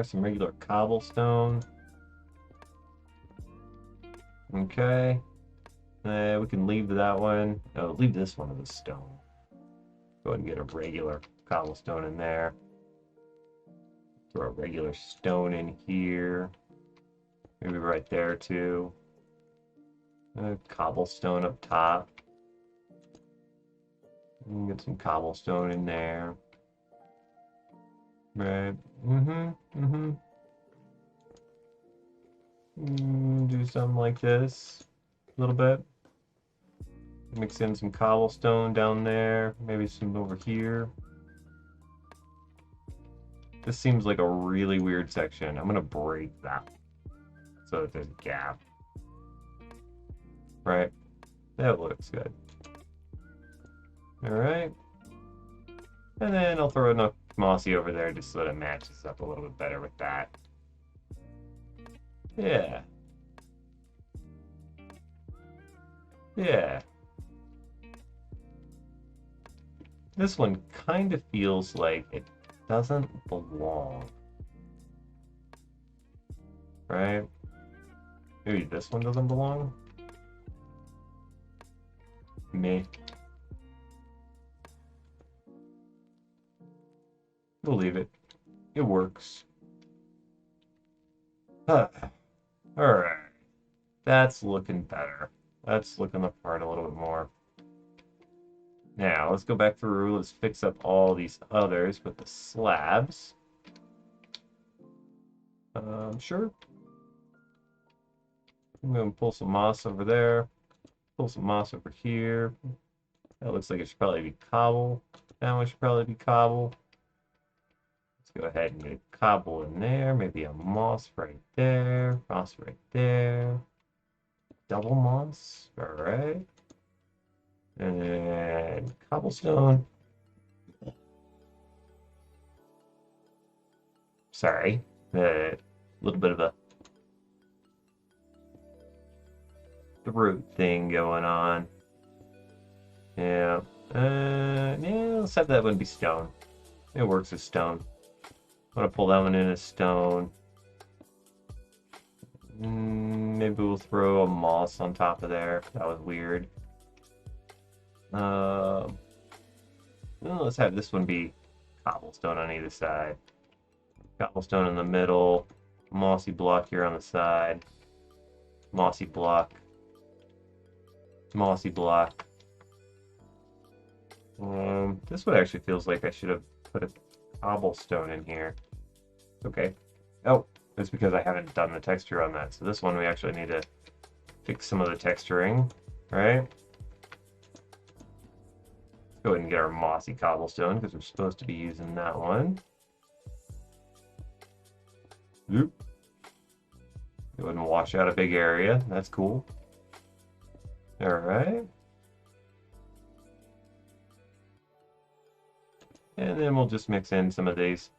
some regular cobblestone. Okay. We can leave that one. Oh, leave this one as a stone. Go ahead and get a regular cobblestone in there. Throw a regular stone in here. Maybe right there too. Cobblestone up top. Get some cobblestone in there. Right. Do something like this. a little bit. Mix in some cobblestone down there, maybe some over here. This seems like a really weird section. I'm gonna break that so that there's a gap. Right? That looks good. Alright. And then I'll throw enough mossy over there just so that it matches up a little bit better with that. Yeah. Yeah. This one kind of feels like it doesn't belong. Right? Maybe this one doesn't belong? Meh. We'll leave it. It works. Huh. Alright. That's looking better. That's looking the part a little bit more. Now, let's go back through. Let's fix up all these others with the slabs. Sure. I'm going to pull some moss over there. Pull some moss over here. That looks like it should probably be cobble. That one should probably be cobble. Let's go ahead and get a cobble in there. Maybe a moss right there. Moss right there. Double moss. Alright. And then cobblestone. Sorry. A little bit of a throat thing going on. Yeah. Yeah, let's have that one be stone. It works as stone. I'm gonna pull that one in as stone. Maybe we'll throw a moss on top of there. That was weird. Well, let's have this one be cobblestone on either side. Cobblestone in the middle. Mossy block here on the side. Mossy block. Mossy block. This one actually feels like I should have put a cobblestone in here. Okay. Oh, it's because I haven't done the texture on that. So this one we actually need to fix some of the texturing, right? Go ahead and get our mossy cobblestone because we're supposed to be using that one. Oop. Go ahead and wash out a big area. That's cool. All right. And then we'll just mix in some of these.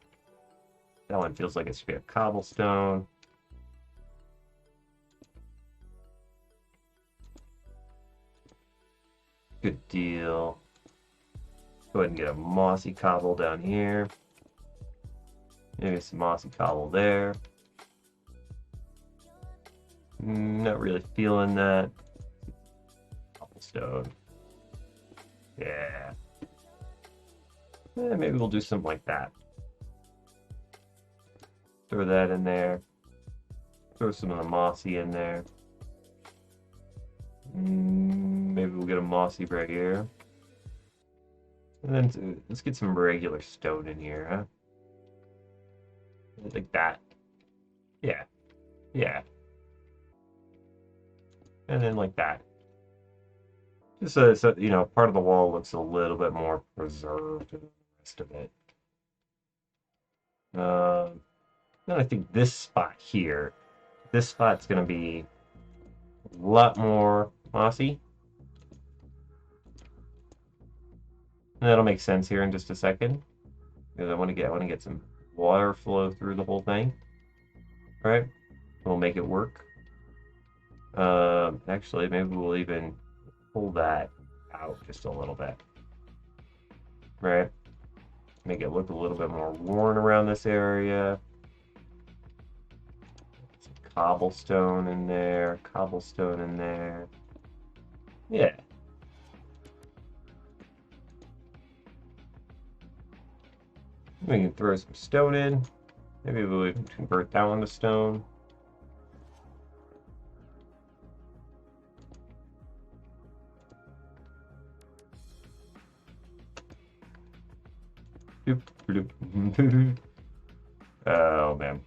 That one feels like it should be a cobblestone. Good deal. Go ahead and get a mossy cobble down here. Maybe some mossy cobble there. Not really feeling that. Cobblestone. Yeah. Maybe we'll do something like that. Throw that in there. Throw some of the mossy in there. Maybe we'll get a mossy right here. And then let's get some regular stone in here, huh? Like that. Yeah. Yeah. And then like that. Just so you know, part of the wall looks a little bit more preserved than the rest of it. Then I think this spot here, this spot's going to be a lot more mossy. And that'll make sense here in just a second. Because I want to get some water flow through the whole thing. All right? We'll make it work. Actually, maybe we'll even pull that out just a little bit. Right? Make it look a little bit more worn around this area. Some cobblestone in there. Cobblestone in there. Yeah. We can throw some stone in. Maybe we'll even convert that one to stone. Oh man.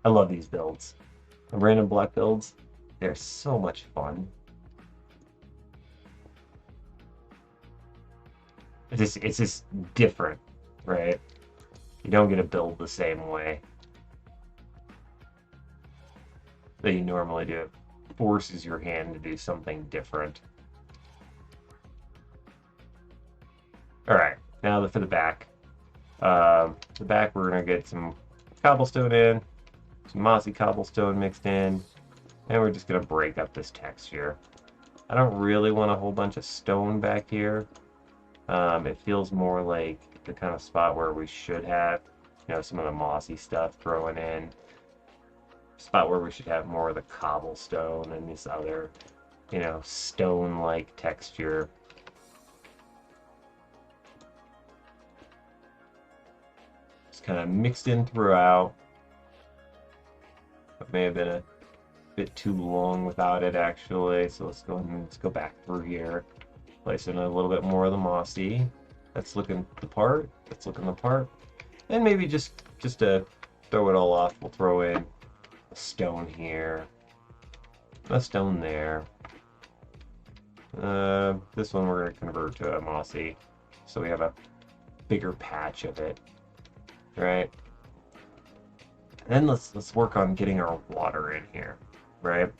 I love these builds. The random block builds. They're so much fun. It's just different, right? You don't get to build the same way that you normally do. It forces your hand to do something different. All right, now for the back. The back, we're gonna get some cobblestone in, some mossy cobblestone mixed in, and we're just gonna break up this texture. I don't really want a whole bunch of stone back here. It feels more like the kind of spot where we should have, some of the mossy stuff growing in. Spot where we should have more of the cobblestone and this other, stone-like texture. Just kind of mixed in throughout. It may have been a bit too long without it actually, so let's go back through here. Place in a little bit more of the mossy. That's looking the part. That's looking the part. And maybe just to throw it all off, we'll throw in a stone here, a stone there. This one we're going to convert to a mossy, so we have a bigger patch of it, right? And then let's work on getting our water in here, right?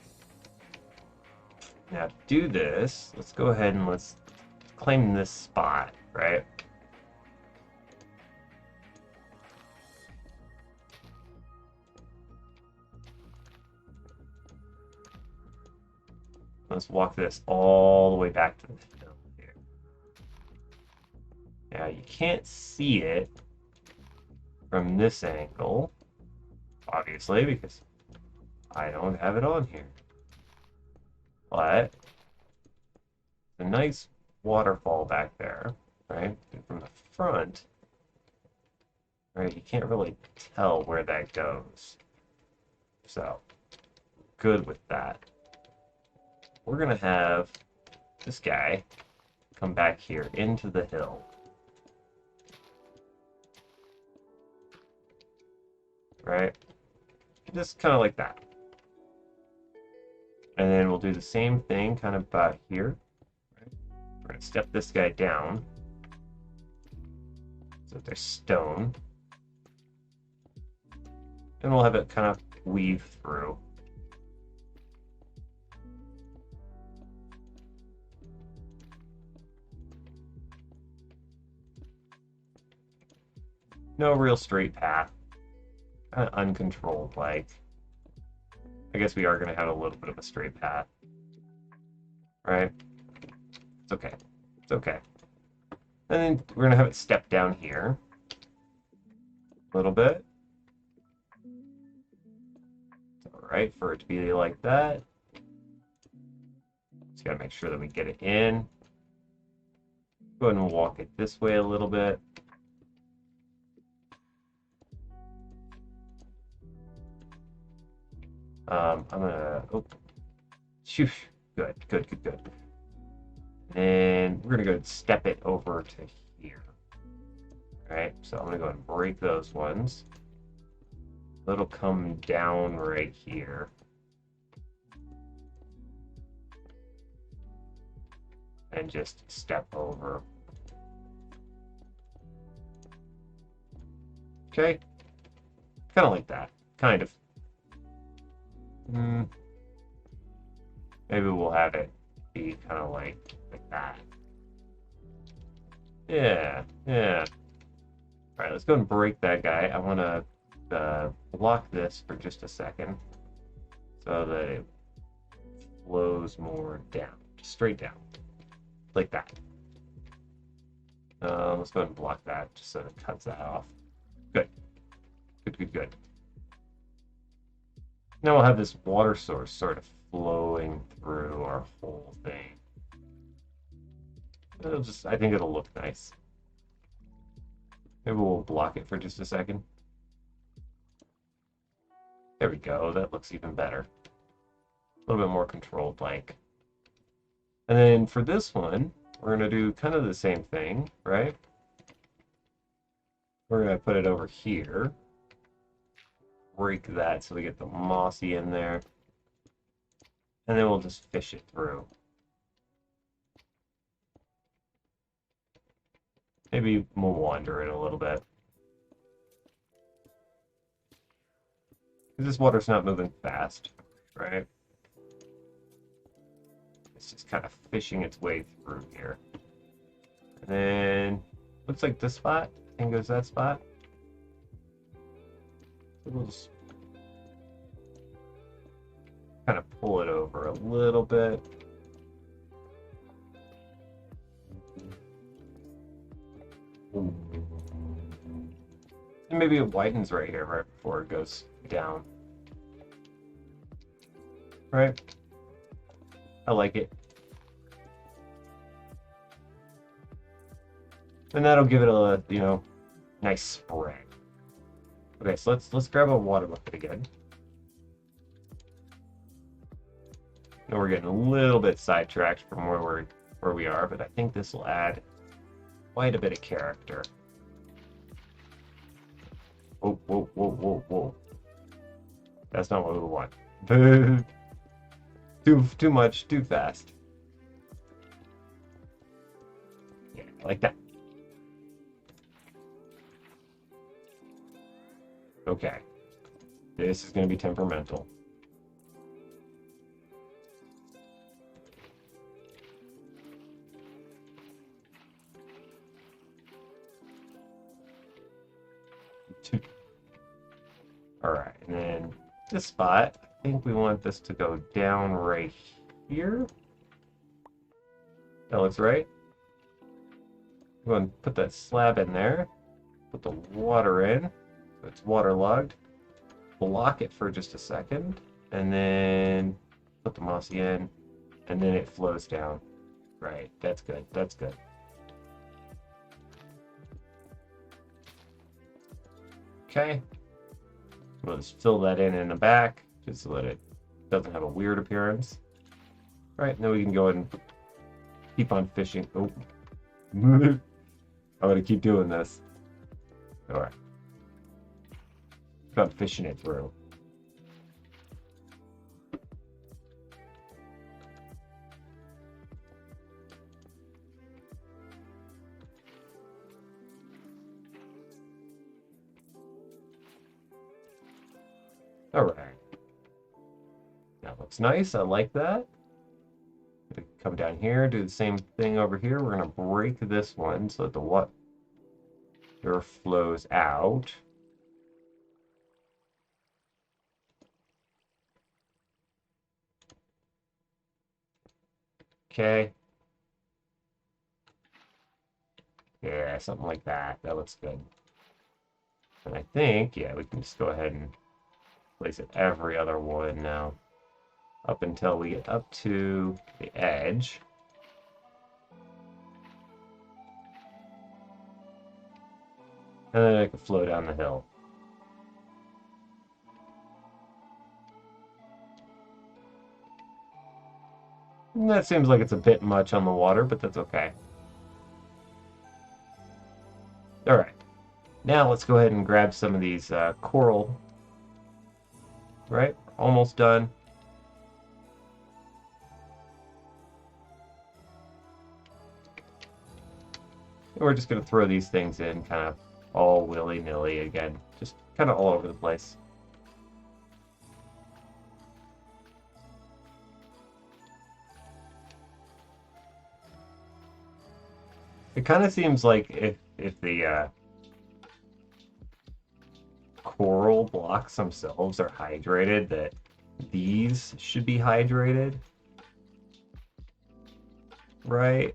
Now to do this, let's go ahead and let's claim this spot, right? Let's walk this all the way back to the hill here. Now you can't see it from this angle, obviously, because I don't have it on here. But a nice waterfall back there, right? And from the front, right, you can't really tell where that goes. So, good with that. We're going to have this guy come back here into the hill. Right? Just kind of like that. And then we'll do the same thing kind of about here. Right? We're going to step this guy down so that there's stone. And we'll have it kind of weave through. No real straight path. Kind of uncontrolled, like. I guess we are going to have a little bit of a straight path. Right? It's okay. It's okay. And then we're going to have it step down here. A little bit. It's alright for it to be like that. Just got to make sure that we get it in. Go ahead and walk it this way a little bit. I'm gonna, shoosh, good. And we're gonna go and step it over to here. All right, so I'm gonna go and break those ones. It'll come down right here. And just step over. Okay, kind of like that, kind of. Maybe we'll have it be kind of like that. Yeah. All right, let's go and break that guy. I want to block this for just a second so that it flows more down, just straight down, like that. Let's go ahead and block that just so it cuts that off. Good. Now we'll have this water source sort of flowing through our whole thing. I think it'll look nice. Maybe we'll block it for just a second. There we go, that looks even better. A little bit more controlled like. And then for this one, we're going to do kind of the same thing, right? We're going to put it over here. Break that so we get the mossy in there. And then we'll just fish it through. Maybe we'll wander it a little bit. Because this water's not moving fast, right? It's just kind of fishing its way through here. And then, looks like this spot. I think goes that spot. So we'll just kind of pull it over a little bit. And maybe it widens right here, right before it goes down. Right? I like it. And that'll give it a, nice spread. Okay, so let's grab a water bucket again. Now we're getting a little bit sidetracked from where we are, but I think this will add quite a bit of character. Whoa, whoa, whoa, whoa, whoa. That's not what we want. Too much, too fast. Yeah, like that. Okay. This is going to be temperamental. Alright, and then this spot, I think we want this to go down right here. That looks right. Go and put that slab in there. Put the water in. So it's waterlogged. Block it for just a second. And then put the mossy in. And then it flows down. Right, that's good. That's good. Okay. We'll just fill that in the back, just so that it doesn't have a weird appearance. Right, and then we can go ahead and keep on fishing. Oh. I'm gonna keep doing this. Alright. Keep on fishing it through. Alright. That looks nice. I like that. Come down here, do the same thing over here. We're going to break this one so that the water flows out. Okay. Yeah, something like that. That looks good. And I think, yeah, we can just go ahead and place it every other one now. Up until we get up to the edge. And then it can flow down the hill. And that seems like it's a bit much on the water, but that's okay. Alright. Now let's go ahead and grab some of these coral. Right? Almost done. And we're just going to throw these things in kind of all willy-nilly again. Just kind of all over the place. It kind of seems like if the coral blocks themselves are hydrated, that these should be hydrated. Right?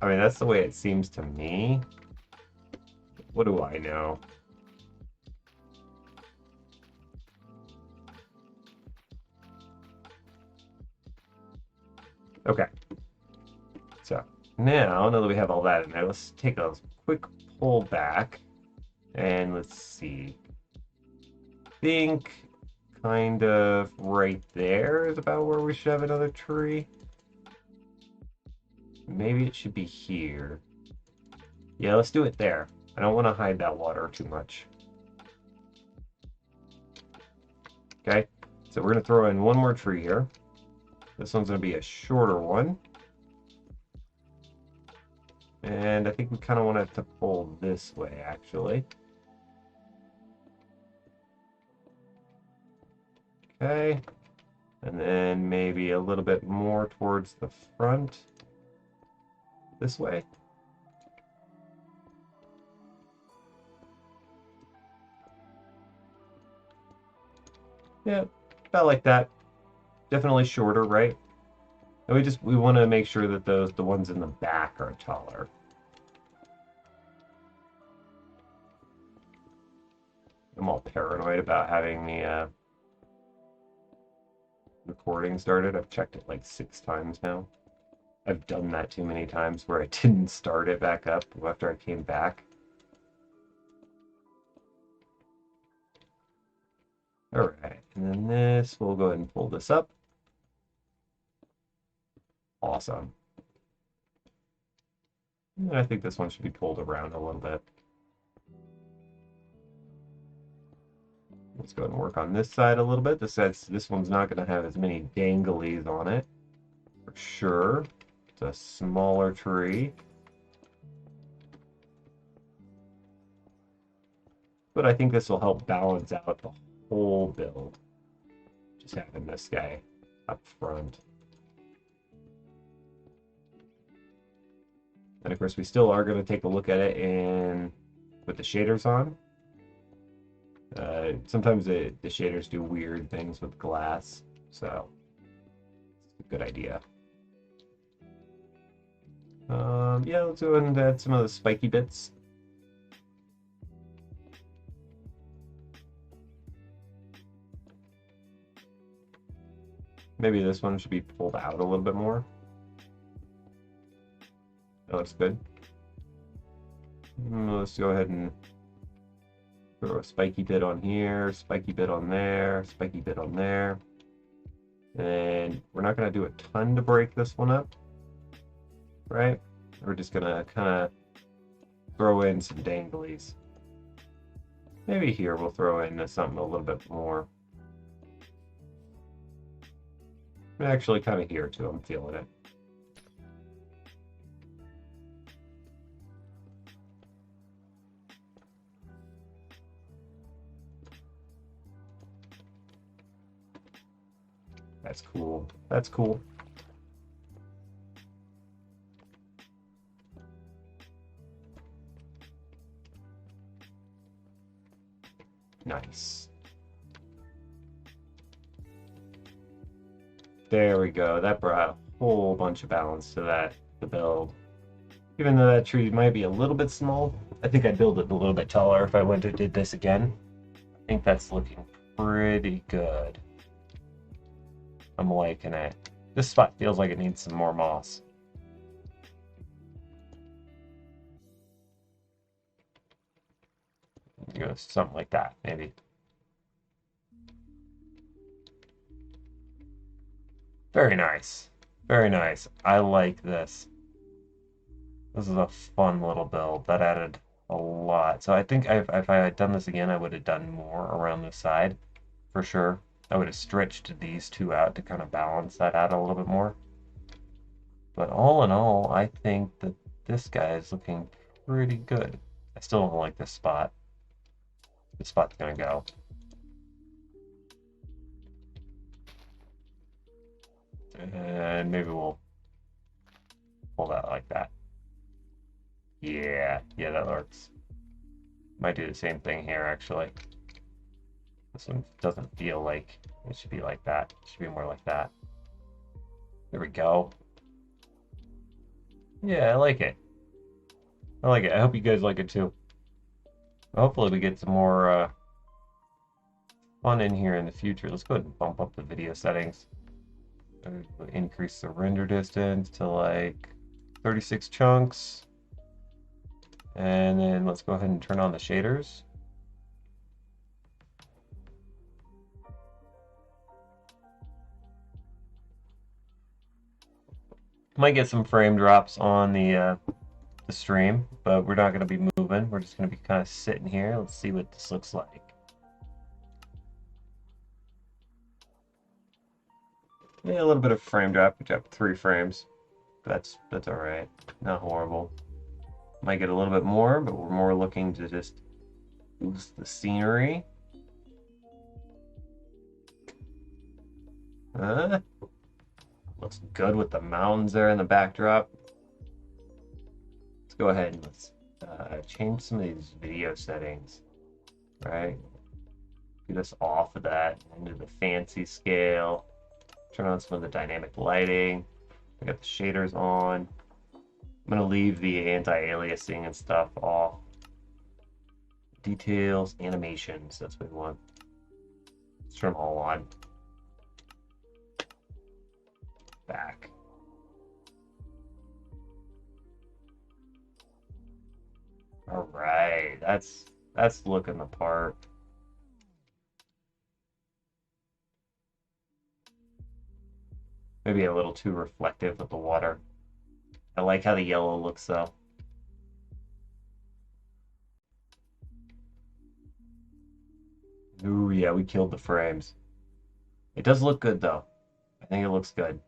I mean, that's the way it seems to me. What do I know? Okay. So, now that we have all that in there, let's take a quick pull back. And let's see. I think kind of right there is about where we should have another tree. Maybe it should be here. Yeah, let's do it there. I don't want to hide that water too much. Okay, so we're going to throw in one more tree here. This one's going to be a shorter one. And I think we kind of want it to pull this way, actually. Okay. And then maybe a little bit more towards the front. This way. Yeah, about like that. Definitely shorter, right? And we want to make sure that the ones in the back are taller. I'm all paranoid about having the recording started. I've checked it like 6 times now. I've done that too many times where I didn't start it back up after I came back. Alright, and then this, we'll go ahead and pull this up. Awesome. And I think this one should be pulled around a little bit. Let's go ahead and work on this side a little bit. This one's not going to have as many danglies on it, for sure. It's a smaller tree. But I think this will help balance out the whole build. Just having this guy up front. And of course, we still are going to take a look at it with the shaders on. Sometimes the shaders do weird things with glass, so it's a good idea. Yeah, let's go ahead and add some of the spiky bits. Maybe this one should be pulled out a little bit more. That looks good. Let's go ahead and throw a spiky bit on here, spiky bit on there, spiky bit on there. And we're not going to do a ton to break this one up, right? We're just going to kind of throw in some danglies. Maybe here we'll throw in something a little bit more. Actually, kind of here too, I'm feeling it. That's cool. That's cool. Nice. There we go. That brought a whole bunch of balance to the build. Even though that tree might be a little bit small, I think I'd build it a little bit taller if I went and did this again. I think that's looking pretty good. I'm liking it. This spot feels like it needs some more moss. You know, something like that, maybe. Very nice. Very nice. I like this. This is a fun little build. That added a lot. So I think if I had done this again, I would have done more around the side, for sure. I would have stretched these two out to kind of balance that out a little bit more. But all in all, I think that this guy is looking pretty good. I still don't like this spot. This spot's gonna go. And maybe we'll pull that like that. Yeah, that works. Might do the same thing here, actually. This one doesn't feel like it should be like that. It should be more like that. There we go. Yeah, I like it. I like it. I hope you guys like it too. Hopefully we get some more fun in here in the future. Let's go ahead and bump up the video settings. Increase the render distance to like 36 chunks. And then let's go ahead and turn on the shaders. Might get some frame drops on the stream, but we're not going to be moving. We're just going to be kind of sitting here. Let's see what this looks like. Yeah, a little bit of frame drop. We dropped 3 frames. That's all right. Not horrible. Might get a little bit more, but we're more looking to just boost the scenery. Looks good with the mountains there in the backdrop. Let's go ahead and let's change some of these video settings, right? Get us off of that into the fancy scale. Turn on some of the dynamic lighting. I got the shaders on. I'm gonna leave the anti-aliasing and stuff off. Details, animations, that's what we want. Let's turn them all on. Back. All right, that's looking the part. Maybe a little too reflective with the water. I like how the yellow looks though. Ooh, yeah, we killed the frames. It does look good though. I think it looks good.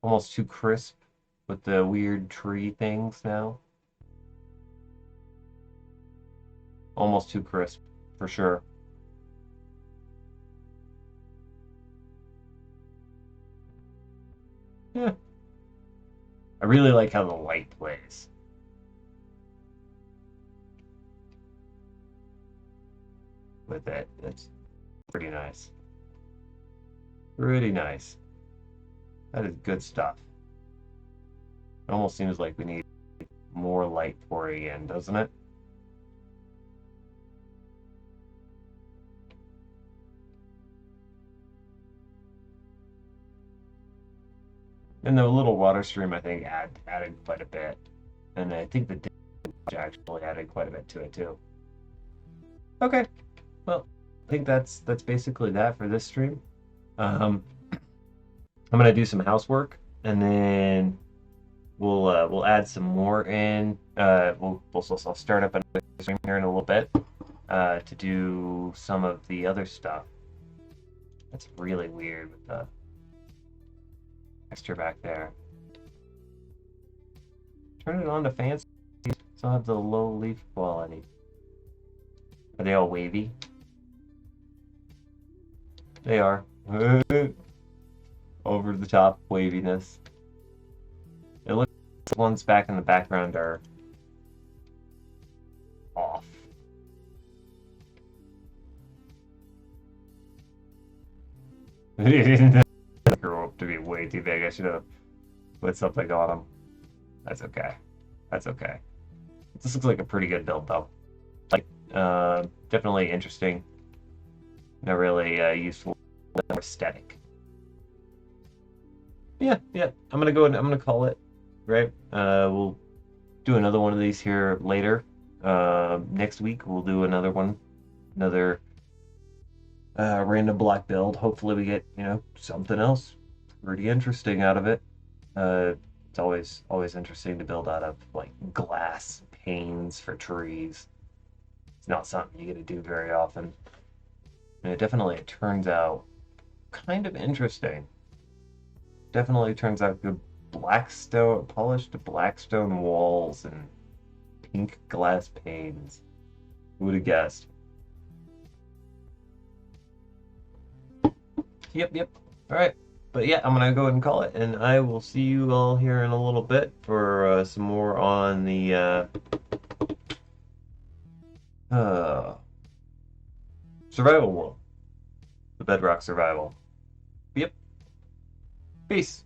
Almost too crisp with the weird tree things now. Almost too crisp, for sure. Yeah. I really like how the light plays. With it. It's pretty nice. Pretty nice. That is good stuff. It almost seems like we need more light pouring in, doesn't it? And the little water stream, I think, added quite a bit. And I think the damage actually added quite a bit to it, too. Okay. Well, I think that's basically that for this stream. I'm gonna do some housework, and then we'll add some more in. I'll start up another stream here in a little bit to do some of the other stuff. That's really weird with the texture back there. Turn it on to fancy. Still have the low leaf quality. Are they all wavy? They are. Over the top waviness. It looks like the ones back in the background are off. They grew up to be way too big. I should have put something on them. That's okay. That's okay. This looks like a pretty good build, though. Like, definitely interesting. Not really useful, more aesthetic. Yeah. I'm gonna go and I'm gonna call it. Right. We'll do another one of these here later. Next week we'll do another one, another random block build. Hopefully we get something else pretty interesting out of it. It's always interesting to build out of like glass panes for trees. It's not something you get to do very often. And it turns out kind of interesting. Definitely turns out good polished blackstone walls and pink glass panes. Who would have guessed? Yep. All right. But yeah, I'm gonna go ahead and call it, and I will see you all here in a little bit for some more on the survival world, the Bedrock survival. Yep. Peace.